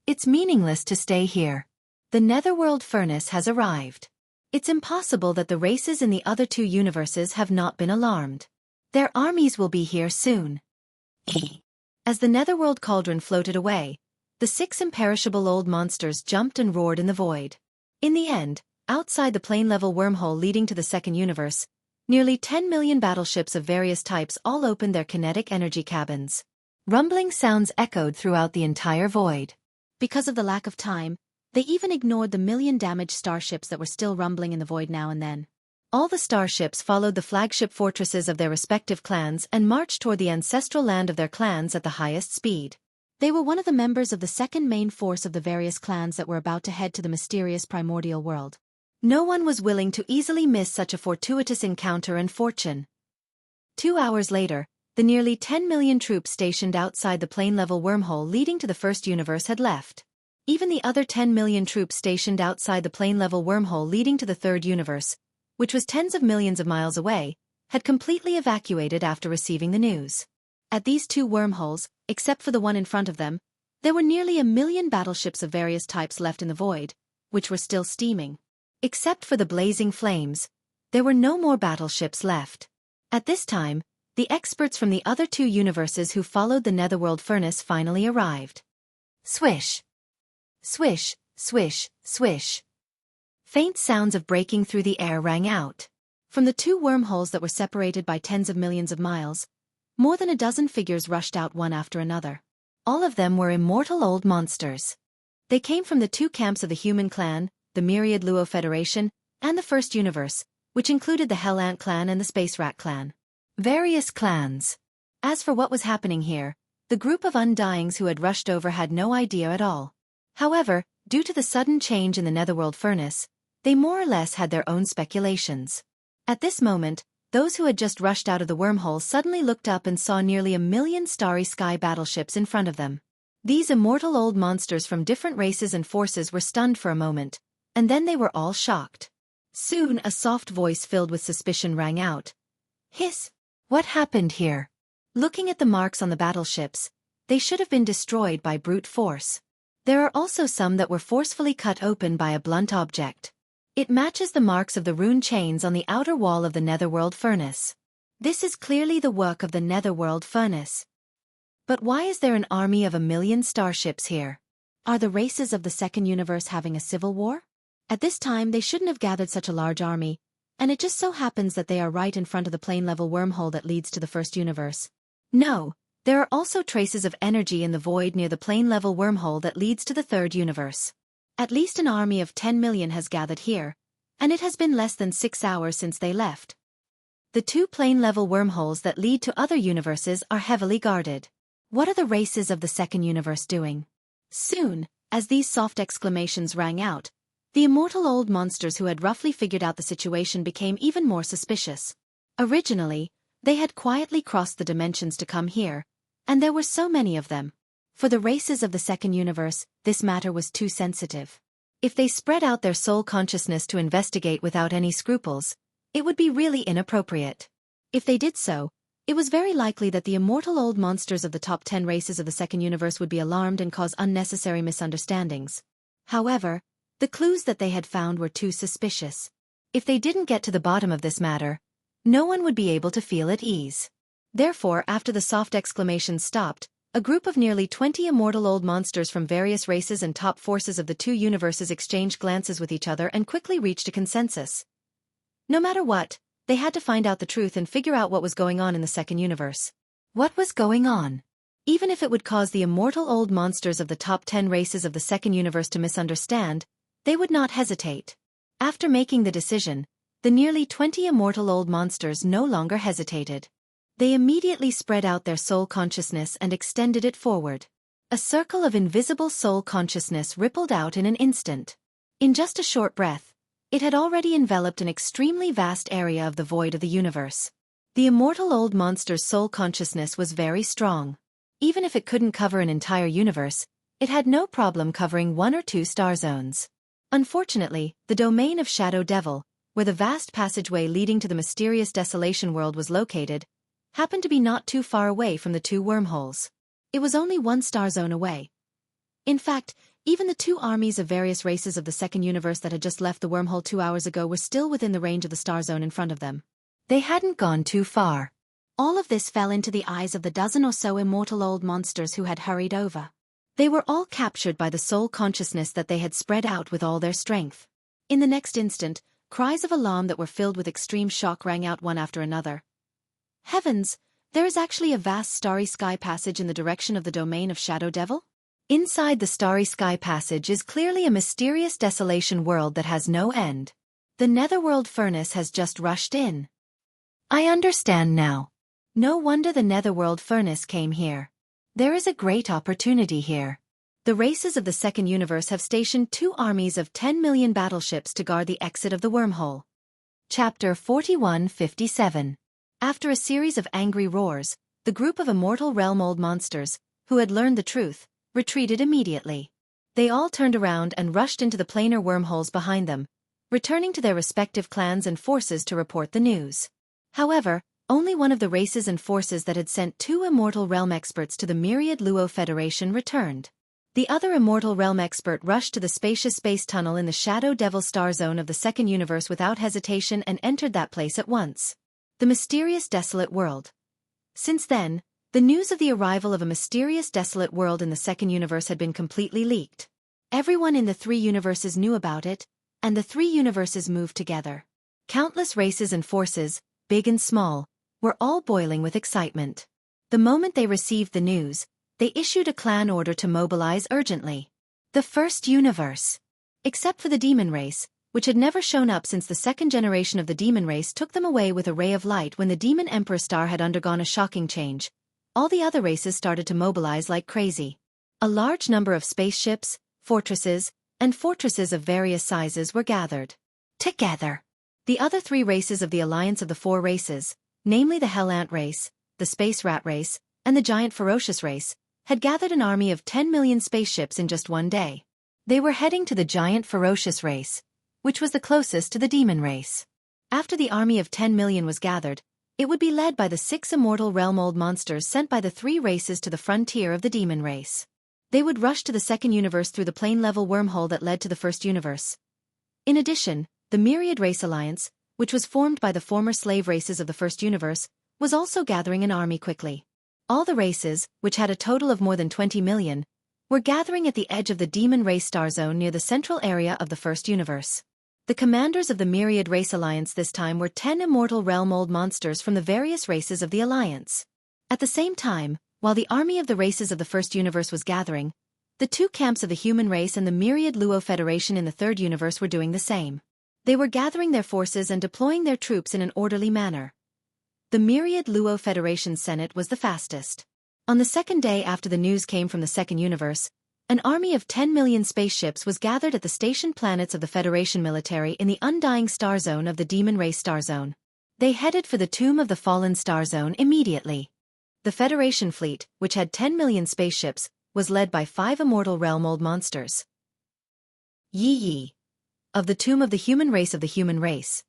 It's meaningless to stay here. The Netherworld furnace has arrived. It's impossible that the races in the other two universes have not been alarmed. Their armies will be here soon. As the Netherworld cauldron floated away, the 6 imperishable old monsters jumped and roared in the void. In the end, outside the plane-level wormhole leading to the second universe, nearly 10 million battleships of various types all opened their kinetic energy cabins. Rumbling sounds echoed throughout the entire void. Because of the lack of time, they even ignored the 1 million damaged starships that were still rumbling in the void now and then. All the starships followed the flagship fortresses of their respective clans and marched toward the ancestral land of their clans at the highest speed. They were one of the members of the second main force of the various clans that were about to head to the mysterious primordial world. No one was willing to easily miss such a fortuitous encounter and fortune. 2 hours later, the nearly 10 million troops stationed outside the plane-level wormhole leading to the first universe had left. Even the other 10 million troops stationed outside the plane-level wormhole leading to the third universe, which was tens of millions of miles away, had completely evacuated after receiving the news. At these two wormholes, except for the one in front of them, there were nearly 1 million battleships of various types left in the void, which were still steaming. Except for the blazing flames, there were no more battleships left. At this time, the experts from the other two universes who followed the netherworld furnace finally arrived. Swish! Swish, swish, swish. Faint sounds of breaking through the air rang out. From the two wormholes that were separated by tens of millions of miles, more than a dozen figures rushed out one after another. All of them were immortal old monsters. They came from the two camps of the human clan, the Myriad Luo Federation, and the First Universe, which included the Hell Ant clan and the Space Rat clan. Various clans. As for what was happening here, the group of Undyings who had rushed over had no idea at all. However, due to the sudden change in the netherworld furnace, they more or less had their own speculations. At this moment, those who had just rushed out of the wormhole suddenly looked up and saw nearly 1 million starry sky battleships in front of them. These immortal old monsters from different races and forces were stunned for a moment, and then they were all shocked. Soon a soft voice filled with suspicion rang out. Hiss! What happened here? Looking at the marks on the battleships, they should have been destroyed by brute force. There are also some that were forcefully cut open by a blunt object. It matches the marks of the rune chains on the outer wall of the netherworld furnace. This is clearly the work of the netherworld furnace. But why is there an army of 1 million starships here? Are the races of the second universe having a civil war? At this time they shouldn't have gathered such a large army, and it just so happens that they are right in front of the plane-level wormhole that leads to the first universe. No, there are also traces of energy in the void near the plane-level wormhole that leads to the third universe. At least an army of 10 million has gathered here, and it has been less than 6 hours since they left. The two plane-level wormholes that lead to other universes are heavily guarded. What are the races of the second universe doing? Soon, as these soft exclamations rang out, the immortal old monsters who had roughly figured out the situation became even more suspicious. Originally, they had quietly crossed the dimensions to come here, and there were so many of them. For the races of the second universe, this matter was too sensitive. If they spread out their soul consciousness to investigate without any scruples, it would be really inappropriate. If they did so, it was very likely that the immortal old monsters of the top 10 races of the second universe would be alarmed and cause unnecessary misunderstandings. However, the clues that they had found were too suspicious. If they didn't get to the bottom of this matter, no one would be able to feel at ease. Therefore, after the soft exclamations stopped, a group of nearly 20 immortal old monsters from various races and top forces of the two universes exchanged glances with each other and quickly reached a consensus. No matter what, they had to find out the truth and figure out what was going on in the second universe. What was going on? Even if it would cause the immortal old monsters of the top 10 races of the second universe to misunderstand, they would not hesitate. After making the decision, the nearly 20 immortal old monsters no longer hesitated. They immediately spread out their soul consciousness and extended it forward. A circle of invisible soul consciousness rippled out in an instant. In just a short breath, it had already enveloped an extremely vast area of the void of the universe. The immortal old monster's soul consciousness was very strong. Even if it couldn't cover an entire universe, it had no problem covering 1 or 2 star zones. Unfortunately, the domain of Shadow Devil, where the vast passageway leading to the mysterious Desolation world was located, happened to be not too far away from the two wormholes. It was only 1 star zone away. In fact, even the two armies of various races of the second universe that had just left the wormhole 2 hours ago were still within the range of the star zone in front of them. They hadn't gone too far. All of this fell into the eyes of the dozen or so immortal old monsters who had hurried over. They were all captured by the soul consciousness that they had spread out with all their strength. In the next instant, cries of alarm that were filled with extreme shock rang out one after another. Heavens, there is actually a vast starry sky passage in the direction of the domain of Shadow Devil? Inside the starry sky passage is clearly a mysterious desolation world that has no end. The Netherworld furnace has just rushed in. I understand now. No wonder the Netherworld furnace came here. There is a great opportunity here. The races of the second universe have stationed 2 armies of 10 million battleships to guard the exit of the wormhole. Chapter 4157. After a series of angry roars, the group of immortal realm old monsters, who had learned the truth, retreated immediately. They all turned around and rushed into the planar wormholes behind them, returning to their respective clans and forces to report the news. However, only one of the races and forces that had sent 2 immortal realm experts to the Myriad Luo Federation returned. The other immortal realm expert rushed to the spacious space tunnel in the Shadow Devil star zone of the second universe without hesitation and entered that place at once. The mysterious desolate world. Since then, the news of the arrival of a mysterious desolate world in the second universe had been completely leaked. Everyone in the 3 universes knew about it, and the 3 universes moved together. Countless races and forces, big and small, were all boiling with excitement. The moment they received the news, they issued a clan order to mobilize urgently. The first universe. Except for the demon race, which had never shown up since the second generation of the demon race took them away with a ray of light when the demon emperor star had undergone a shocking change, all the other races started to mobilize like crazy. A large number of spaceships, fortresses, and fortresses of various sizes were gathered together. The other 3 races of the alliance of the 4 races, namely the Hell Ant race, the Space Rat race, and the Giant Ferocious race, had gathered an army of 10 million spaceships in just one day. They were heading to the Giant Ferocious race, which was the closest to the Demon race. After the army of 10 million was gathered, it would be led by the 6 immortal realm old monsters sent by the 3 races to the frontier of the Demon race. They would rush to the second universe through the plane-level wormhole that led to the first universe. In addition, the Myriad Race Alliance, which was formed by the former slave races of the first universe, was also gathering an army quickly. All the races, which had a total of more than 20 million, were gathering at the edge of the Demon Race star zone near the central area of the first universe. The commanders of the Myriad Race Alliance this time were 10 immortal realm old monsters from the various races of the Alliance. At the same time, while the army of the races of the first universe was gathering, the 2 camps of the human race and the Myriad Luo Federation in the third universe were doing the same. They were gathering their forces and deploying their troops in an orderly manner. The Myriad Luo Federation Senate was the fastest. On the second day after the news came from the second universe, an army of 10 million spaceships was gathered at the stationed planets of the Federation military in the Undying star zone of the Demon Race star zone. They headed for the Tomb of the Fallen star zone immediately. The Federation fleet, which had 10 million spaceships, was led by 5 immortal realm old monsters. Yi. Of the Tomb of the Human Race of the Human Race.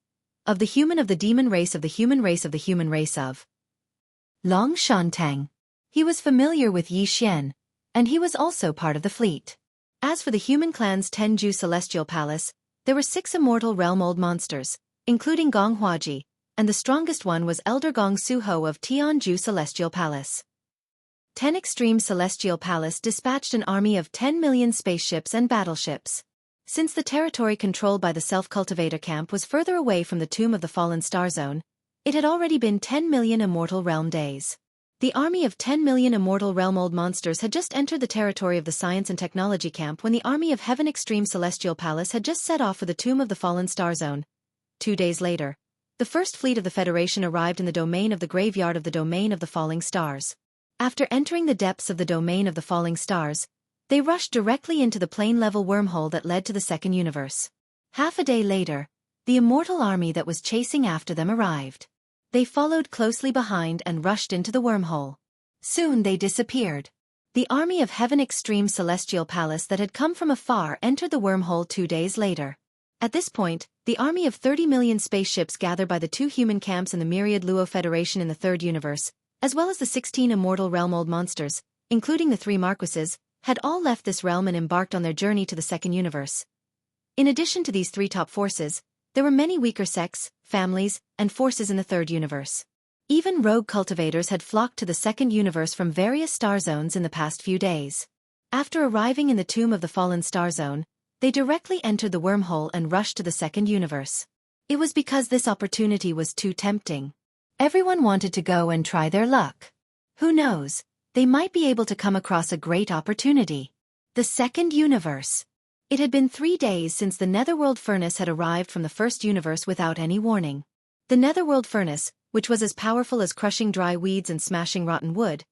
Of the Human of the Demon Race of the Human Race of the Human Race of Long Shantang. He was familiar with Yi Xian, and he was also part of the fleet. As for the human clan's Tenju Celestial Palace, there were 6 immortal realm old monsters, including Gong Huaji, and the strongest one was Elder Gong Suho of Tianju Celestial Palace. 10 Extreme Celestial Palace dispatched an army of 10 million spaceships and battleships. Since the territory controlled by the Self-Cultivator camp was further away from the Tomb of the Fallen star zone, it had already been 10 million immortal realm days. The army of 10 million immortal realm old monsters had just entered the territory of the Science and Technology camp when the army of Heaven Extreme Celestial Palace had just set off for the Tomb of the Fallen star zone. 2 days later, the first fleet of the Federation arrived in the domain of the graveyard of the Domain of the Falling Stars. After entering the depths of the Domain of the Falling Stars, they rushed directly into the plane-level wormhole that led to the second universe. Half a day later, the immortal army that was chasing after them arrived. They followed closely behind and rushed into the wormhole. Soon they disappeared. The army of Heaven Extreme Celestial Palace that had come from afar entered the wormhole 2 days later. At this point, the army of 30 million spaceships gathered by the 2 human camps in the Myriad Luo Federation in the third universe, as well as the 16 immortal realm old monsters, including the 3 Marquises, had all left this realm and embarked on their journey to the second universe. In addition to these 3 top forces, there were many weaker sects, families, and forces in the third universe. Even rogue cultivators had flocked to the second universe from various star zones in the past few days. After arriving in the Tomb of the Fallen star zone, they directly entered the wormhole and rushed to the second universe. It was because this opportunity was too tempting. Everyone wanted to go and try their luck. Who knows, they might be able to come across a great opportunity. The second universe. It had been 3 days since the Netherworld furnace had arrived from the first universe without any warning. The Netherworld furnace, which was as powerful as crushing dry weeds and smashing rotten wood,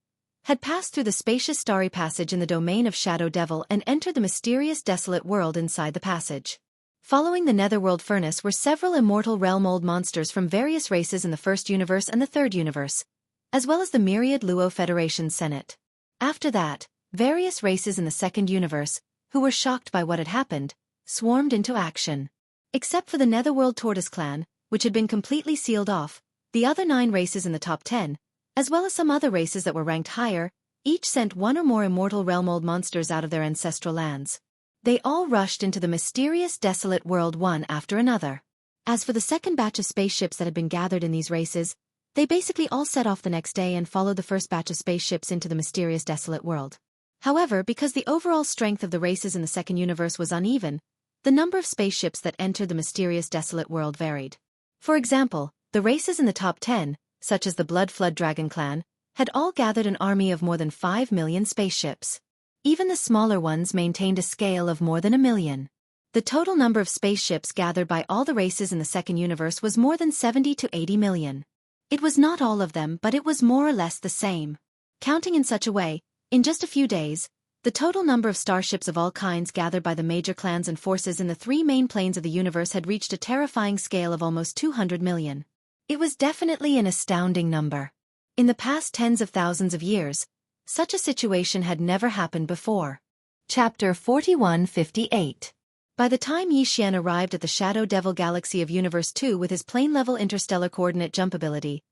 had passed through the spacious starry passage in the domain of Shadow Devil and entered the mysterious desolate world inside the passage. Following the Netherworld furnace were several immortal realm-old monsters from various races in the first universe and the third universe, as well as the myriad Luo Federation Senate. After that, various races in the second universe, who were shocked by what had happened, swarmed into action. Except for the Netherworld Tortoise clan, which had been completely sealed off, the other 9 races in the top 10, as well as some other races that were ranked higher, each sent one or more immortal realm-old monsters out of their ancestral lands. They all rushed into the mysterious desolate world one after another. As for the second batch of spaceships that had been gathered in these races, they basically all set off the next day and followed the first batch of spaceships into the mysterious desolate world. However, because the overall strength of the races in the second universe was uneven, the number of spaceships that entered the mysterious desolate world varied. For example, the races in the top 10, such as the Blood Flood Dragon clan, had all gathered an army of more than 5 million spaceships. Even the smaller ones maintained a scale of more than 1 million. The total number of spaceships gathered by all the races in the second universe was more than 70 to 80 million. It was not all of them, but it was more or less the same. Counting in such a way, in just a few days, the total number of starships of all kinds gathered by the major clans and forces in the 3 main planes of the universe had reached a terrifying scale of almost 200 million. It was definitely an astounding number. In the past tens of thousands of years, such a situation had never happened before. Chapter 4158. By the time Yi Xian arrived at the Shadow Devil Galaxy of Universe 2 with his plane-level interstellar coordinate jump ability,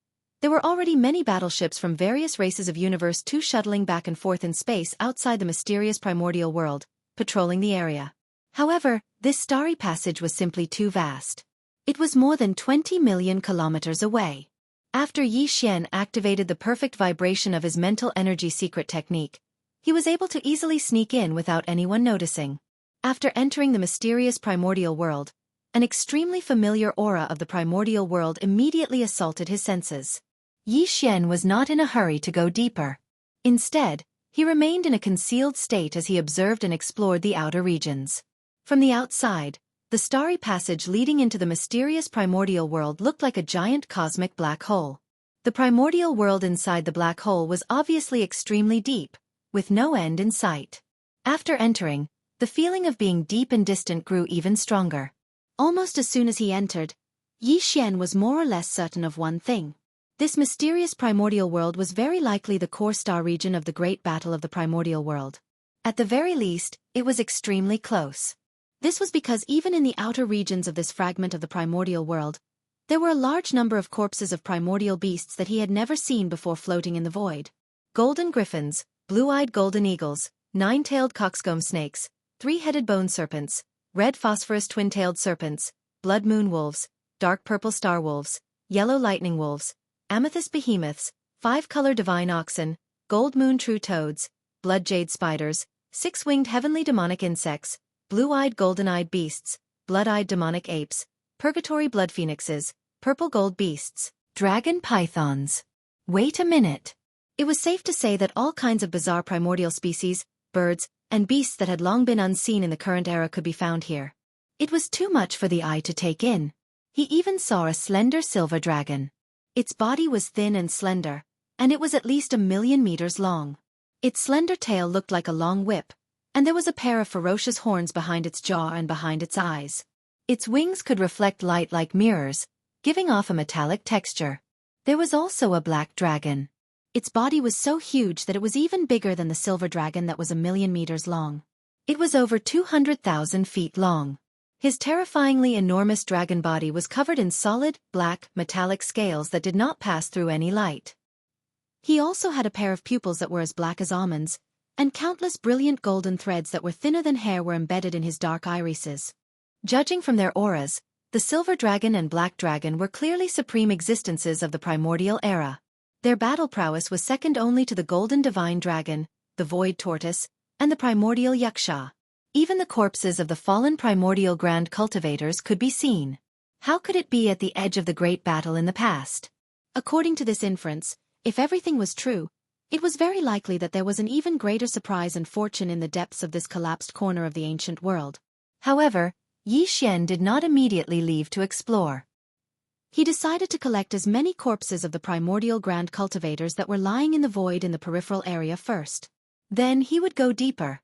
there were already many battleships from various races of Universe 2 shuttling back and forth in space outside the mysterious primordial world, patrolling the area. However, this starry passage was simply too vast. It was more than 20 million kilometers away. After Yi Xian activated the perfect vibration of his mental energy secret technique, he was able to easily sneak in without anyone noticing. After entering the mysterious primordial world, an extremely familiar aura of the primordial world immediately assaulted his senses. Yi Xian was not in a hurry to go deeper. Instead, he remained in a concealed state as he observed and explored the outer regions. From the outside, the starry passage leading into the mysterious primordial world looked like a giant cosmic black hole. The primordial world inside the black hole was obviously extremely deep, with no end in sight. After entering, the feeling of being deep and distant grew even stronger. Almost as soon as he entered, Yi Xian was more or less certain of one thing. This mysterious primordial world was very likely the core star region of the Great Battle of the Primordial World. At the very least, it was extremely close. This was because even in the outer regions of this fragment of the primordial world, there were a large number of corpses of primordial beasts that he had never seen before floating in the void. Golden griffins, blue-eyed golden eagles, 9-tailed coxcomb snakes, 3-headed bone serpents, red phosphorus twin-tailed serpents, blood moon wolves, dark purple star wolves, yellow lightning wolves, amethyst behemoths, 5-color divine oxen, gold moon true toads, blood jade spiders, 6-winged heavenly demonic insects, blue-eyed golden-eyed beasts, blood-eyed demonic apes, purgatory blood phoenixes, purple gold beasts, dragon pythons. Wait a minute. It was safe to say that all kinds of bizarre primordial species, birds, and beasts that had long been unseen in the current era could be found here. It was too much for the eye to take in. He even saw a slender silver dragon. Its body was thin and slender, and it was at least 1 million meters long. Its slender tail looked like a long whip, and there was a pair of ferocious horns behind its jaw and behind its eyes. Its wings could reflect light like mirrors, giving off a metallic texture. There was also a black dragon. Its body was so huge that it was even bigger than the silver dragon that was 1 million meters long. It was over 200,000 feet long. His terrifyingly enormous dragon body was covered in solid, black, metallic scales that did not pass through any light. He also had a pair of pupils that were as black as almonds, and countless brilliant golden threads that were thinner than hair were embedded in his dark irises. Judging from their auras, the silver dragon and black dragon were clearly supreme existences of the primordial era. Their battle prowess was second only to the golden divine dragon, the void tortoise, and the primordial yaksha. Even the corpses of the fallen primordial grand cultivators could be seen. How could it be at the edge of the great battle in the past? According to this inference, if everything was true, it was very likely that there was an even greater surprise and fortune in the depths of this collapsed corner of the ancient world. However, Yi Xian did not immediately leave to explore. He decided to collect as many corpses of the primordial grand cultivators that were lying in the void in the peripheral area first. Then he would go deeper.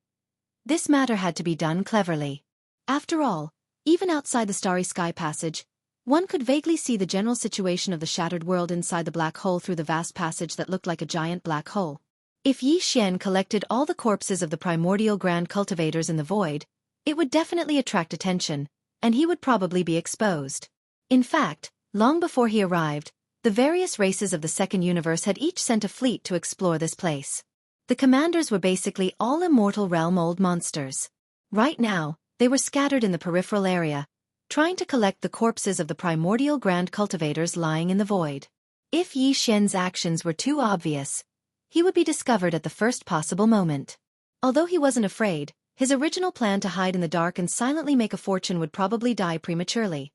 This matter had to be done cleverly. After all, even outside the starry sky passage, one could vaguely see the general situation of the shattered world inside the black hole through the vast passage that looked like a giant black hole. If Yi Xian collected all the corpses of the primordial grand cultivators in the void, it would definitely attract attention, and he would probably be exposed. In fact, long before he arrived, the various races of the second universe had each sent a fleet to explore this place. The commanders were basically all immortal realm old monsters. Right now, they were scattered in the peripheral area, trying to collect the corpses of the primordial grand cultivators lying in the void. If Yi Xian's actions were too obvious, he would be discovered at the first possible moment. Although he wasn't afraid, his original plan to hide in the dark and silently make a fortune would probably die prematurely.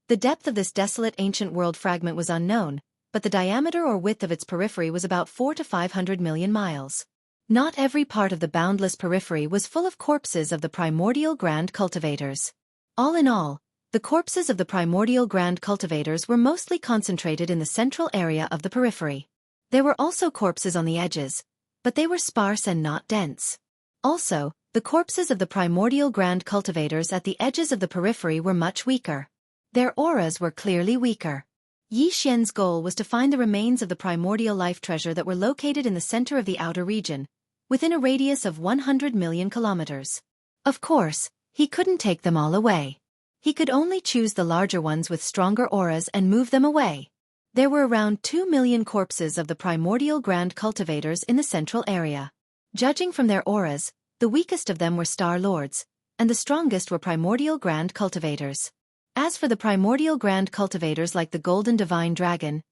The depth of this desolate ancient world fragment was unknown, but the diameter or width of its periphery was about 400 to 500 million miles. Not every part of the boundless periphery was full of corpses of the primordial grand cultivators. All in all, the corpses of the primordial grand cultivators were mostly concentrated in the central area of the periphery. There were also corpses on the edges, but they were sparse and not dense. Also, the corpses of the primordial grand cultivators at the edges of the periphery were much weaker. Their auras were clearly weaker. Yi Xian's goal was to find the remains of the primordial life treasure that were located in the center of the outer region, within a radius of 100 million kilometers. Of course, he couldn't take them all away. He could only choose the larger ones with stronger auras and move them away. There were around 2 million corpses of the primordial grand cultivators in the central area. Judging from their auras, the weakest of them were Star Lords, and the strongest were primordial grand cultivators. As for the primordial grand cultivators like the Golden Divine Dragon,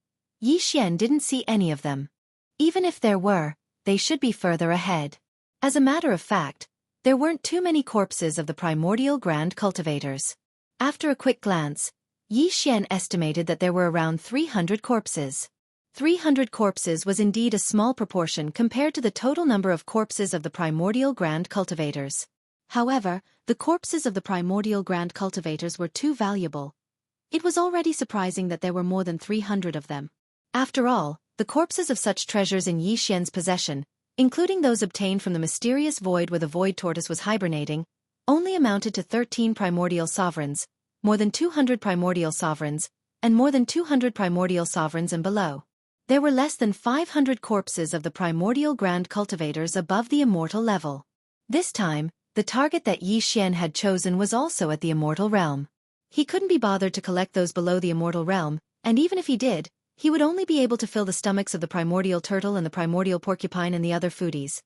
Yi Xian didn't see any of them. Even if there were, they should be further ahead. As a matter of fact, there weren't too many corpses of the primordial grand cultivators. After a quick glance, Yi Xian estimated that there were around 300 corpses. 300 corpses was indeed a small proportion compared to the total number of corpses of the primordial grand cultivators. However, the corpses of the primordial grand cultivators were too valuable. It was already surprising that there were more than 300 of them. After all, the corpses of such treasures in Yi Xian's possession, including those obtained from the mysterious void where the void tortoise was hibernating, only amounted to 13 primordial sovereigns, more than 200 primordial sovereigns, and more than 200 primordial sovereigns and below. There were less than 500 corpses of the primordial grand cultivators above the immortal level. This time, the target that Yi Xian had chosen was also at the immortal realm. He couldn't be bothered to collect those below the immortal realm, and even if he did, he would only be able to fill the stomachs of the primordial turtle and the primordial porcupine and the other foodies.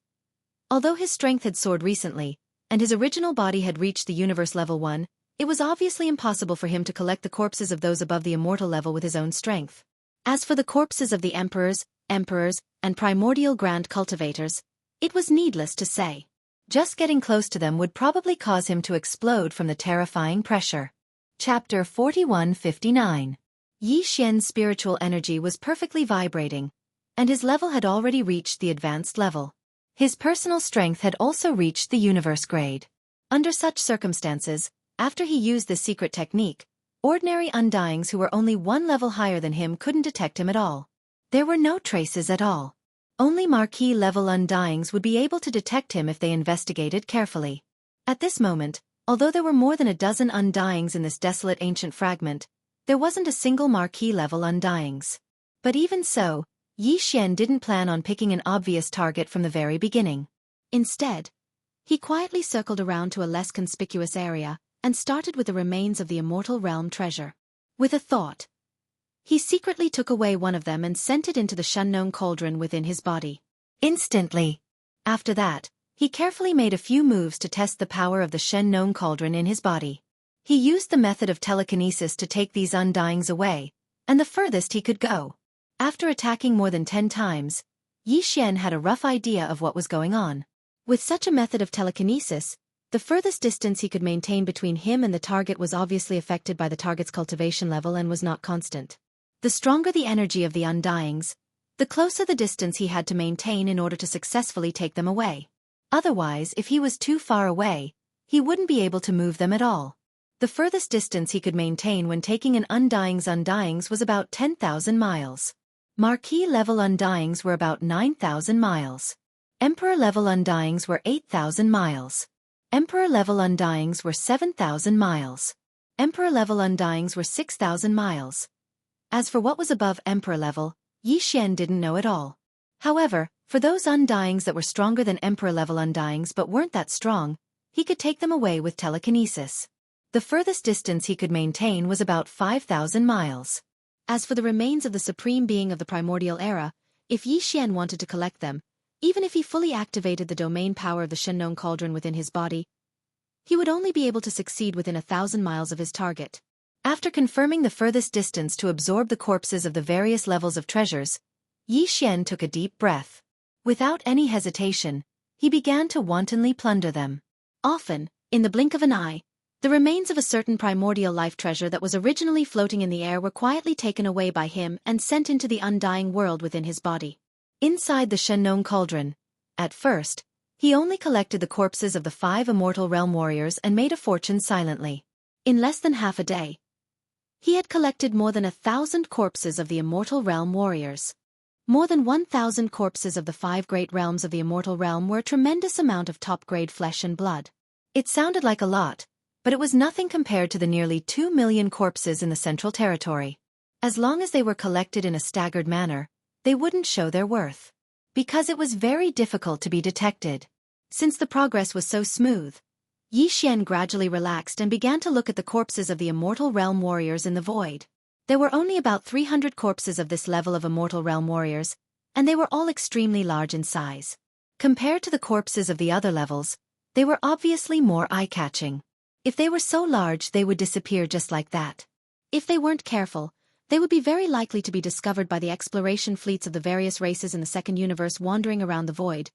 Although his strength had soared recently, and his original body had reached the universe level 1, it was obviously impossible for him to collect the corpses of those above the immortal level with his own strength. As for the corpses of the emperors, and primordial grand cultivators, it was needless to say. Just getting close to them would probably cause him to explode from the terrifying pressure. Chapter 4159. Yi Xian's spiritual energy was perfectly vibrating, and his level had already reached the advanced level. His personal strength had also reached the universe grade. Under such circumstances, after he used this secret technique, ordinary undyings who were only one level higher than him couldn't detect him at all. There were no traces at all. Only marquee-level undyings would be able to detect him if they investigated carefully. At this moment, although there were more than a dozen undyings in this desolate ancient fragment, there wasn't a single marquee-level undyings. But even so, Yi Xian didn't plan on picking an obvious target from the very beginning. Instead, he quietly circled around to a less conspicuous area and started with the remains of the immortal realm treasure. With a thought, he secretly took away one of them and sent it into the Shunnong cauldron within his body. Instantly. After that, he carefully made a few moves to test the power of the Shunnong cauldron in his body. He used the method of telekinesis to take these undyings away, and the furthest he could go. After attacking more than 10 times, Yi Xian had a rough idea of what was going on. With such a method of telekinesis, the furthest distance he could maintain between him and the target was obviously affected by the target's cultivation level and was not constant. The stronger the energy of the undyings, the closer the distance he had to maintain in order to successfully take them away. Otherwise, if he was too far away, he wouldn't be able to move them at all. The furthest distance he could maintain when taking an Undyings was about 10,000 miles. Marquis-level Undyings were about 9,000 miles. Emperor-level Undyings were 8,000 miles. Emperor-level Undyings were 7,000 miles. Emperor-level Undyings were 6,000 miles. As for what was above Emperor level, Yi Xian didn't know at all. However, for those Undyings that were stronger than Emperor-level Undyings but weren't that strong, he could take them away with telekinesis. The furthest distance he could maintain was about 5,000 miles. As for the remains of the Supreme Being of the Primordial Era, if Yi Xian wanted to collect them, even if he fully activated the domain power of the Shennon Cauldron within his body, he would only be able to succeed within 1,000 miles of his target. After confirming the furthest distance to absorb the corpses of the various levels of treasures, Yi Xian took a deep breath. Without any hesitation, he began to wantonly plunder them. Often, in the blink of an eye, the remains of a certain primordial life treasure that was originally floating in the air were quietly taken away by him and sent into the undying world within his body. Inside the Shennon Cauldron, at first, he only collected the corpses of the 5 immortal realm warriors and made a fortune silently. In less than half a day, he had collected more than 1,000 corpses of the immortal realm warriors. More than 1,000 corpses of the 5 great realms of the immortal realm were a tremendous amount of top-grade flesh and blood. It sounded like a lot, but it was nothing compared to the nearly 2 million corpses in the Central Territory. As long as they were collected in a staggered manner, they wouldn't show their worth. Because it was very difficult to be detected. Since the progress was so smooth, Yi Xian gradually relaxed and began to look at the corpses of the immortal realm warriors in the void. There were only about 300 corpses of this level of immortal realm warriors, and they were all extremely large in size. Compared to the corpses of the other levels, they were obviously more eye-catching. If they were so large, they would disappear just like that. If they weren't careful, they would be very likely to be discovered by the exploration fleets of the various races in the second universe wandering around the void,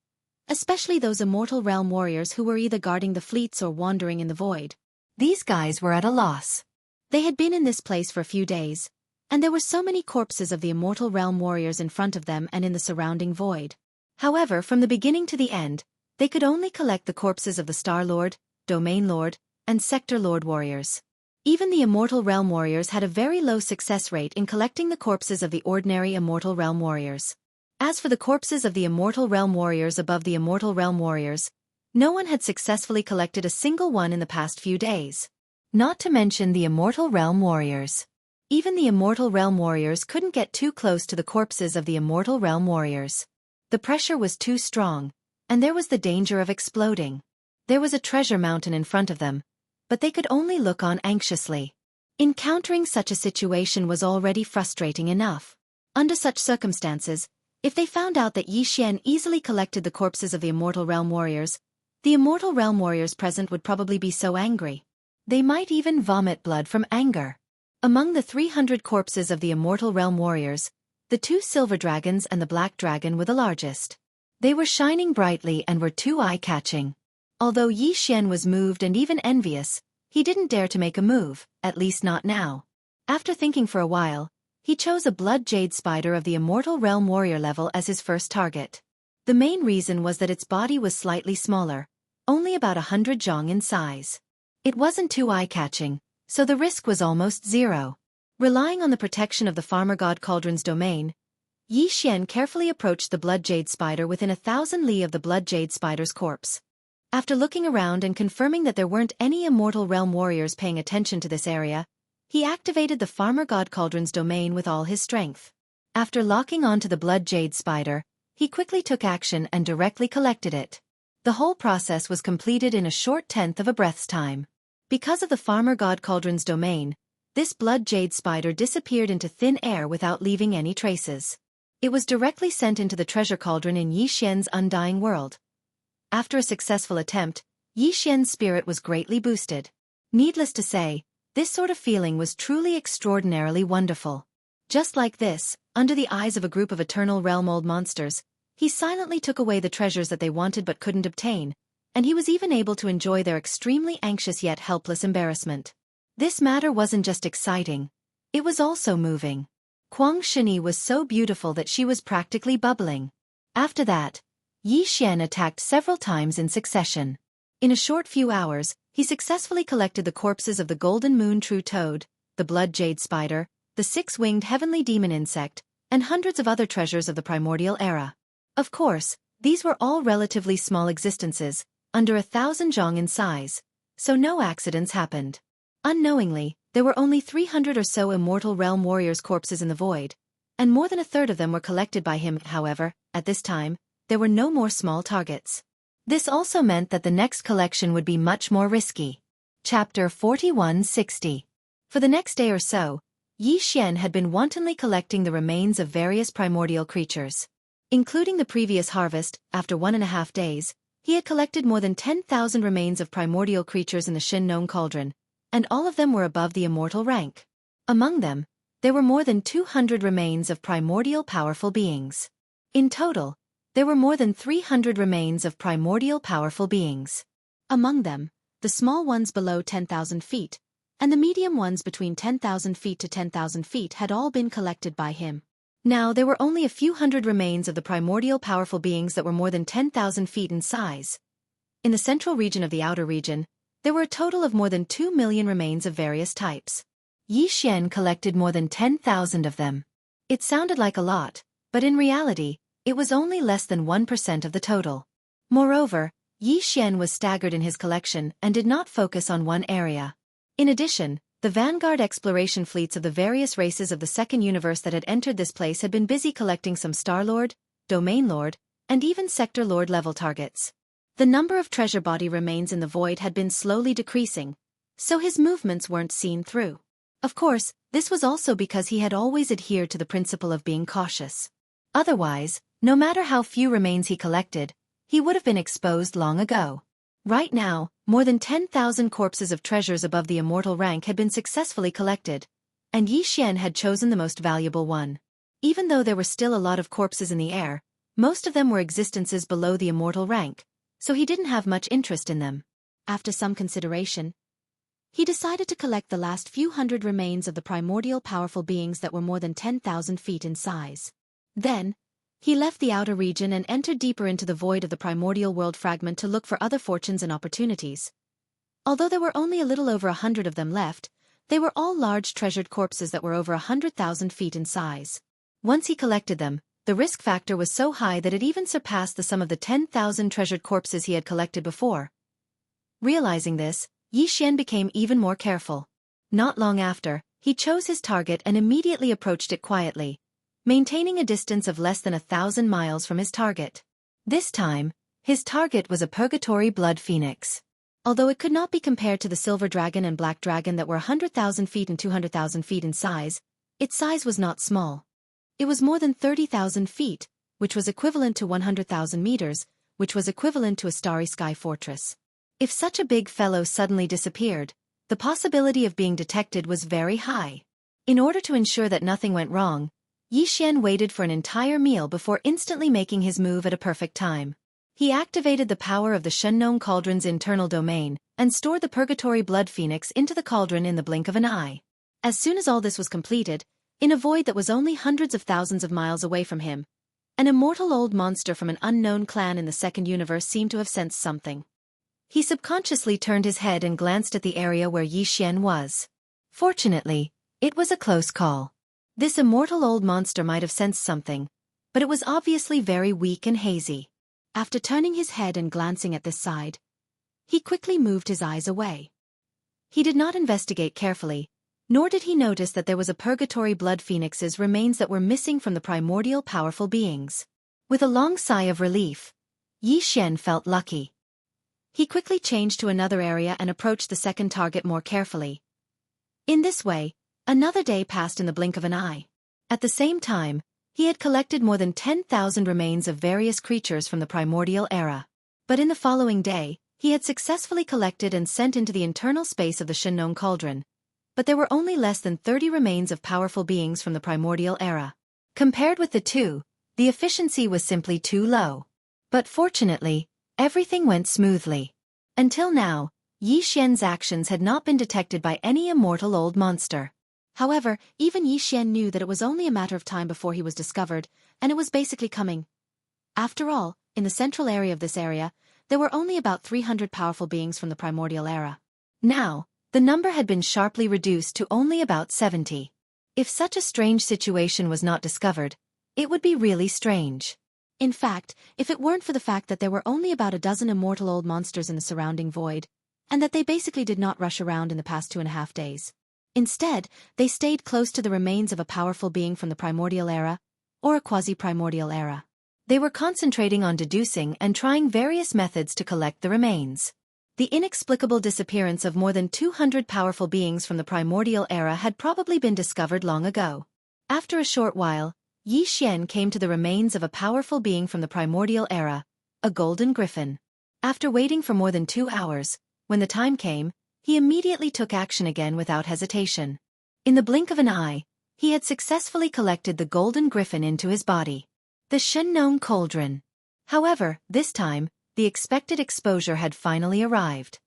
especially those immortal realm warriors who were either guarding the fleets or wandering in the void. These guys were at a loss. They had been in this place for a few days, and there were so many corpses of the immortal realm warriors in front of them and in the surrounding void. However, from the beginning to the end, they could only collect the corpses of the Star Lord, Domain Lord, and Sector Lord warriors. Even the immortal realm warriors had a very low success rate in collecting the corpses of the ordinary immortal realm warriors. As for the corpses of the immortal realm warriors above the immortal realm warriors, no one had successfully collected a single one in the past few days. Not to mention the immortal realm warriors. Even the immortal realm warriors couldn't get too close to the corpses of the immortal realm warriors. The pressure was too strong, and there was the danger of exploding. There was a treasure mountain in front of them, but they could only look on anxiously. Encountering such a situation was already frustrating enough. Under such circumstances, if they found out that Yi Xian easily collected the corpses of the immortal realm warriors, the immortal realm warriors present would probably be so angry. They might even vomit blood from anger. Among the 300 corpses of the immortal realm warriors, the 2 silver dragons and the black dragon were the largest. They were shining brightly and were too eye-catching. Although Yi Xian was moved and even envious, he didn't dare to make a move, at least not now. After thinking for a while, he chose a blood jade spider of the immortal realm warrior level as his first target. The main reason was that its body was slightly smaller, only about 100 zhong in size. It wasn't too eye-catching, so the risk was almost zero. Relying on the protection of the Farmer God Cauldron's domain, Yi Xian carefully approached the blood jade spider within 1,000 li of the blood jade spider's corpse. After looking around and confirming that there weren't any immortal realm warriors paying attention to this area, he activated the Farmer God Cauldron's domain with all his strength. After locking onto the blood jade spider, he quickly took action and directly collected it. The whole process was completed in a short tenth of a breath's time. Because of the Farmer God Cauldron's domain, this blood jade spider disappeared into thin air without leaving any traces. It was directly sent into the treasure cauldron in Yi Xian's undying world. After a successful attempt, Yi Xian's spirit was greatly boosted. Needless to say, this sort of feeling was truly extraordinarily wonderful. Just like this, under the eyes of a group of eternal realm old monsters, he silently took away the treasures that they wanted but couldn't obtain, and he was even able to enjoy their extremely anxious yet helpless embarrassment. This matter wasn't just exciting, it was also moving. Kuang Shini was so beautiful that she was practically bubbling. After that, Yi Xian attacked several times in succession. In a short few hours, he successfully collected the corpses of the golden moon true toad, the blood jade spider, the six-winged heavenly demon insect, and hundreds of other treasures of the primordial era. Of course, these were all relatively small existences, under 1,000 zhong in size, so no accidents happened. Unknowingly, there were only 300 or so immortal realm warriors' corpses in the void, and more than a third of them were collected by him. However, at this time, there were no more small targets. This also meant that the next collection would be much more risky. Chapter 4160. For the next day or so, Yi Xian had been wantonly collecting the remains of various primordial creatures. Including the previous harvest, after 1.5 days, he had collected more than 10,000 remains of primordial creatures in the Fictional cauldron, and all of them were above the immortal rank. Among them, there were more than 200 remains of primordial powerful beings. In total, there were more than 300 remains of primordial powerful beings. Among them, the small ones below 10,000 feet, and the medium ones between 10,000 feet to 10,000 feet had all been collected by him. Now there were only a few hundred remains of the primordial powerful beings that were more than 10,000 feet in size. In the central region of the outer region, there were a total of more than 2 million remains of various types. Yi Xian collected more than 10,000 of them. It sounded like a lot, but in reality, it was only less than 1% of the total. Moreover, Yi Xian was staggered in his collection and did not focus on one area. In addition, the vanguard exploration fleets of the various races of the second universe that had entered this place had been busy collecting some Star Lord, Domain Lord, and even Sector Lord level targets. The number of treasure body remains in the void had been slowly decreasing, so his movements weren't seen through. Of course, this was also because he had always adhered to the principle of being cautious. Otherwise, no matter how few remains he collected, he would have been exposed long ago. Right now, more than 10,000 corpses of treasures above the immortal rank had been successfully collected, and Yi Xian had chosen the most valuable one. Even though there were still a lot of corpses in the air, most of them were existences below the immortal rank, so he didn't have much interest in them. After some consideration, he decided to collect the last few hundred remains of the primordial powerful beings that were more than 10,000 feet in size. Then, he left the outer region and entered deeper into the void of the primordial world fragment to look for other fortunes and opportunities. Although there were only a little over 100 of them left, they were all large treasured corpses that were over 100,000 feet in size. Once he collected them, the risk factor was so high that it even surpassed the sum of the 10,000 treasured corpses he had collected before. Realizing this, Yi Xian became even more careful. Not long after, he chose his target and immediately approached it quietly, maintaining a distance of less than 1,000 miles from his target. This time, his target was a purgatory blood phoenix. Although it could not be compared to the silver dragon and black dragon that were 100,000 feet and 200,000 feet in size, its size was not small. It was more than 30,000 feet, which was equivalent to 100,000 meters, which was equivalent to a starry sky fortress. If such a big fellow suddenly disappeared, the possibility of being detected was very high. In order to ensure that nothing went wrong, Yi Xian waited for an entire meal before instantly making his move at a perfect time. He activated the power of the Fictional cauldron's internal domain and stored the purgatory blood phoenix into the cauldron in the blink of an eye. As soon as all this was completed, in a void that was only hundreds of thousands of miles away from him, an immortal old monster from an unknown clan in the second universe seemed to have sensed something. He subconsciously turned his head and glanced at the area where Yi Xian was. Fortunately, it was a close call. This immortal old monster might have sensed something, but it was obviously very weak and hazy. After turning his head and glancing at this side, he quickly moved his eyes away. He did not investigate carefully, nor did he notice that there was a purgatory blood phoenix's remains that were missing from the primordial powerful beings. With a long sigh of relief, Yi Xian felt lucky. He quickly changed to another area and approached the second target more carefully. In this way, another day passed in the blink of an eye. At the same time, he had collected more than 10,000 remains of various creatures from the primordial era. But in the following day, he had successfully collected and sent into the internal space of the Fictional cauldron. But there were only less than 30 remains of powerful beings from the primordial era. Compared with the two, the efficiency was simply too low. But fortunately, everything went smoothly. Until now, Yi Xian's actions had not been detected by any immortal old monster. However, even Yi Xian knew that it was only a matter of time before he was discovered, and it was basically coming. After all, in the central area of this area, there were only about 300 powerful beings from the primordial era. Now, the number had been sharply reduced to only about 70. If such a strange situation was not discovered, it would be really strange. In fact, if it weren't for the fact that there were only about a dozen immortal old monsters in the surrounding void, and that they basically did not rush around in the past 2.5 days. Instead, they stayed close to the remains of a powerful being from the primordial era, or a quasi-primordial era. They were concentrating on deducing and trying various methods to collect the remains. The inexplicable disappearance of more than 200 powerful beings from the primordial era had probably been discovered long ago. After a short while, Yi Xian came to the remains of a powerful being from the primordial era, a golden griffin. After waiting for more than 2 hours, when the time came, he immediately took action again without hesitation. In the blink of an eye, he had successfully collected the golden griffin into his body. The Shengnong Cauldron. However, this time, the expected exposure had finally arrived.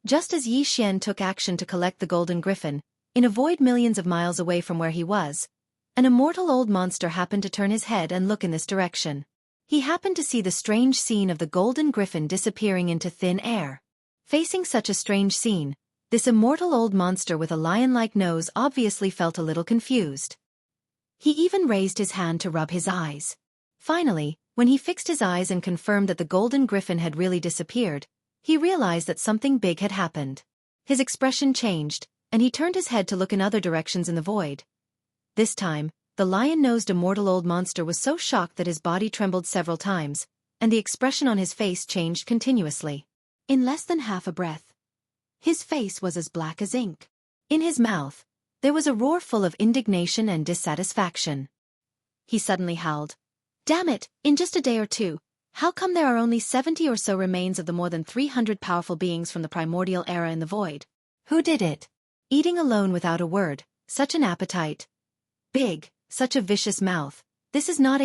Just as Yi Xian took action to collect the golden griffin, in a void millions of miles away from where he was, an immortal old monster happened to turn his head and look in this direction. He happened to see the strange scene of the golden griffin disappearing into thin air. Facing such a strange scene, this immortal old monster with a lion-like nose obviously felt a little confused. He even raised his hand to rub his eyes. Finally, when he fixed his eyes and confirmed that the golden griffin had really disappeared, he realized that something big had happened. His expression changed, and he turned his head to look in other directions in the void. This time, the lion-nosed immortal old monster was so shocked that his body trembled several times, and the expression on his face changed continuously. In less than half a breath, his face was as black as ink. In his mouth, there was a roar full of indignation and dissatisfaction. He suddenly howled, "Damn it, in just a day or two, how come there are only 70 or so remains of the more than 300 powerful beings from the primordial era in the void? Who did it? Eating alone without a word, such an appetite. Big, such a vicious mouth, this is not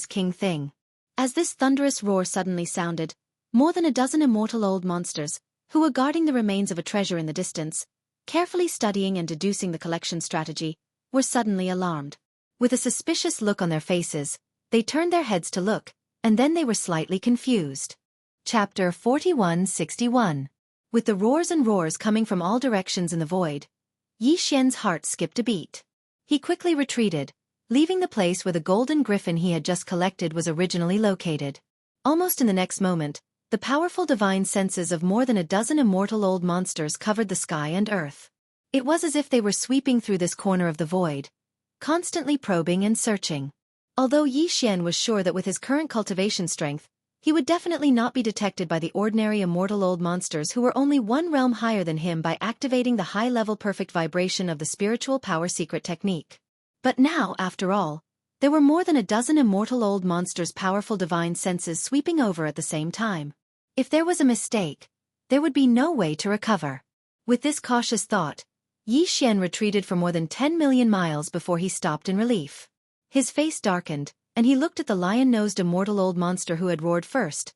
king thing." As this thunderous roar suddenly sounded, more than a dozen immortal old monsters, who were guarding the remains of a treasure in the distance, carefully studying and deducing the collection strategy, were suddenly alarmed. With a suspicious look on their faces, they turned their heads to look, and then they were slightly confused. Chapter 4161. With the roars and roars coming from all directions in the void, Yi Xian's heart skipped a beat. He quickly retreated, leaving the place where the golden griffin he had just collected was originally located. Almost in the next moment, the powerful divine senses of more than a dozen immortal old monsters covered the sky and earth. It was as if they were sweeping through this corner of the void, constantly probing and searching. Although Yi Xian was sure that with his current cultivation strength, he would definitely not be detected by the ordinary immortal old monsters who were only one realm higher than him by activating the high-level perfect vibration of the spiritual power secret technique. But now, after all, there were more than a dozen immortal old monsters' powerful divine senses sweeping over at the same time. If there was a mistake, there would be no way to recover. With this cautious thought, Yi Xian retreated for more than 10 million miles before he stopped in relief. His face darkened, and he looked at the lion-nosed immortal old monster who had roared first.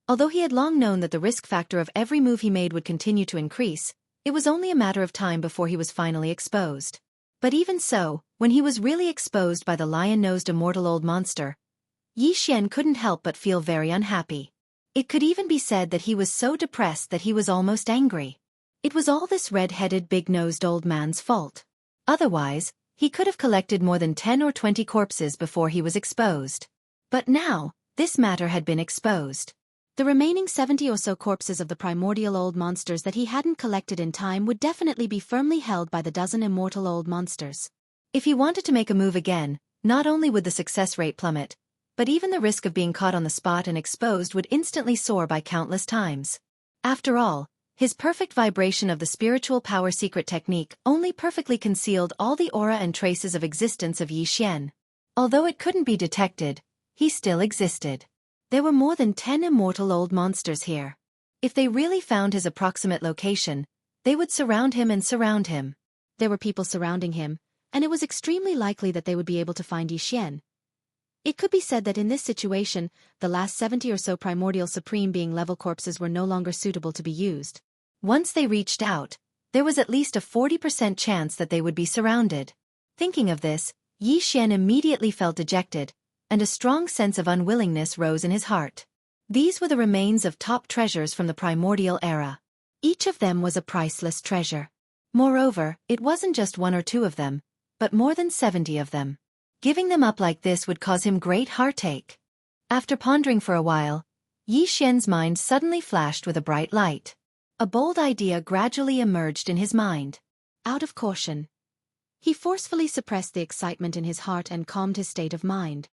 Although he had long known that the risk factor of every move he made would continue to increase, it was only a matter of time before he was finally exposed. But even so, when he was really exposed by the lion-nosed immortal old monster, Yi Xian couldn't help but feel very unhappy. It could even be said that he was so depressed that he was almost angry. It was all this red-headed big-nosed old man's fault. Otherwise, he could have collected more than 10 or 20 corpses before he was exposed. But now, this matter had been exposed. The remaining 70 or so corpses of the primordial old monsters that he hadn't collected in time would definitely be firmly held by the dozen immortal old monsters. If he wanted to make a move again, not only would the success rate plummet, but even the risk of being caught on the spot and exposed would instantly soar by countless times. After all, his perfect vibration of the spiritual power secret technique only perfectly concealed all the aura and traces of existence of Yi Xian. Although it couldn't be detected, he still existed. There were more than 10 immortal old monsters here. If they really found his approximate location, they would surround him and surround him. There were people surrounding him, and it was extremely likely that they would be able to find Yi Xian. It could be said that in this situation, the last 70 or so primordial supreme being level corpses were no longer suitable to be used. Once they reached out, there was at least a 40% chance that they would be surrounded. Thinking of this, Yi Xian immediately felt dejected, and a strong sense of unwillingness rose in his heart. These were the remains of top treasures from the primordial era. Each of them was a priceless treasure. Moreover, it wasn't just one or two of them, but more than 70 of them. Giving them up like this would cause him great heartache. After pondering for a while, Yi Xian's mind suddenly flashed with a bright light. A bold idea gradually emerged in his mind. Out of caution, he forcefully suppressed the excitement in his heart and calmed his state of mind.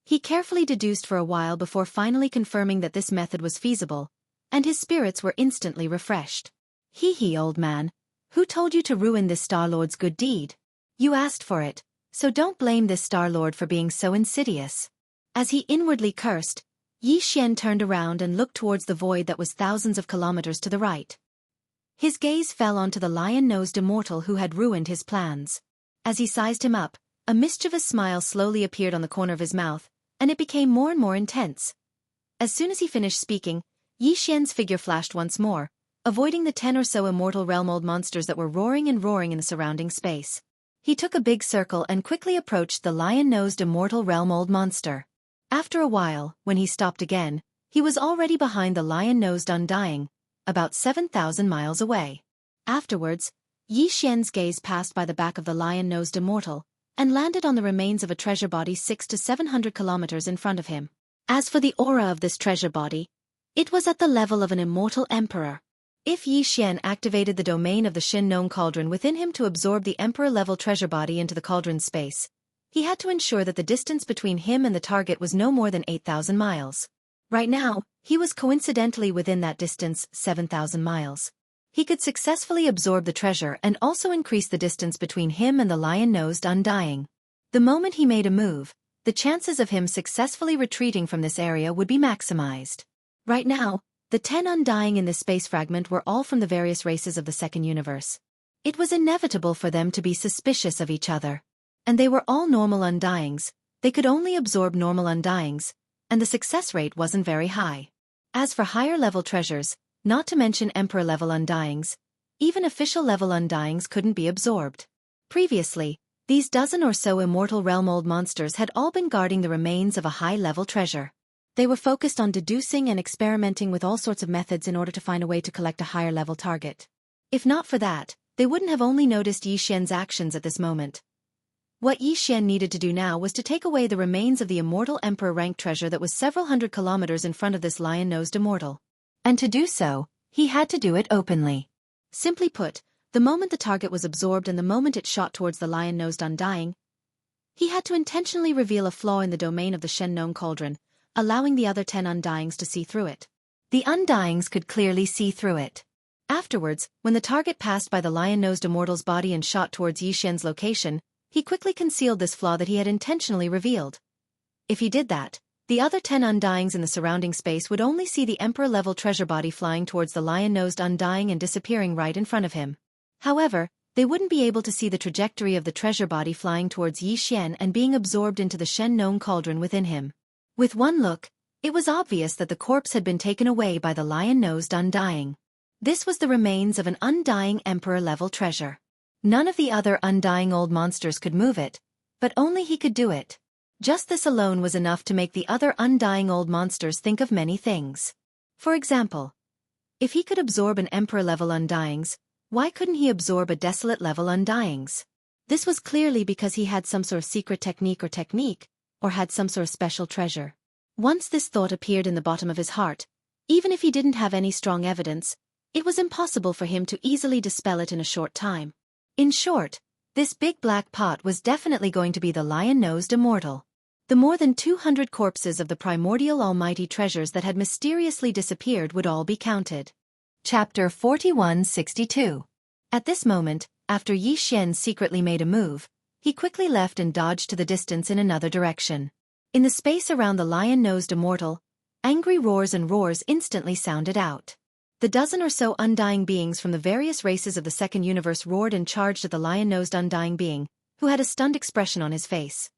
He carefully deduced for a while before finally confirming that this method was feasible, and his spirits were instantly refreshed. Hee, old man, who told you to ruin this Star-Lord's good deed? You asked for it, so don't blame this Star-Lord for being so insidious. As he inwardly cursed, Yi Xian turned around and looked towards the void that was thousands of kilometers to the right. His gaze fell onto the lion-nosed immortal who had ruined his plans. As he sized him up, a mischievous smile slowly appeared on the corner of his mouth, and it became more and more intense. As soon as he finished speaking, Yi Xian's figure flashed once more, avoiding the 10 or so immortal realm-old monsters that were roaring and roaring in the surrounding space. He took a big circle and quickly approached the lion-nosed immortal realm-old monster. After a while, when he stopped again, he was already behind the lion-nosed undying, about 7,000 miles away. Afterwards, Yi Xian's gaze passed by the back of the lion-nosed immortal, and landed on the remains of a treasure body 600 to 700 kilometers in front of him. As for the aura of this treasure body, it was at the level of an immortal emperor. If Yi Xian activated the domain of the Shin-known cauldron within him to absorb the emperor-level treasure body into the cauldron's space, he had to ensure that the distance between him and the target was no more than 8,000 miles. Right now, he was coincidentally within that distance, 7,000 miles. He could successfully absorb the treasure and also increase the distance between him and the lion-nosed undying. The moment he made a move, the chances of him successfully retreating from this area would be maximized. Right now, the 10 undying in this space fragment were all from the various races of the second universe. It was inevitable for them to be suspicious of each other. And they were all normal undyings, they could only absorb normal undyings, and the success rate wasn't very high. As for higher-level treasures, not to mention Emperor-level undyings, even official-level undyings couldn't be absorbed. Previously, these dozen or so immortal realm-old monsters had all been guarding the remains of a high-level treasure. They were focused on deducing and experimenting with all sorts of methods in order to find a way to collect a higher-level target. If not for that, they wouldn't have only noticed Yi Xian's actions at this moment. What Yi Xian needed to do now was to take away the remains of the immortal emperor-ranked treasure that was several hundred kilometers in front of this lion-nosed immortal. And to do so, he had to do it openly. Simply put, the moment the target was absorbed and the moment it shot towards the lion-nosed undying, he had to intentionally reveal a flaw in the domain of the Shen-known cauldron, allowing the other 10 undyings to see through it. The undyings could clearly see through it. Afterwards, when the target passed by the lion-nosed immortal's body and shot towards Yi Xian's location, he quickly concealed this flaw that he had intentionally revealed. If he did that, the other 10 undyings in the surrounding space would only see the emperor-level treasure body flying towards the lion-nosed undying and disappearing right in front of him. However, they wouldn't be able to see the trajectory of the treasure body flying towards Yi Xian and being absorbed into the Shen-known cauldron within him. With one look, it was obvious that the corpse had been taken away by the lion-nosed undying. This was the remains of an undying emperor-level treasure. None of the other undying old monsters could move it, but only he could do it. Just this alone was enough to make the other undying old monsters think of many things. For example, if he could absorb an emperor-level undyings, why couldn't he absorb a desolate-level undyings? This was clearly because he had some sort of secret technique, or had some sort of special treasure. Once this thought appeared in the bottom of his heart, even if he didn't have any strong evidence, it was impossible for him to easily dispel it in a short time. In short, this big black pot was definitely going to be the lion-nosed immortal. The more than 200 corpses of the primordial almighty treasures that had mysteriously disappeared would all be counted. Chapter 4162. At this moment, after Yi Xian secretly made a move, he quickly left and dodged to the distance in another direction. In the space around the lion-nosed immortal, angry roars and roars instantly sounded out. The dozen or so undying beings from the various races of the second universe roared and charged at the lion-nosed undying being, who had a stunned expression on his face.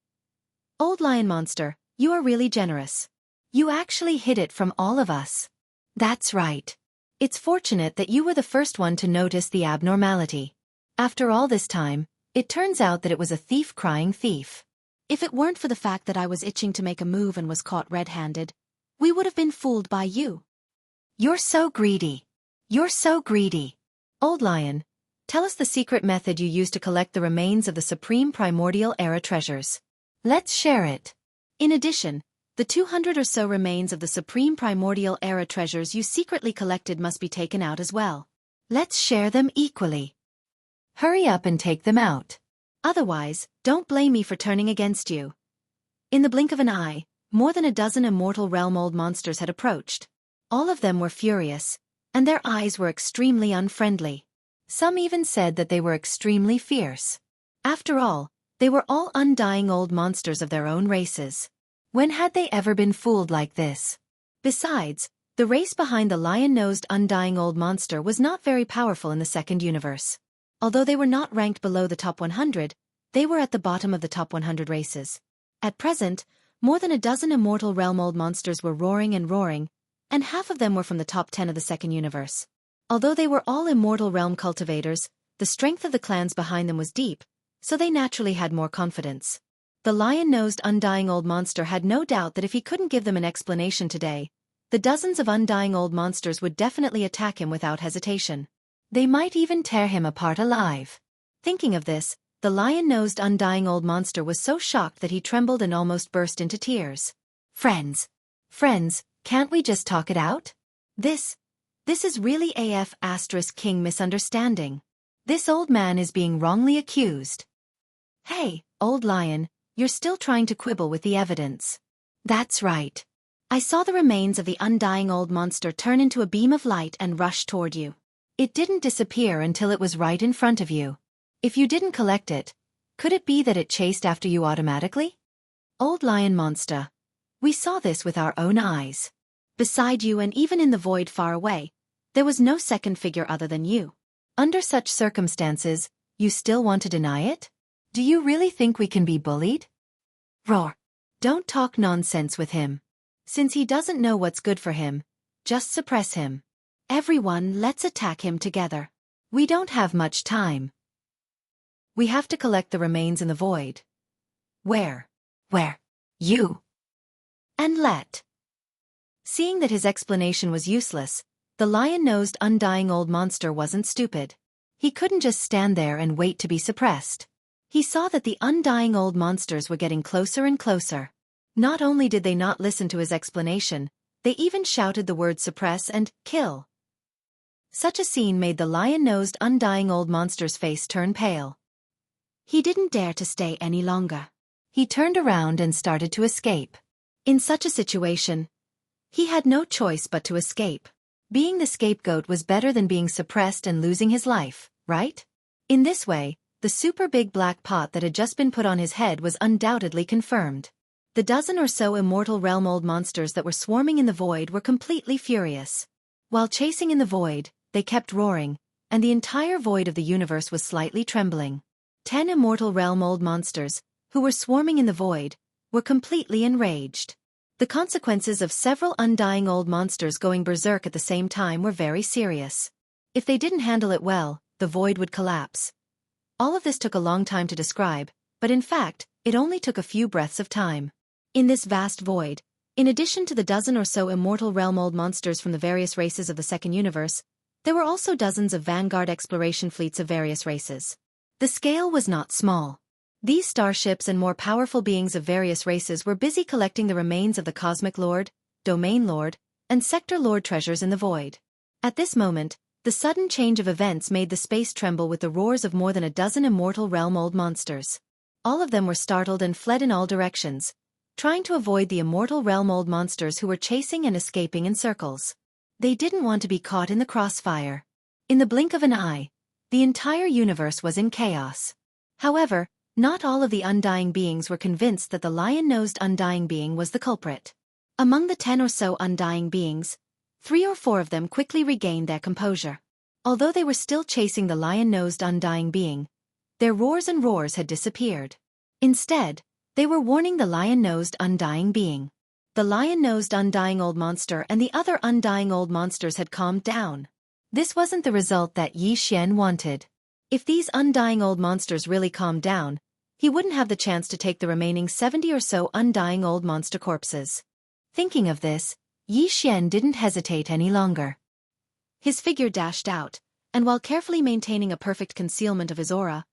Old lion monster, you are really generous. You actually hid it from all of us. That's right. It's fortunate that you were the first one to notice the abnormality. After all this time, it turns out that it was a thief crying thief. If it weren't for the fact that I was itching to make a move and was caught red-handed, We would have been fooled by you. You're so greedy. You're so greedy. Old Lion, tell us the secret method you use to collect the remains of the supreme primordial era treasures. Let's share it. In addition, the 200 or so remains of the supreme primordial era treasures you secretly collected must be taken out as well. Let's share them equally. Hurry up and take them out. Otherwise, don't blame me for turning against you. In the blink of an eye, more than a dozen immortal realm old monsters had approached. All of them were furious, and their eyes were extremely unfriendly. Some even said that they were extremely fierce. After all, they were all undying old monsters of their own races. When had they ever been fooled like this? Besides, the race behind the lion-nosed undying old monster was not very powerful in the second universe. Although they were not ranked below the top 100, they were at the bottom of the top 100 races. At present, more than a dozen immortal realm old monsters were roaring, and half of them were from the top 10 of the second universe. Although they were all immortal realm cultivators, the strength of the clans behind them was deep, so they naturally had more confidence. The lion-nosed undying old monster had no doubt that if he couldn't give them an explanation today, the dozens of undying old monsters would definitely attack him without hesitation. They might even tear him apart alive. Thinking of this, the lion-nosed undying old monster was so shocked that he trembled and almost burst into tears. Friends, can't we just talk it out? This is really *King misunderstanding. This old man is being wrongly accused. Hey, old lion, you're still trying to quibble with the evidence. That's right. I saw the remains of the undying old monster turn into a beam of light and rush toward you. It didn't disappear until it was right in front of you. If you didn't collect it, could it be that it chased after you automatically? Old lion monster. We saw this with our own eyes. Beside you and even in the void far away, there was no second figure other than you. Under such circumstances, you still want to deny it? Do you really think we can be bullied? Roar. Don't talk nonsense with him. Since he doesn't know what's good for him, just suppress him. Everyone, let's attack him together. We don't have much time. We have to collect the remains in the void. Where? You. And let. Seeing that his explanation was useless, the lion-nosed undying old monster wasn't stupid. He couldn't just stand there and wait to be suppressed. He saw that the undying old monsters were getting closer and closer. Not only did they not listen to his explanation, they even shouted the words suppress and kill. Such a scene made the lion-nosed undying old monster's face turn pale. He didn't dare to stay any longer. He turned around and started to escape. In such a situation, he had no choice but to escape. Being the scapegoat was better than being suppressed and losing his life, right? In this way, the super big black pot that had just been put on his head was undoubtedly confirmed. The dozen or so immortal realm old monsters that were swarming in the void were completely furious. While chasing in the void, they kept roaring, and the entire void of the universe was slightly trembling. 10 immortal realm old monsters, who were swarming in the void, were completely enraged. The consequences of several undying old monsters going berserk at the same time were very serious. If they didn't handle it well, the void would collapse. All of this took a long time to describe, but in fact, it only took a few breaths of time. In this vast void, in addition to the dozen or so immortal realm old monsters from the various races of the second universe, there were also dozens of vanguard exploration fleets of various races. The scale was not small. These starships and more powerful beings of various races were busy collecting the remains of the Cosmic Lord, Domain Lord, and Sector Lord treasures in the void. At this moment, the sudden change of events made the space tremble with the roars of more than a dozen immortal realm old monsters. All of them were startled and fled in all directions, trying to avoid the immortal realm old monsters who were chasing and escaping in circles. They didn't want to be caught in the crossfire. In the blink of an eye, the entire universe was in chaos. However, not all of the undying beings were convinced that the lion-nosed undying being was the culprit. Among the 10 or so undying beings, 3 or 4 of them quickly regained their composure. Although they were still chasing the lion-nosed undying being, their roars and roars had disappeared. Instead, they were warning the lion-nosed undying being. The lion-nosed undying old monster and the other undying old monsters had calmed down. This wasn't the result that Yi Xian wanted. If these undying old monsters really calmed down, he wouldn't have the chance to take the remaining 70 or so undying old monster corpses. Thinking of this, Yi Xian didn't hesitate any longer. His figure dashed out, and while carefully maintaining a perfect concealment of his aura,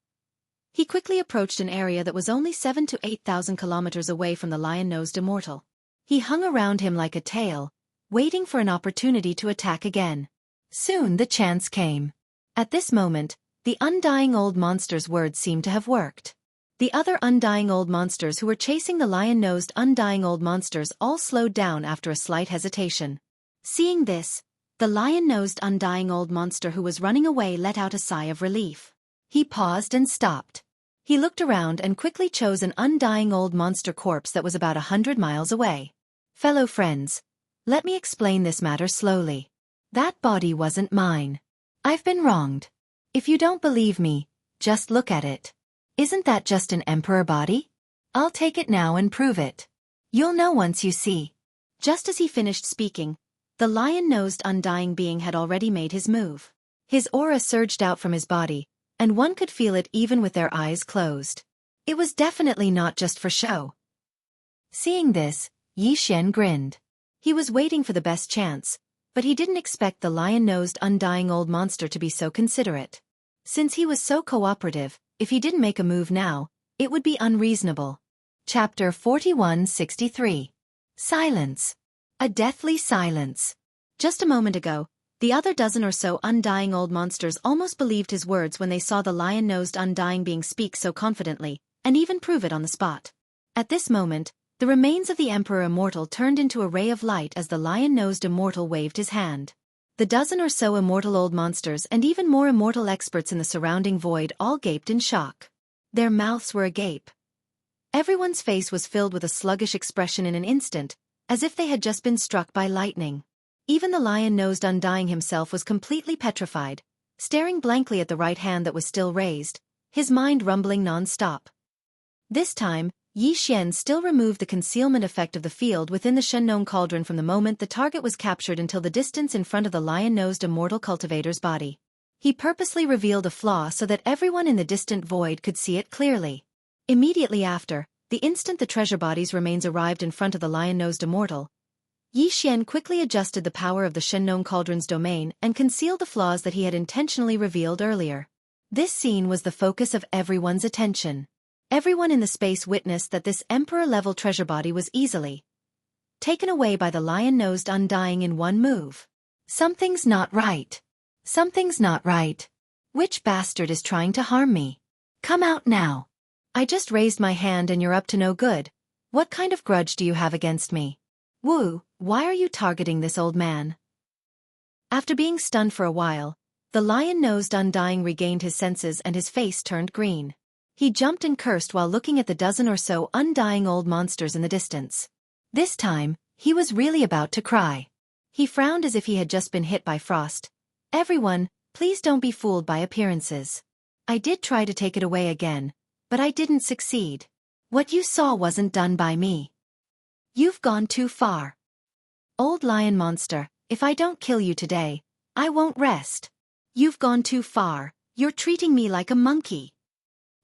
he quickly approached an area that was only 7,000 to 8,000 kilometers away from the lion-nosed immortal. He hung around him like a tail, waiting for an opportunity to attack again. Soon the chance came. At this moment, the undying old monster's words seemed to have worked. The other undying old monsters who were chasing the lion-nosed undying old monsters all slowed down after a slight hesitation. Seeing this, the lion-nosed undying old monster who was running away let out a sigh of relief. He paused and stopped. He looked around and quickly chose an undying old monster corpse that was about 100 miles away. Fellow friends, let me explain this matter slowly. That body wasn't mine. I've been wronged. If you don't believe me, just look at it. Isn't that just an emperor body? I'll take it now and prove it. You'll know once you see. Just as he finished speaking, the lion-nosed undying being had already made his move. His aura surged out from his body, and one could feel it even with their eyes closed. It was definitely not just for show. Seeing this, Yi Xian grinned. He was waiting for the best chance, but he didn't expect the lion-nosed undying old monster to be so considerate. Since he was so cooperative, if he didn't make a move now, it would be unreasonable. Chapter 4163. Silence. A deathly silence. Just a moment ago, the other dozen or so undying old monsters almost believed his words when they saw the lion-nosed undying being speak so confidently, and even prove it on the spot. At this moment, the remains of the Emperor Immortal turned into a ray of light as the lion-nosed immortal waved his hand. The dozen or so immortal old monsters and even more immortal experts in the surrounding void all gaped in shock. Their mouths were agape. Everyone's face was filled with a sluggish expression in an instant, as if they had just been struck by lightning. Even the lion-nosed undying himself was completely petrified, staring blankly at the right hand that was still raised, his mind rumbling non-stop. This time, Yi Xian still removed the concealment effect of the field within the Shennon cauldron from the moment the target was captured until the distance in front of the lion-nosed immortal cultivator's body. He purposely revealed a flaw so that everyone in the distant void could see it clearly. Immediately after, the instant the treasure body's remains arrived in front of the lion-nosed immortal, Yi Xian quickly adjusted the power of the Shennon cauldron's domain and concealed the flaws that he had intentionally revealed earlier. This scene was the focus of everyone's attention. Everyone in the space witnessed that this emperor-level treasure body was easily taken away by the lion-nosed undying in one move. Something's not right. Something's not right. Which bastard is trying to harm me? Come out now. I just raised my hand and you're up to no good. What kind of grudge do you have against me? Wu, why are you targeting this old man? After being stunned for a while, the lion-nosed undying regained his senses and his face turned green. He jumped and cursed while looking at the dozen or so undying old monsters in the distance. This time, he was really about to cry. He frowned as if he had just been hit by frost. Everyone, please don't be fooled by appearances. I did try to take it away again, but I didn't succeed. What you saw wasn't done by me. You've gone too far. Old lion monster, if I don't kill you today, I won't rest. You've gone too far, you're treating me like a monkey.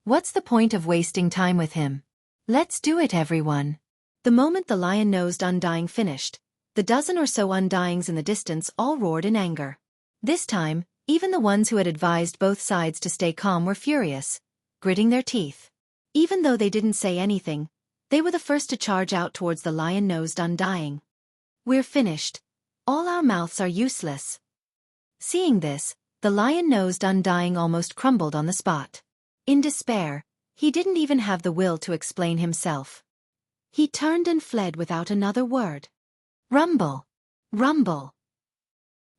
What's the point of wasting time with him? Let's do it, everyone. The moment the lion-nosed undying finished, the dozen or so undyings in the distance all roared in anger. This time, even the ones who had advised both sides to stay calm were furious, gritting their teeth. Even though they didn't say anything, they were the first to charge out towards the lion-nosed undying. We're finished. All our mouths are useless. Seeing this, the lion-nosed undying almost crumbled on the spot. In despair, he didn't even have the will to explain himself. He turned and fled without another word. Rumble! Rumble!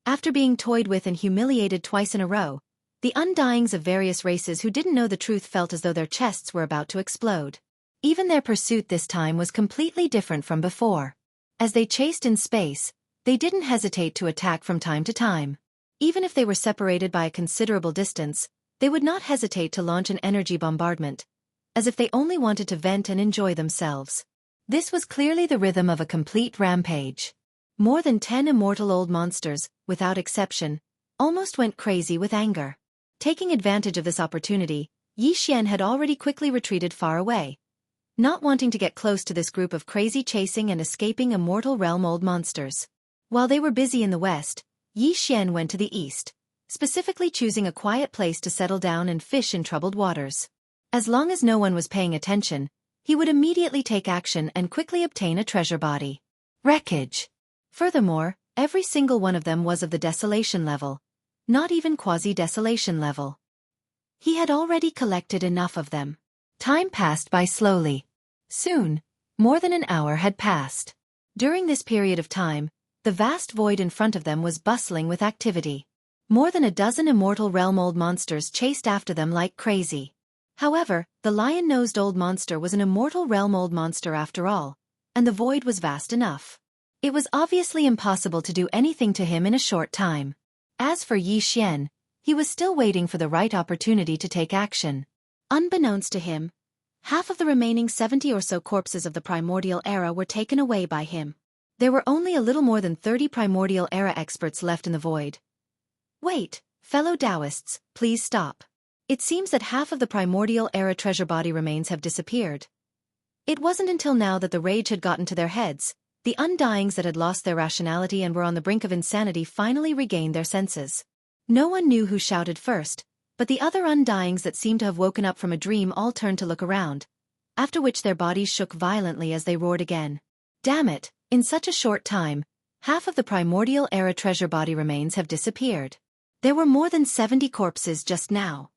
After being toyed with and humiliated twice in a row, the undyings of various races who didn't know the truth felt as though their chests were about to explode. Even their pursuit this time was completely different from before. As they chased in space, they didn't hesitate to attack from time to time. Even if they were separated by a considerable distance, they would not hesitate to launch an energy bombardment, as if they only wanted to vent and enjoy themselves. This was clearly the rhythm of a complete rampage. More than 10 immortal old monsters, without exception, almost went crazy with anger. Taking advantage of this opportunity, Yi Xian had already quickly retreated far away, not wanting to get close to this group of crazy chasing and escaping immortal realm old monsters. While they were busy in the west, Yi Xian went to the east, specifically choosing a quiet place to settle down and fish in troubled waters. As long as no one was paying attention, he would immediately take action and quickly obtain a treasure body. Wreckage. Furthermore, every single one of them was of the desolation level, not even quasi-desolation level. He had already collected enough of them. Time passed by slowly. Soon, more than an hour had passed. During this period of time, the vast void in front of them was bustling with activity. More than a dozen immortal realm old monsters chased after them like crazy. However, the lion-nosed old monster was an immortal realm old monster after all, and the void was vast enough. It was obviously impossible to do anything to him in a short time. As for Yi Xian, he was still waiting for the right opportunity to take action. Unbeknownst to him, half of the remaining 70 or so corpses of the primordial era were taken away by him. There were only a little more than 30 primordial era experts left in the void. Wait, fellow Taoists, please stop. It seems that half of the primordial era treasure body remains have disappeared. It wasn't until now that the rage had gotten to their heads. The undyings that had lost their rationality and were on the brink of insanity finally regained their senses. No one knew who shouted first, but the other undyings that seemed to have woken up from a dream all turned to look around, after which their bodies shook violently as they roared again. Damn it, in such a short time, half of the primordial era treasure body remains have disappeared. There were more than 70 corpses just now.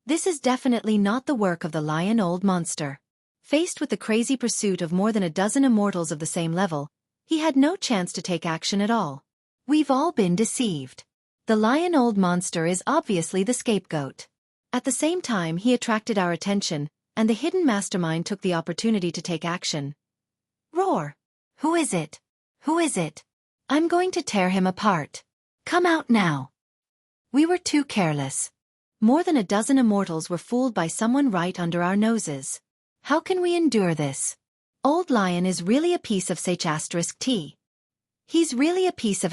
This is definitely not the work of the lion old monster. Faced with the crazy pursuit of more than a dozen immortals of the same level, he had no chance to take action at all. We've all been deceived. The lion old monster is obviously the scapegoat. At the same time he attracted our attention, and the hidden mastermind took the opportunity to take action. Roar! Who is it? Who is it? I'm going to tear him apart. Come out now. We were too careless. More than a dozen immortals were fooled by someone right under our noses. How can we endure this? Old Lion is really a piece of *T. He's really a piece of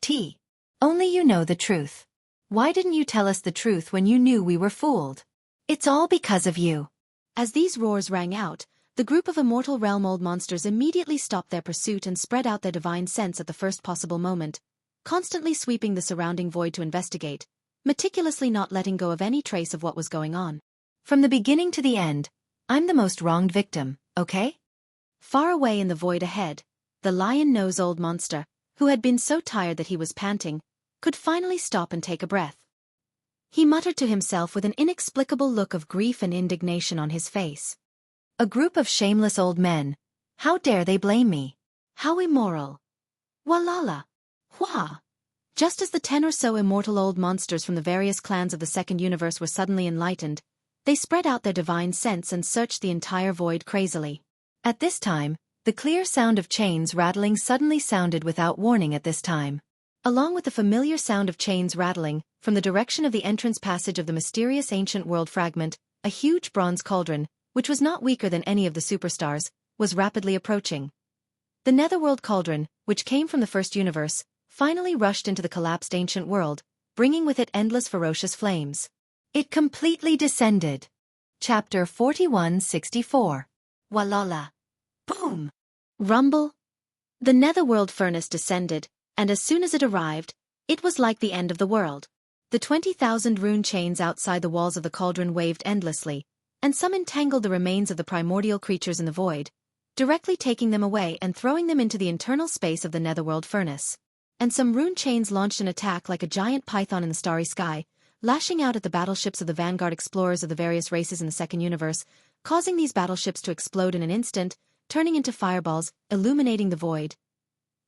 *T. Only you know the truth. Why didn't you tell us the truth when you knew we were fooled? It's all because of you. As these roars rang out, the group of immortal realm old monsters immediately stopped their pursuit and spread out their divine sense at the first possible moment, constantly sweeping the surrounding void to investigate, meticulously not letting go of any trace of what was going on. From the beginning to the end, I'm the most wronged victim, okay? Far away in the void ahead, the lion-nosed old monster, who had been so tired that he was panting, could finally stop and take a breath. He muttered to himself with an inexplicable look of grief and indignation on his face. A group of shameless old men. How dare they blame me? How immoral. Walala. Hua. Just as the 10 or so immortal old monsters from the various clans of the second universe were suddenly enlightened, they spread out their divine sense and searched the entire void crazily. At this time, the clear sound of chains rattling suddenly sounded without warning at this time. Along with the familiar sound of chains rattling, from the direction of the entrance passage of the mysterious ancient world fragment, a huge bronze cauldron, which was not weaker than any of the superstars, was rapidly approaching. The netherworld cauldron, which came from the first universe, finally rushed into the collapsed ancient world, bringing with it endless ferocious flames. It completely descended. Chapter 4164. Walala. Boom! Rumble. The netherworld furnace descended, and as soon as it arrived, it was like the end of the world. The 20,000 rune chains outside the walls of the cauldron waved endlessly, and some entangled the remains of the primordial creatures in the void, directly taking them away and throwing them into the internal space of the netherworld furnace. And some rune chains launched an attack like a giant python in the starry sky, lashing out at the battleships of the vanguard explorers of the various races in the second universe, causing these battleships to explode in an instant, turning into fireballs, illuminating the void.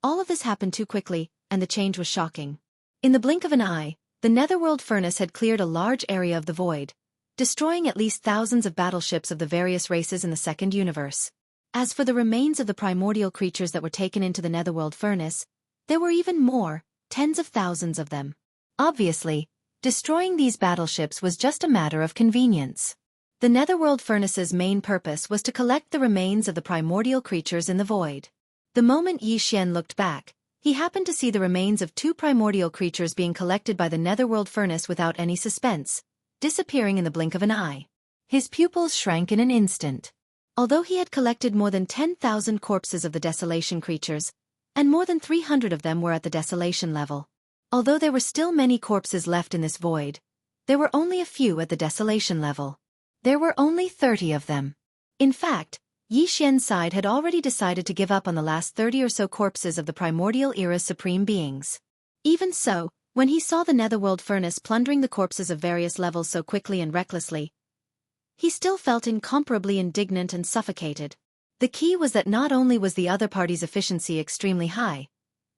All of this happened too quickly, and the change was shocking. In the blink of an eye, the netherworld furnace had cleared a large area of the void, destroying at least thousands of battleships of the various races in the second universe. As for the remains of the primordial creatures that were taken into the netherworld furnace, there were even more, tens of thousands of them. Obviously, destroying these battleships was just a matter of convenience. The netherworld furnace's main purpose was to collect the remains of the primordial creatures in the void. The moment Yi Xian looked back, he happened to see the remains of 2 primordial creatures being collected by the netherworld furnace without any suspense, disappearing in the blink of an eye. His pupils shrank in an instant. Although he had collected more than 10,000 corpses of the desolation creatures, and more than 300 of them were at the desolation level. Although there were still many corpses left in this void, there were only a few at the desolation level. There were only 30 of them. In fact, Yi Xian's side had already decided to give up on the last 30 or so corpses of the primordial era's supreme beings. Even so, when he saw the netherworld furnace plundering the corpses of various levels so quickly and recklessly, he still felt incomparably indignant and suffocated. The key was that not only was the other party's efficiency extremely high,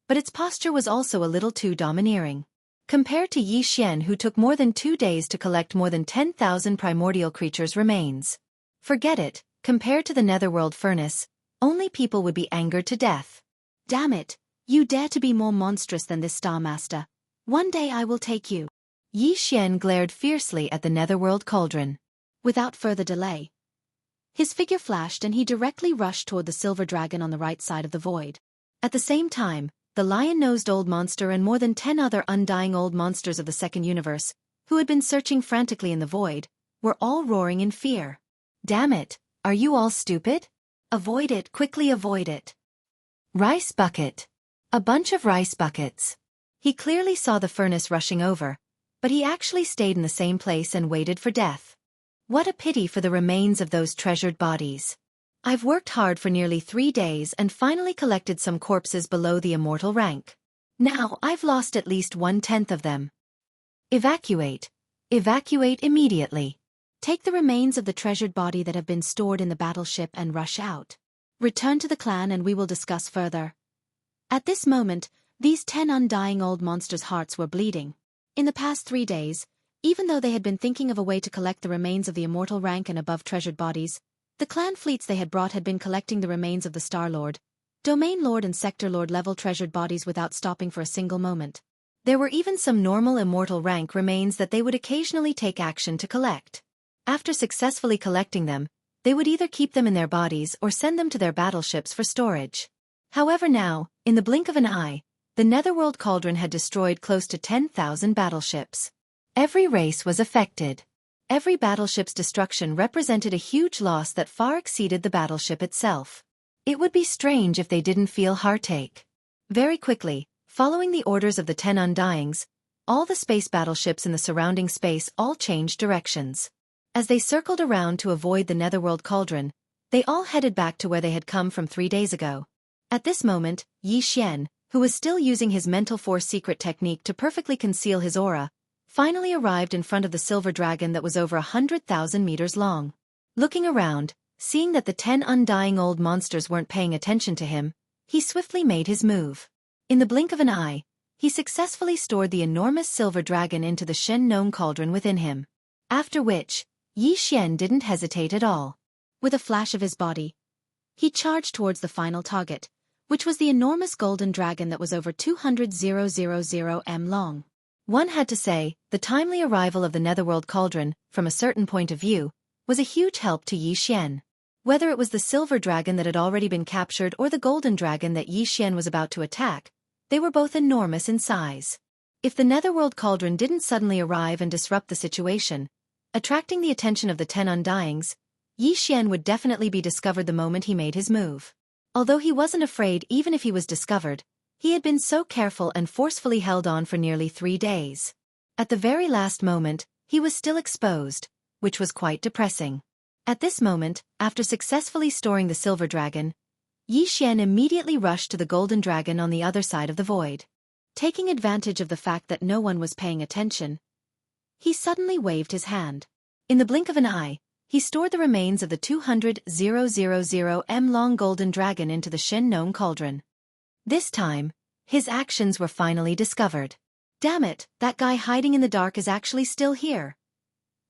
but its posture was also a little too domineering. Compared to Yi Xian, who took more than 2 days to collect more than 10,000 primordial creatures' remains. Forget it, compared to the netherworld furnace, only people would be angered to death. Damn it, you dare to be more monstrous than this Star Master. One day I will take you. Yi Xian glared fiercely at the netherworld cauldron. Without further delay, his figure flashed and he directly rushed toward the silver dragon on the right side of the void. At the same time, the lion-nosed old monster and more than 10 other undying old monsters of the second universe, who had been searching frantically in the void, were all roaring in fear. Damn it, are you all stupid? Avoid it, quickly avoid it. Rice bucket. A bunch of rice buckets. He clearly saw the furnace rushing over, but he actually stayed in the same place and waited for death. What a pity for the remains of those treasured bodies. I've worked hard for nearly 3 days and finally collected some corpses below the immortal rank. Now I've lost at least 1/10 of them. Evacuate. Evacuate immediately. Take the remains of the treasured body that have been stored in the battleship and rush out. Return to the clan and we will discuss further. At this moment, these 10 undying old monsters' hearts were bleeding. In the past 3 days, even though they had been thinking of a way to collect the remains of the immortal rank and above treasured bodies, the clan fleets they had brought had been collecting the remains of the Star Lord, Domain Lord and Sector Lord level treasured bodies without stopping for a single moment. There were even some normal immortal rank remains that they would occasionally take action to collect. After successfully collecting them, they would either keep them in their bodies or send them to their battleships for storage. However now, in the blink of an eye, the netherworld cauldron had destroyed close to 10,000 battleships. Every race was affected. Every battleship's destruction represented a huge loss that far exceeded the battleship itself. It would be strange if they didn't feel heartache. Very quickly, following the orders of the 10 Undyings, all the space battleships in the surrounding space all changed directions. As they circled around to avoid the netherworld cauldron, they all headed back to where they had come from 3 days ago. At this moment, Yi Xian, who was still using his mental force secret technique to perfectly conceal his aura, finally arrived in front of the silver dragon that was over 100,000 meters long. Looking around, seeing that the 10 undying old monsters weren't paying attention to him, he swiftly made his move. In the blink of an eye, he successfully stored the enormous silver dragon into the Shen Nong cauldron within him. After which, Yi Xian didn't hesitate at all. With a flash of his body, he charged towards the final target, which was the enormous golden dragon that was over 200,000 m long. One had to say, the timely arrival of the netherworld cauldron, from a certain point of view, was a huge help to Yi Xian. Whether it was the silver dragon that had already been captured or the golden dragon that Yi Xian was about to attack, they were both enormous in size. If the netherworld cauldron didn't suddenly arrive and disrupt the situation, attracting the attention of the 10 Undyings, Yi Xian would definitely be discovered the moment he made his move. Although he wasn't afraid even if he was discovered, he had been so careful and forcefully held on for nearly 3 days. At the very last moment, he was still exposed, which was quite depressing. At this moment, after successfully storing the silver dragon, Yi Xian immediately rushed to the golden dragon on the other side of the void. Taking advantage of the fact that no one was paying attention, he suddenly waved his hand. In the blink of an eye, he stored the remains of the 200,000 m long golden dragon into the Shen Nong cauldron. This time, his actions were finally discovered. Damn it, that guy hiding in the dark is actually still here.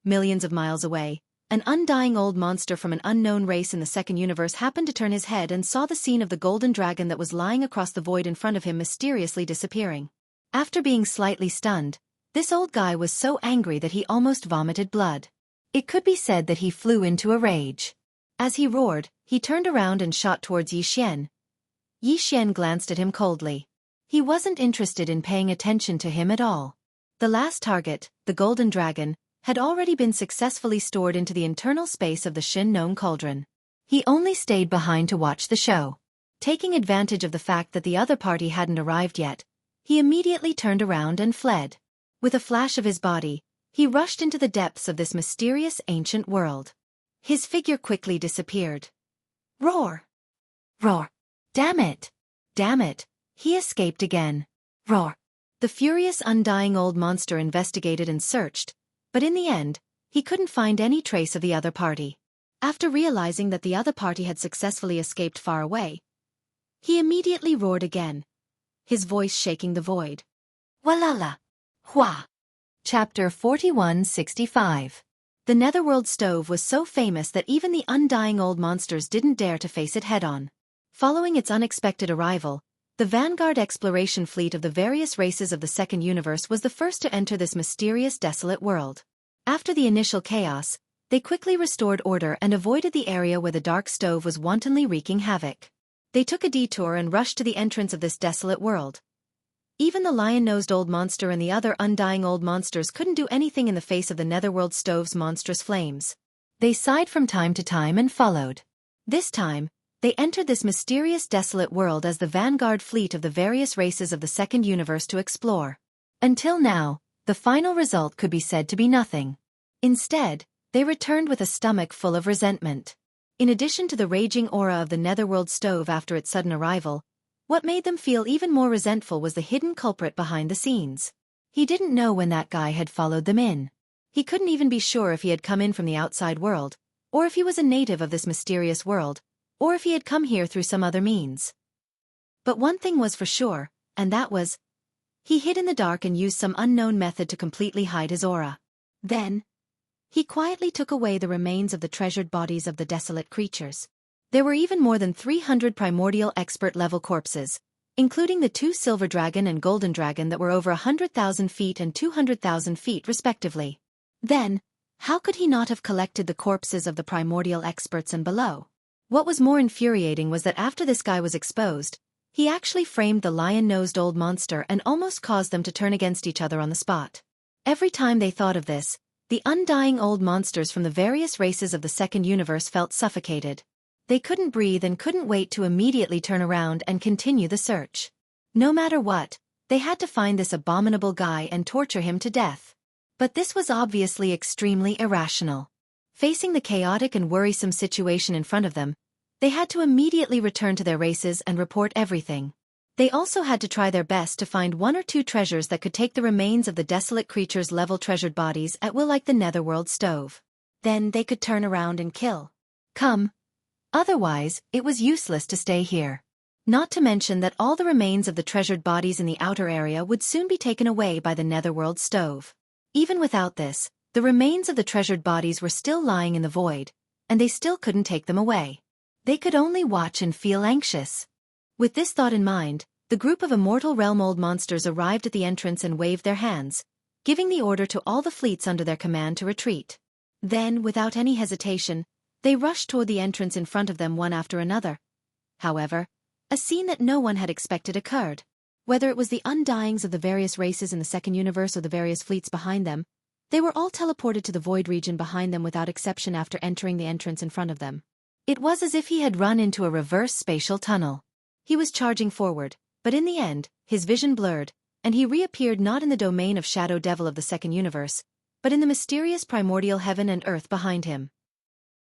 Millions of miles away, an undying old monster from an unknown race in the second universe happened to turn his head and saw the scene of the golden dragon that was lying across the void in front of him mysteriously disappearing. After being slightly stunned, this old guy was so angry that he almost vomited blood. It could be said that he flew into a rage. As he roared, he turned around and shot towards Yi Xian. Yi Xian glanced at him coldly. He wasn't interested in paying attention to him at all. The last target, the golden dragon, had already been successfully stored into the internal space of the Shen Nong cauldron. He only stayed behind to watch the show. Taking advantage of the fact that the other party hadn't arrived yet, he immediately turned around and fled. With a flash of his body, he rushed into the depths of this mysterious ancient world. His figure quickly disappeared. Roar! Roar! Damn it! Damn it! He escaped again. Roar! The furious undying old monster investigated and searched, but in the end, he couldn't find any trace of the other party. After realizing that the other party had successfully escaped far away, he immediately roared again, his voice shaking the void. Walala! Hua! Chapter 4165. The Netherworld stove was so famous that even the undying old monsters didn't dare to face it head-on. Following its unexpected arrival, the vanguard exploration fleet of the various races of the Second Universe was the first to enter this mysterious desolate world. After the initial chaos, they quickly restored order and avoided the area where the dark stove was wantonly wreaking havoc. They took a detour and rushed to the entrance of this desolate world. Even the lion-nosed old monster and the other undying old monsters couldn't do anything in the face of the Netherworld stove's monstrous flames. They sighed from time to time and followed. This time, they entered this mysterious desolate world as the vanguard fleet of the various races of the Second Universe to explore. Until now, the final result could be said to be nothing. Instead, they returned with a stomach full of resentment. In addition to the raging aura of the Netherworld stove after its sudden arrival, what made them feel even more resentful was the hidden culprit behind the scenes. He didn't know when that guy had followed them in. He couldn't even be sure if he had come in from the outside world, or if he was a native of this mysterious world, or if he had come here through some other means. But one thing was for sure, and that was, he hid in the dark and used some unknown method to completely hide his aura. Then, he quietly took away the remains of the treasured bodies of the desolate creatures. There were even more than 300 primordial expert-level corpses, including the 2 silver dragon and golden dragon that were over 100,000 feet and 200,000 feet respectively. Then, how could he not have collected the corpses of the primordial experts and below? What was more infuriating was that after this guy was exposed, he actually framed the lion-nosed old monster and almost caused them to turn against each other on the spot. Every time they thought of this, the undying old monsters from the various races of the Second Universe felt suffocated. They couldn't breathe and couldn't wait to immediately turn around and continue the search. No matter what, they had to find this abominable guy and torture him to death. But this was obviously extremely irrational. Facing the chaotic and worrisome situation in front of them, they had to immediately return to their races and report everything. They also had to try their best to find 1 or 2 treasures that could take the remains of the desolate creatures' level treasured bodies at will, like the Netherworld stove. Then they could turn around and kill. Come. Otherwise, it was useless to stay here. Not to mention that all the remains of the treasured bodies in the outer area would soon be taken away by the Netherworld stove. Even without this, the remains of the treasured bodies were still lying in the void, and they still couldn't take them away. They could only watch and feel anxious. With this thought in mind, the group of immortal realm old monsters arrived at the entrance and waved their hands, giving the order to all the fleets under their command to retreat. Then, without any hesitation, they rushed toward the entrance in front of them one after another. However, a scene that no one had expected occurred. Whether it was the undyings of the various races in the Second Universe or the various fleets behind them, they were all teleported to the void region behind them without exception after entering the entrance in front of them. It was as if he had run into a reverse spatial tunnel. He was charging forward, but in the end, his vision blurred, and he reappeared not in the domain of Shadow Devil of the Second Universe, but in the mysterious primordial heaven and earth behind him.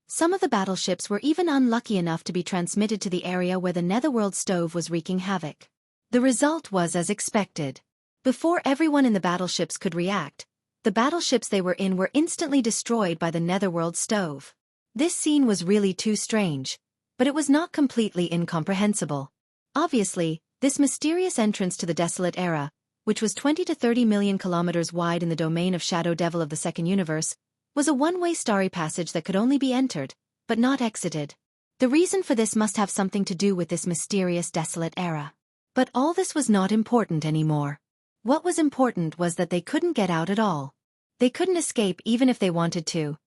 Some of the battleships were even unlucky enough to be transmitted to the area where the Netherworld stove was wreaking havoc. The result was as expected. Before everyone in the battleships could react, the battleships they were in were instantly destroyed by the Netherworld stove. This scene was really too strange, but it was not completely incomprehensible. Obviously, this mysterious entrance to the desolate era, which was 20 to 30 million kilometers wide in the domain of Shadow Devil of the Second Universe, was a one-way starry passage that could only be entered, but not exited. The reason for this must have something to do with this mysterious desolate era. But all this was not important anymore. What was important was that they couldn't get out at all. They couldn't escape even if they wanted to.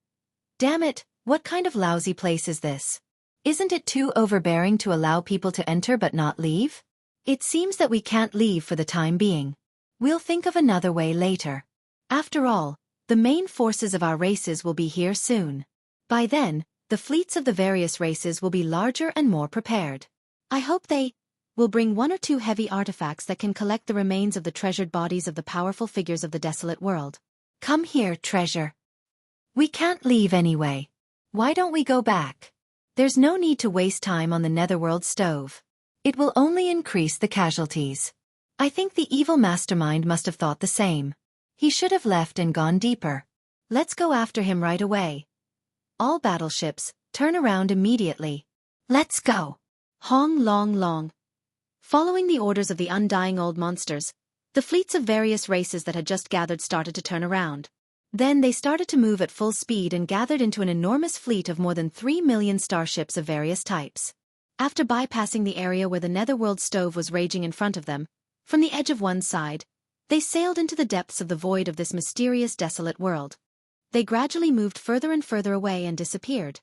Damn it, what kind of lousy place is this? Isn't it too overbearing to allow people to enter but not leave? It seems that we can't leave for the time being. We'll think of another way later. After all, the main forces of our races will be here soon. By then, the fleets of the various races will be larger and more prepared. I hope they will bring one or two heavy artifacts that can collect the remains of the treasured bodies of the powerful figures of the desolate world. Come here, treasure. We can't leave anyway. Why don't we go back? There's no need to waste time on the netherworld stove. It will only increase the casualties. I think the evil mastermind must have thought the same. He should have left and gone deeper. Let's go after him right away. All battleships, turn around immediately. Let's go. Hong long long. Following the orders of the undying old monsters, the fleets of various races that had just gathered started to turn around. Then they started to move at full speed and gathered into an enormous fleet of more than 3 million starships of various types. After bypassing the area where the netherworld stove was raging in front of them, from the edge of one side, they sailed into the depths of the void of this mysterious desolate world. They gradually moved further and further away and disappeared.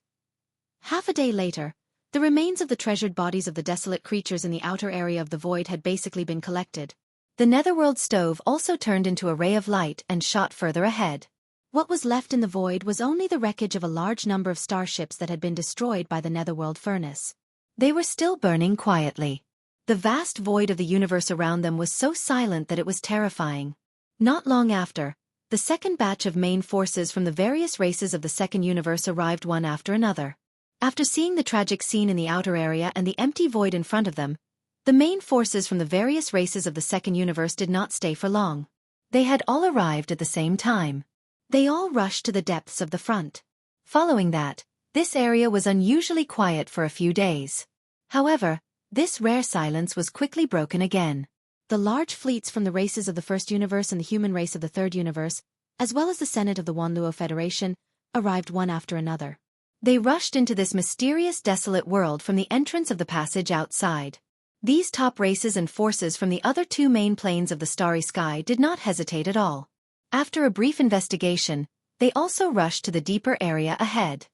Half a day later, the remains of the treasured bodies of the desolate creatures in the outer area of the void had basically been collected. The netherworld stove also turned into a ray of light and shot further ahead. What was left in the void was only the wreckage of a large number of starships that had been destroyed by the netherworld furnace. They were still burning quietly. The vast void of the universe around them was so silent that it was terrifying. Not long after, the second batch of main forces from the various races of the second universe arrived one after another. After seeing the tragic scene in the outer area and the empty void in front of them, the main forces from the various races of the second universe did not stay for long. They had all arrived at the same time. They all rushed to the depths of the front. Following that, this area was unusually quiet for a few days. However, this rare silence was quickly broken again. The large fleets from the races of the first universe and the human race of the third universe, as well as the Senate of the Wanluo Federation, arrived one after another. They rushed into this mysterious desolate world from the entrance of the passage outside. These top races and forces from the other two main planes of the starry sky did not hesitate at all. After a brief investigation, they also rushed to the deeper area ahead.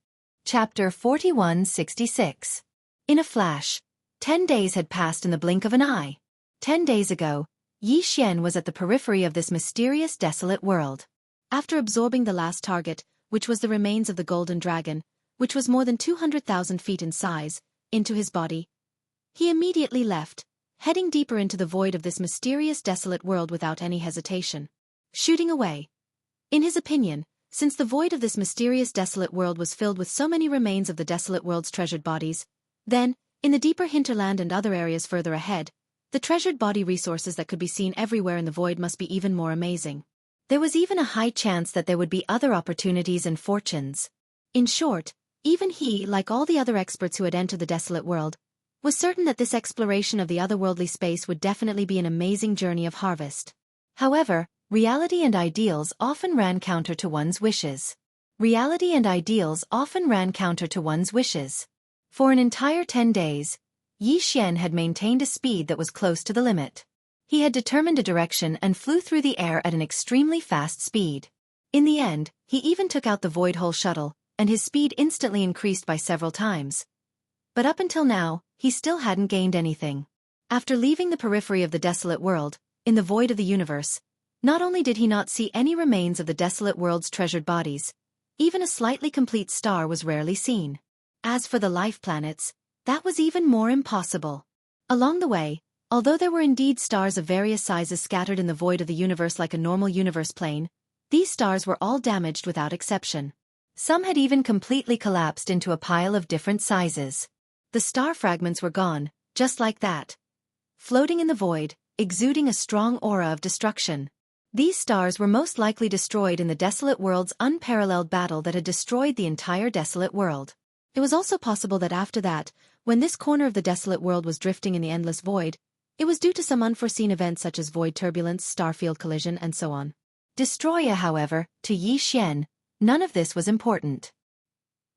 Chapter 4166. In a flash, 10 days had passed in the blink of an eye. 10 days ago, Yi Xian was at the periphery of this mysterious desolate world. After absorbing the last target, which was the remains of the golden dragon, which was more than 200,000 feet in size, into his body, he immediately left, heading deeper into the void of this mysterious desolate world without any hesitation. Shooting away. In his opinion, since the void of this mysterious desolate world was filled with so many remains of the desolate world's treasured bodies, then, in the deeper hinterland and other areas further ahead, the treasured body resources that could be seen everywhere in the void must be even more amazing. There was even a high chance that there would be other opportunities and fortunes. In short, even he, like all the other experts who had entered the desolate world, was certain that this exploration of the otherworldly space would definitely be an amazing journey of harvest. However, reality and ideals often ran counter to one's wishes. Reality and ideals often ran counter to one's wishes. For an entire 10 days, Yi Xian had maintained a speed that was close to the limit. He had determined a direction and flew through the air at an extremely fast speed. In the end, he even took out the void hole shuttle, and his speed instantly increased by several times. But up until now, he still hadn't gained anything. After leaving the periphery of the desolate world, in the void of the universe, not only did he not see any remains of the desolate world's treasured bodies, even a slightly complete star was rarely seen. As for the life planets, that was even more impossible. Along the way, although there were indeed stars of various sizes scattered in the void of the universe like a normal universe plane, these stars were all damaged without exception. Some had even completely collapsed into a pile of different sizes. The star fragments were gone, just like that. Floating in the void, exuding a strong aura of destruction. These stars were most likely destroyed in the desolate world's unparalleled battle that had destroyed the entire desolate world. It was also possible that after that, when this corner of the desolate world was drifting in the endless void, it was due to some unforeseen events such as void turbulence, starfield collision, and so on. Destroya, however, to Yi Xian, none of this was important.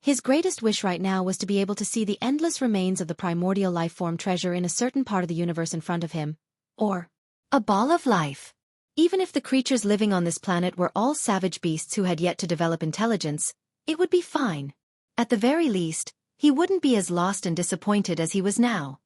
His greatest wish right now was to be able to see the endless remains of the primordial life-form treasure in a certain part of the universe in front of him. Or a ball of life. Even if the creatures living on this planet were all savage beasts who had yet to develop intelligence, it would be fine. At the very least, he wouldn't be as lost and disappointed as he was now.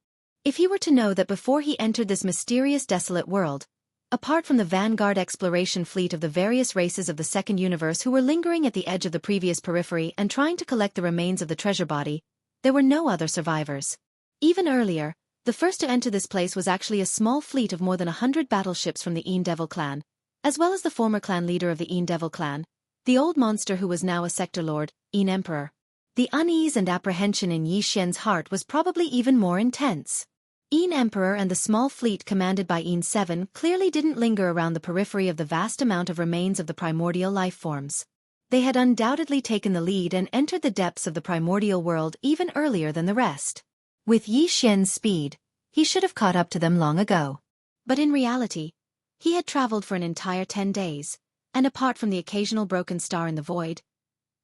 If he were to know that before he entered this mysterious desolate world, apart from the vanguard exploration fleet of the various races of the second universe who were lingering at the edge of the previous periphery and trying to collect the remains of the treasure body, there were no other survivors. Even earlier, The first to enter this place was actually a small fleet of more than 100 battleships from the Devil clan, as well as the former clan leader of the Devil clan, the old monster who was now a sector lord, Emperor. The unease and apprehension in Yi Xian's heart was probably even more intense. Emperor and the small fleet commanded by 7 clearly didn't linger around the periphery of the vast amount of remains of the primordial life forms. They had undoubtedly taken the lead and entered the depths of the primordial world even earlier than the rest. With Yi Xian's speed, he should have caught up to them long ago. But in reality, he had traveled for an entire 10 days, and apart from the occasional broken star in the void,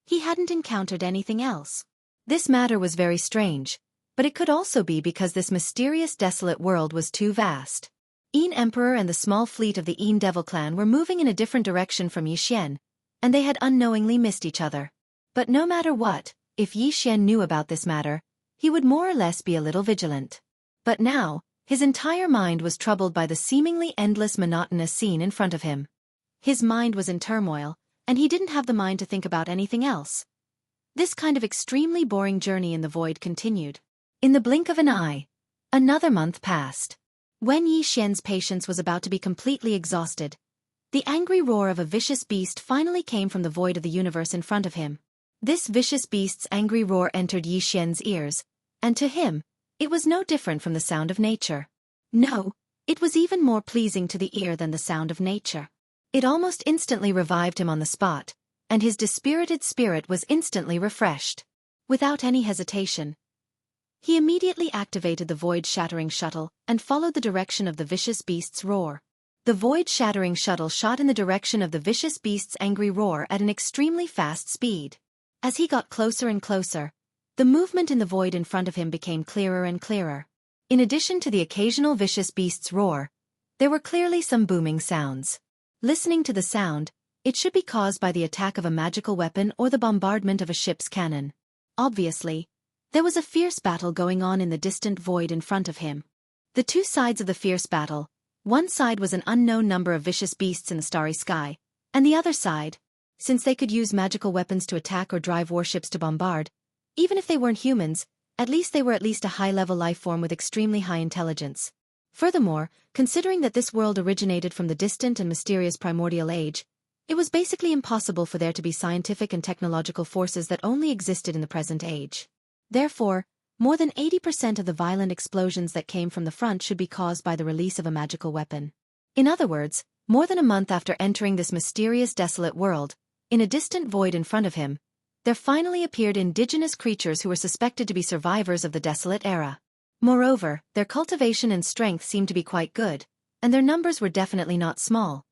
he hadn't encountered anything else. This matter was very strange, but it could also be because this mysterious desolate world was too vast. Emperor and the small fleet of the Devil clan were moving in a different direction from Yi Xian, and they had unknowingly missed each other. But no matter what, if Yi Xian knew about this matter, he would more or less be a little vigilant. But now, his entire mind was troubled by the seemingly endless monotonous scene in front of him. His mind was in turmoil, and he didn't have the mind to think about anything else. This kind of extremely boring journey in the void continued. In the blink of an eye, another month passed. When Yi Xian's patience was about to be completely exhausted, the angry roar of a vicious beast finally came from the void of the universe in front of him. This vicious beast's angry roar entered Yi Xian's ears, and to him, it was no different from the sound of nature. No, it was even more pleasing to the ear than the sound of nature. It almost instantly revived him on the spot, and his dispirited spirit was instantly refreshed. Without any hesitation, he immediately activated the void-shattering shuttle and followed the direction of the vicious beast's roar. The void-shattering shuttle shot in the direction of the vicious beast's angry roar at an extremely fast speed. As he got closer and closer, the movement in the void in front of him became clearer and clearer. In addition to the occasional vicious beast's roar, there were clearly some booming sounds. Listening to the sound, it should be caused by the attack of a magical weapon or the bombardment of a ship's cannon. Obviously, there was a fierce battle going on in the distant void in front of him. The two sides of the fierce battle, one side was an unknown number of vicious beasts in the starry sky, and the other side, since they could use magical weapons to attack or drive warships to bombard, even if they weren't humans, at least they were a high-level life form with extremely high intelligence. Furthermore, considering that this world originated from the distant and mysterious primordial age, it was basically impossible for there to be scientific and technological forces that only existed in the present age. Therefore, more than 80% of the violent explosions that came from the front should be caused by the release of a magical weapon. In other words, more than a month after entering this mysterious desolate world, in a distant void in front of him, there finally appeared indigenous creatures who were suspected to be survivors of the desolate era. Moreover, their cultivation and strength seemed to be quite good, and their numbers were definitely not small.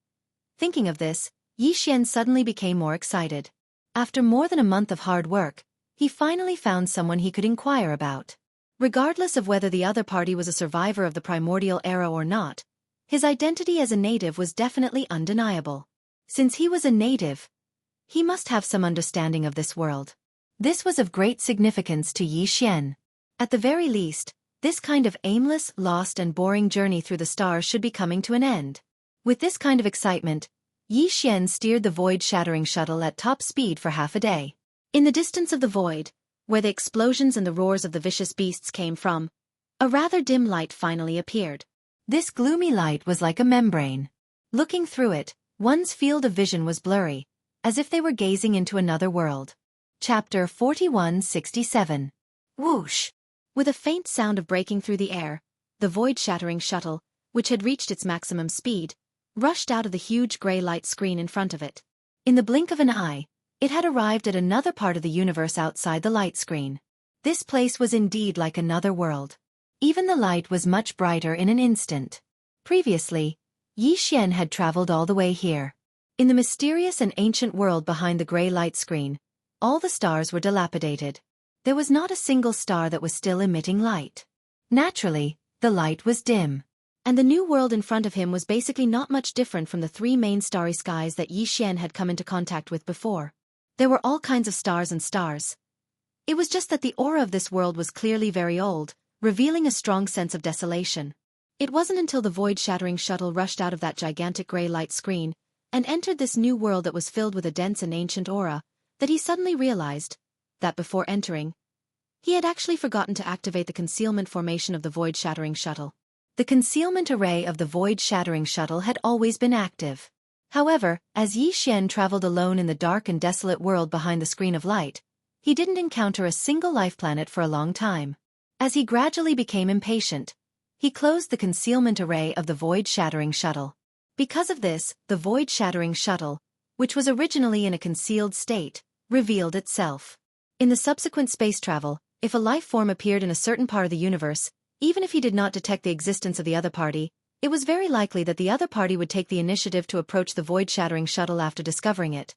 Thinking of this, Yi Xian suddenly became more excited. After more than a month of hard work, he finally found someone he could inquire about. Regardless of whether the other party was a survivor of the primordial era or not, his identity as a native was definitely undeniable. Since he was a native, he must have some understanding of this world. This was of great significance to Yi Xian. At the very least, this kind of aimless, lost and boring journey through the stars should be coming to an end. With this kind of excitement, Yi Xian steered the void-shattering shuttle at top speed for half a day. In the distance of the void, where the explosions and the roars of the vicious beasts came from, a rather dim light finally appeared. This gloomy light was like a membrane. Looking through it, one's field of vision was blurry, as if they were gazing into another world. Chapter 4167. Whoosh! With a faint sound of breaking through the air, the void-shattering shuttle, which had reached its maximum speed, rushed out of the huge gray light screen in front of it. In the blink of an eye, it had arrived at another part of the universe outside the light screen. This place was indeed like another world. Even the light was much brighter in an instant. Previously, Yi Xian had traveled all the way here. In the mysterious and ancient world behind the gray light screen, all the stars were dilapidated. There was not a single star that was still emitting light. Naturally, the light was dim. And the new world in front of him was basically not much different from the three main starry skies that Yi Xian had come into contact with before. There were all kinds of stars and stars. It was just that the aura of this world was clearly very old, revealing a strong sense of desolation. It wasn't until the void-shattering shuttle rushed out of that gigantic gray light screen and entered this new world that was filled with a dense and ancient aura that he suddenly realized that before entering, He had actually forgotten to activate the concealment formation of the void-shattering shuttle. The concealment array of the void-shattering shuttle had always been active. However, as Yi Xian traveled alone in the dark and desolate world behind the screen of light, he didn't encounter a single life planet for a long time. As he gradually became impatient, he closed the concealment array of the void-shattering shuttle. Because of this, the void-shattering shuttle, which was originally in a concealed state, revealed itself. In the subsequent space travel, if a life form appeared in a certain part of the universe, even if he did not detect the existence of the other party, it was very likely that the other party would take the initiative to approach the void-shattering shuttle after discovering it.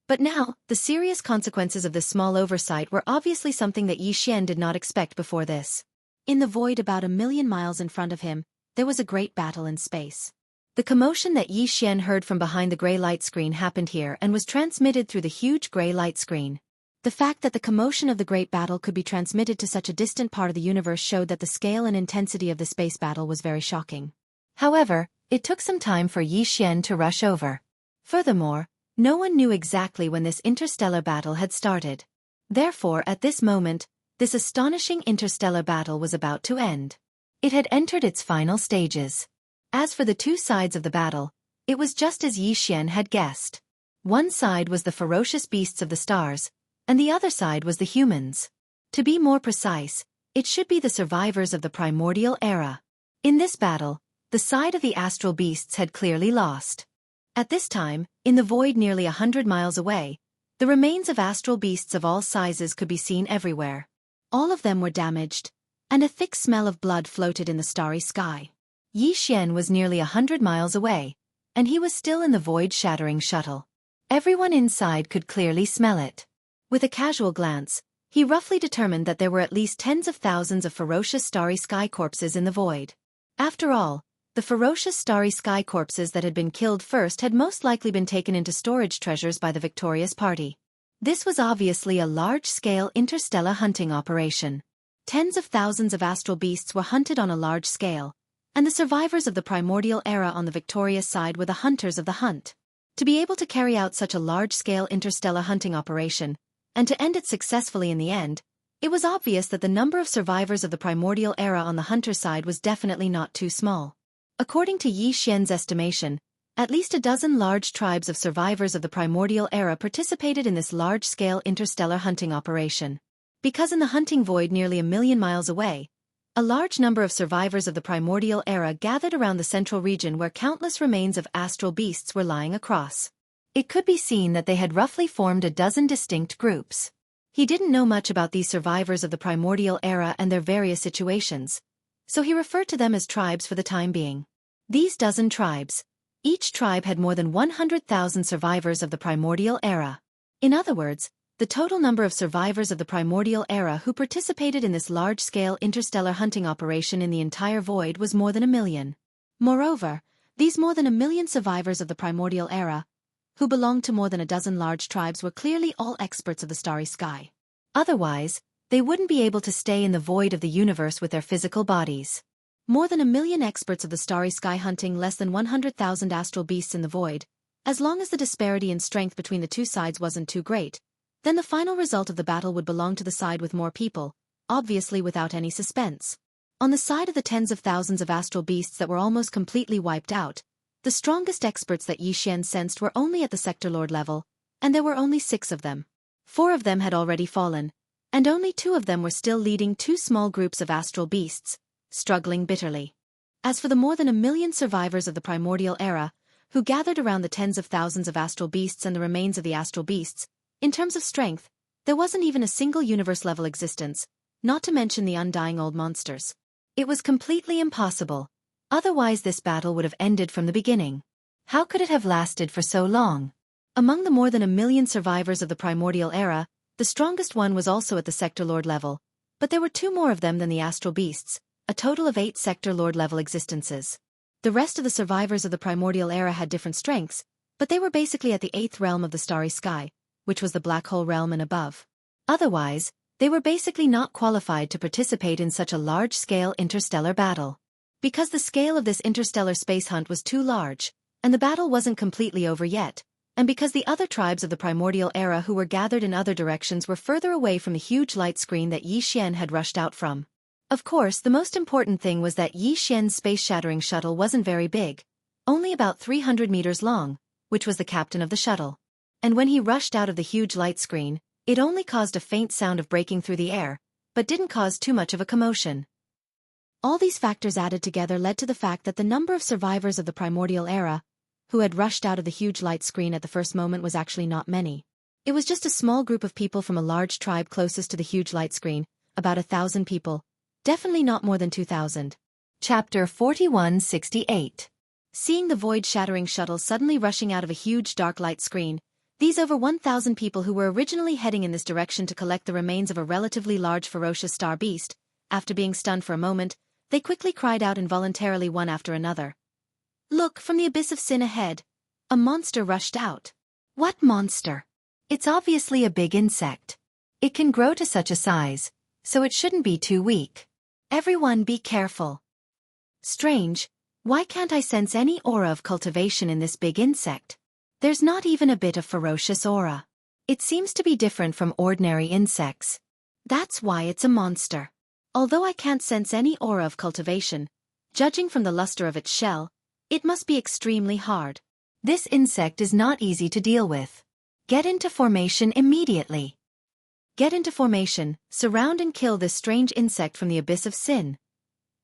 But now, the serious consequences of this small oversight were obviously something that Yi Xian did not expect before this. In the void about 1,000,000 miles in front of him, there was a great battle in space. The commotion that Yi Xian heard from behind the gray light screen happened here and was transmitted through the huge gray light screen. The fact that the commotion of the great battle could be transmitted to such a distant part of the universe showed that the scale and intensity of the space battle was very shocking. However, it took some time for Yi Xian to rush over. Furthermore, no one knew exactly when this interstellar battle had started. Therefore, at this moment, this astonishing interstellar battle was about to end. It had entered its final stages. As for the two sides of the battle, it was just as Yi Xian had guessed. One side was the ferocious beasts of the stars, and the other side was the humans. To be more precise, it should be the survivors of the primordial era. In this battle, the side of the astral beasts had clearly lost. At this time, in the void nearly 100 miles away, the remains of astral beasts of all sizes could be seen everywhere. All of them were damaged, and a thick smell of blood floated in the starry sky. Yi Xian was nearly 100 miles away, and he was still in the void-shattering shuttle. Everyone inside could clearly smell it. With a casual glance, he roughly determined that there were at least tens of thousands of ferocious starry sky corpses in the void. After all, the ferocious starry sky corpses that had been killed first had most likely been taken into storage treasures by the victorious party. This was obviously a large-scale interstellar hunting operation. Tens of thousands of astral beasts were hunted on a large scale, and the survivors of the primordial era on the victorious side were the hunters of the hunt. To be able to carry out such a large-scale interstellar hunting operation, and to end it successfully in the end, it was obvious that the number of survivors of the primordial era on the hunter side was definitely not too small. According to Yi Xian's estimation, at least a dozen large tribes of survivors of the primordial era participated in this large-scale interstellar hunting operation. Because in the hunting void nearly 1,000,000 miles away, a large number of survivors of the primordial era gathered around the central region where countless remains of astral beasts were lying across. It could be seen that they had roughly formed a dozen distinct groups. He didn't know much about these survivors of the primordial era and their various situations, so he referred to them as tribes for the time being. These dozen tribes, each tribe had more than 100,000 survivors of the primordial era. In other words, the total number of survivors of the primordial era who participated in this large-scale interstellar hunting operation in the entire void was more than 1,000,000. Moreover, these more than 1,000,000 survivors of the primordial era, who belonged to more than a dozen large tribes, were clearly all experts of the starry sky. Otherwise, they wouldn't be able to stay in the void of the universe with their physical bodies. More than 1,000,000 experts of the starry sky hunting less than 100,000 astral beasts in the void. As long as the disparity in strength between the two sides wasn't too great, then the final result of the battle would belong to the side with more people, obviously without any suspense. On the side of the tens of thousands of astral beasts that were almost completely wiped out, the strongest experts that Yi Xian sensed were only at the sector lord level, and there were only 6 of them. 4 of them had already fallen, and only 2 of them were still leading 2 small groups of astral beasts, struggling bitterly. As for the more than 1,000,000 survivors of the primordial era, who gathered around the tens of thousands of astral beasts and the remains of the astral beasts, in terms of strength, there wasn't even a single universe-level existence, not to mention the undying old monsters. It was completely impossible, otherwise this battle would have ended from the beginning. How could it have lasted for so long? Among the more than 1,000,000 survivors of the primordial era, the strongest one was also at the sector lord level, but there were 2 more of them than the astral beasts, a total of 8 sector lord level existences. The rest of the survivors of the primordial era had different strengths, but they were basically at the 8th realm of the starry sky, which was the black hole realm and above. Otherwise, they were basically not qualified to participate in such a large-scale interstellar battle. Because the scale of this interstellar space hunt was too large, and the battle wasn't completely over yet, and because the other tribes of the primordial era who were gathered in other directions were further away from the huge light screen that Yi Xian had rushed out from. Of course, the most important thing was that Yi Xian's space-shattering shuttle wasn't very big, only about 300 meters long, which was the captain of the shuttle. And when he rushed out of the huge light screen, it only caused a faint sound of breaking through the air, but didn't cause too much of a commotion. All these factors added together led to the fact that the number of survivors of the primordial era who had rushed out of the huge light screen at the first moment was actually not many. It was just a small group of people from a large tribe closest to the huge light screen, about 1,000 people. Definitely not more than 2,000. Chapter 4168. Seeing the void-shattering shuttle suddenly rushing out of a huge dark light screen, these over 1,000 people who were originally heading in this direction to collect the remains of a relatively large ferocious star beast, after being stunned for a moment, they quickly cried out involuntarily one after another. Look, from the abyss of sin ahead. A monster rushed out. What monster? It's obviously a big insect. It can grow to such a size, so it shouldn't be too weak. Everyone be careful. Strange, why can't I sense any aura of cultivation in this big insect? There's not even a bit of ferocious aura. It seems to be different from ordinary insects. That's why it's a monster. Although I can't sense any aura of cultivation, judging from the luster of its shell, it must be extremely hard. This insect is not easy to deal with. Get into formation immediately. Get into formation, surround and kill this strange insect from the abyss of sin.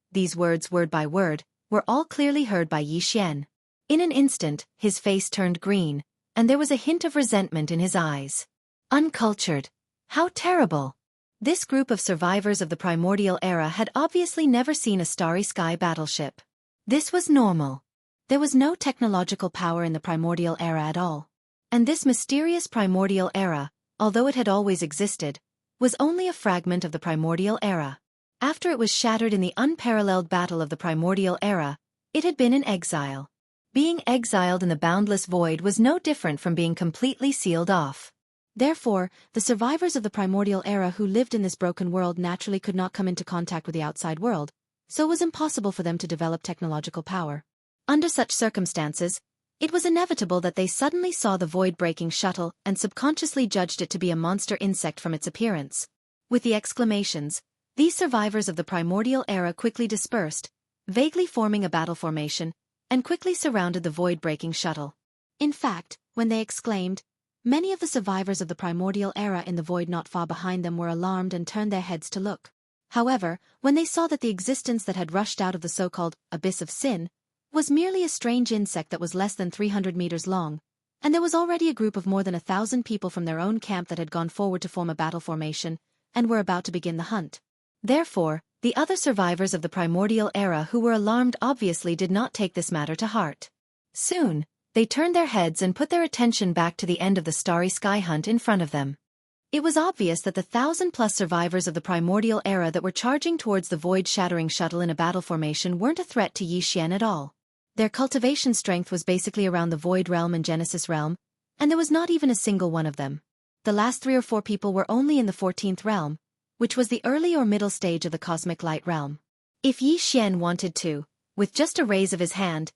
These words, word by word, were all clearly heard by Yi Xian. In an instant, his face turned green, and there was a hint of resentment in his eyes. Uncultured. How terrible. This group of survivors of the primordial era had obviously never seen a starry sky battleship. This was normal. There was no technological power in the primordial era at all. And this mysterious primordial era, although it had always existed, was only a fragment of the primordial era. After it was shattered in the unparalleled battle of the primordial era, it had been in exile. Being exiled in the boundless void was no different from being completely sealed off. Therefore, the survivors of the primordial era who lived in this broken world naturally could not come into contact with the outside world, so it was impossible for them to develop technological power. Under such circumstances, it was inevitable that they suddenly saw the void-breaking shuttle and subconsciously judged it to be a monster insect from its appearance. With the exclamations, these survivors of the primordial era quickly dispersed, vaguely forming a battle formation, and quickly surrounded the void-breaking shuttle. In fact, when they exclaimed, many of the survivors of the primordial era in the void not far behind them were alarmed and turned their heads to look. However, when they saw that the existence that had rushed out of the so-called abyss of sin was merely a strange insect that was less than 300 meters long, and there was already a group of more than 1,000 people from their own camp that had gone forward to form a battle formation, and were about to begin the hunt. Therefore, the other survivors of the primordial era who were alarmed obviously did not take this matter to heart. Soon, they turned their heads and put their attention back to the end of the starry sky hunt in front of them. It was obvious that the 1,000-plus survivors of the primordial era that were charging towards the void-shattering shuttle in a battle formation weren't a threat to Yi Xian at all. Their cultivation strength was basically around the Void Realm and Genesis Realm, and there was not even a single one of them. The last 3 or 4 people were only in the 14th realm, which was the early or middle stage of the Cosmic Light Realm. If Yi Xian wanted to, with just a raise of his hand,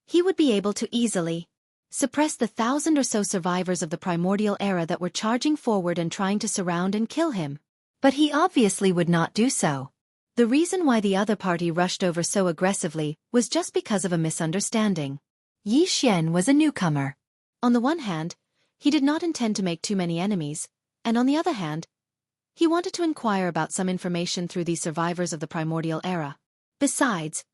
he would be able to easily suppress the 1,000 or so survivors of the primordial era that were charging forward and trying to surround and kill him. But he obviously would not do so. The reason why the other party rushed over so aggressively was just because of a misunderstanding. Yi Xian was a newcomer. On the one hand, he did not intend to make too many enemies, and on the other hand, he wanted to inquire about some information through these survivors of the primordial era. Besides,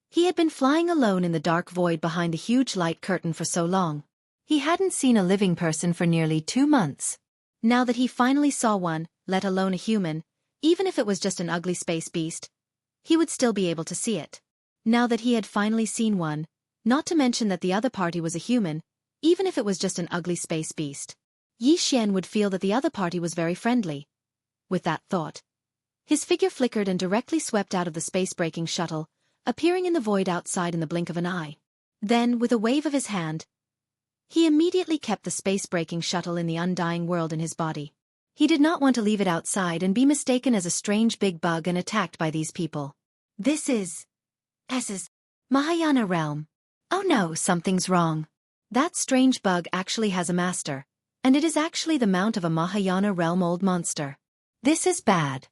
he had been flying alone in the dark void behind the huge light curtain for so long. He hadn't seen a living person for nearly 2 months. Now that he finally saw one, let alone a human, even if it was just an ugly space beast, he would still be able to see it. Now that he had finally seen one, not to mention that the other party was a human, even if it was just an ugly space beast, Yi Xian would feel that the other party was very friendly. With that thought, his figure flickered and directly swept out of the space-breaking shuttle, appearing in the void outside in the blink of an eye. Then, with a wave of his hand, he immediately kept the space-breaking shuttle in the undying world in his body. He did not want to leave it outside and be mistaken as a strange big bug and attacked by these people. This is Mahayana realm. Oh no, something's wrong. That strange bug actually has a master, and it is actually the mount of a Mahayana realm old monster. This is bad.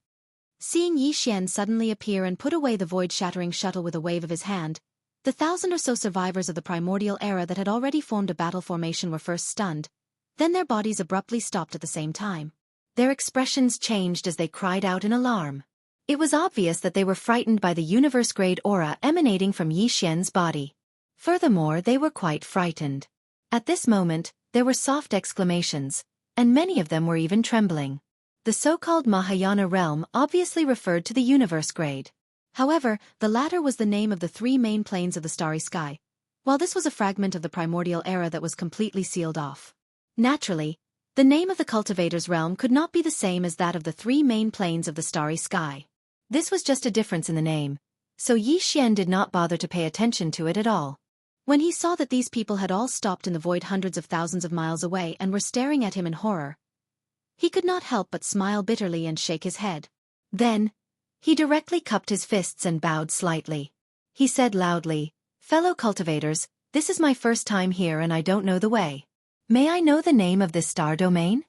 Seeing Yi Xian suddenly appear and put away the void-shattering shuttle with a wave of his hand, the 1,000 or so survivors of the primordial era that had already formed a battle formation were first stunned, then their bodies abruptly stopped at the same time. Their expressions changed as they cried out in alarm. It was obvious that they were frightened by the universe-grade aura emanating from Yi Xian's body. Furthermore, they were quite frightened. At this moment, there were soft exclamations, and many of them were even trembling. The so-called Mahayana realm obviously referred to the universe grade. However, the latter was the name of the 3 main planes of the starry sky, while this was a fragment of the primordial era that was completely sealed off. Naturally, the name of the cultivator's realm could not be the same as that of the 3 main planes of the starry sky. This was just a difference in the name, so Yi Xian did not bother to pay attention to it at all. When he saw that these people had all stopped in the void hundreds of thousands of miles away and were staring at him in horror, he could not help but smile bitterly and shake his head. Then, he directly cupped his fists and bowed slightly. He said loudly, "Fellow cultivators, this is my first time here and I don't know the way. May I know the name of this star domain?"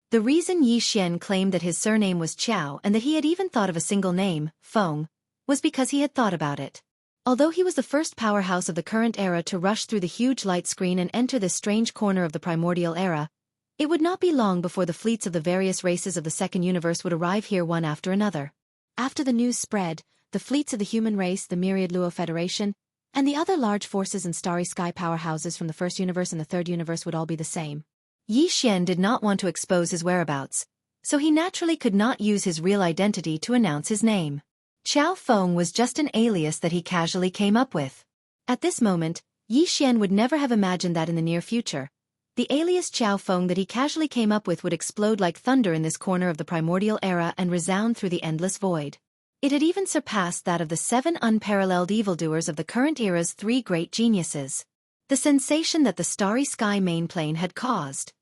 The reason Yi Xian claimed that his surname was Qiao and that he had even thought of a single name, Feng, was because he had thought about it. Although he was the first powerhouse of the current era to rush through the huge light screen and enter this strange corner of the primordial era, it would not be long before the fleets of the various races of the second universe would arrive here one after another. After the news spread, the fleets of the human race, the myriad Luo Federation, and the other large forces and starry sky powerhouses from the first universe and the third universe would all be the same. Yi Xian did not want to expose his whereabouts, so he naturally could not use his real identity to announce his name. Qiao Feng was just an alias that he casually came up with. At this moment, Yi Xian would never have imagined that in the near future, the alias Qiao Feng that he casually came up with would explode like thunder in this corner of the primordial era and resound through the endless void. It had even surpassed that of the 7 unparalleled evildoers of the current era's 3 great geniuses. The sensation that the starry sky main plane had caused.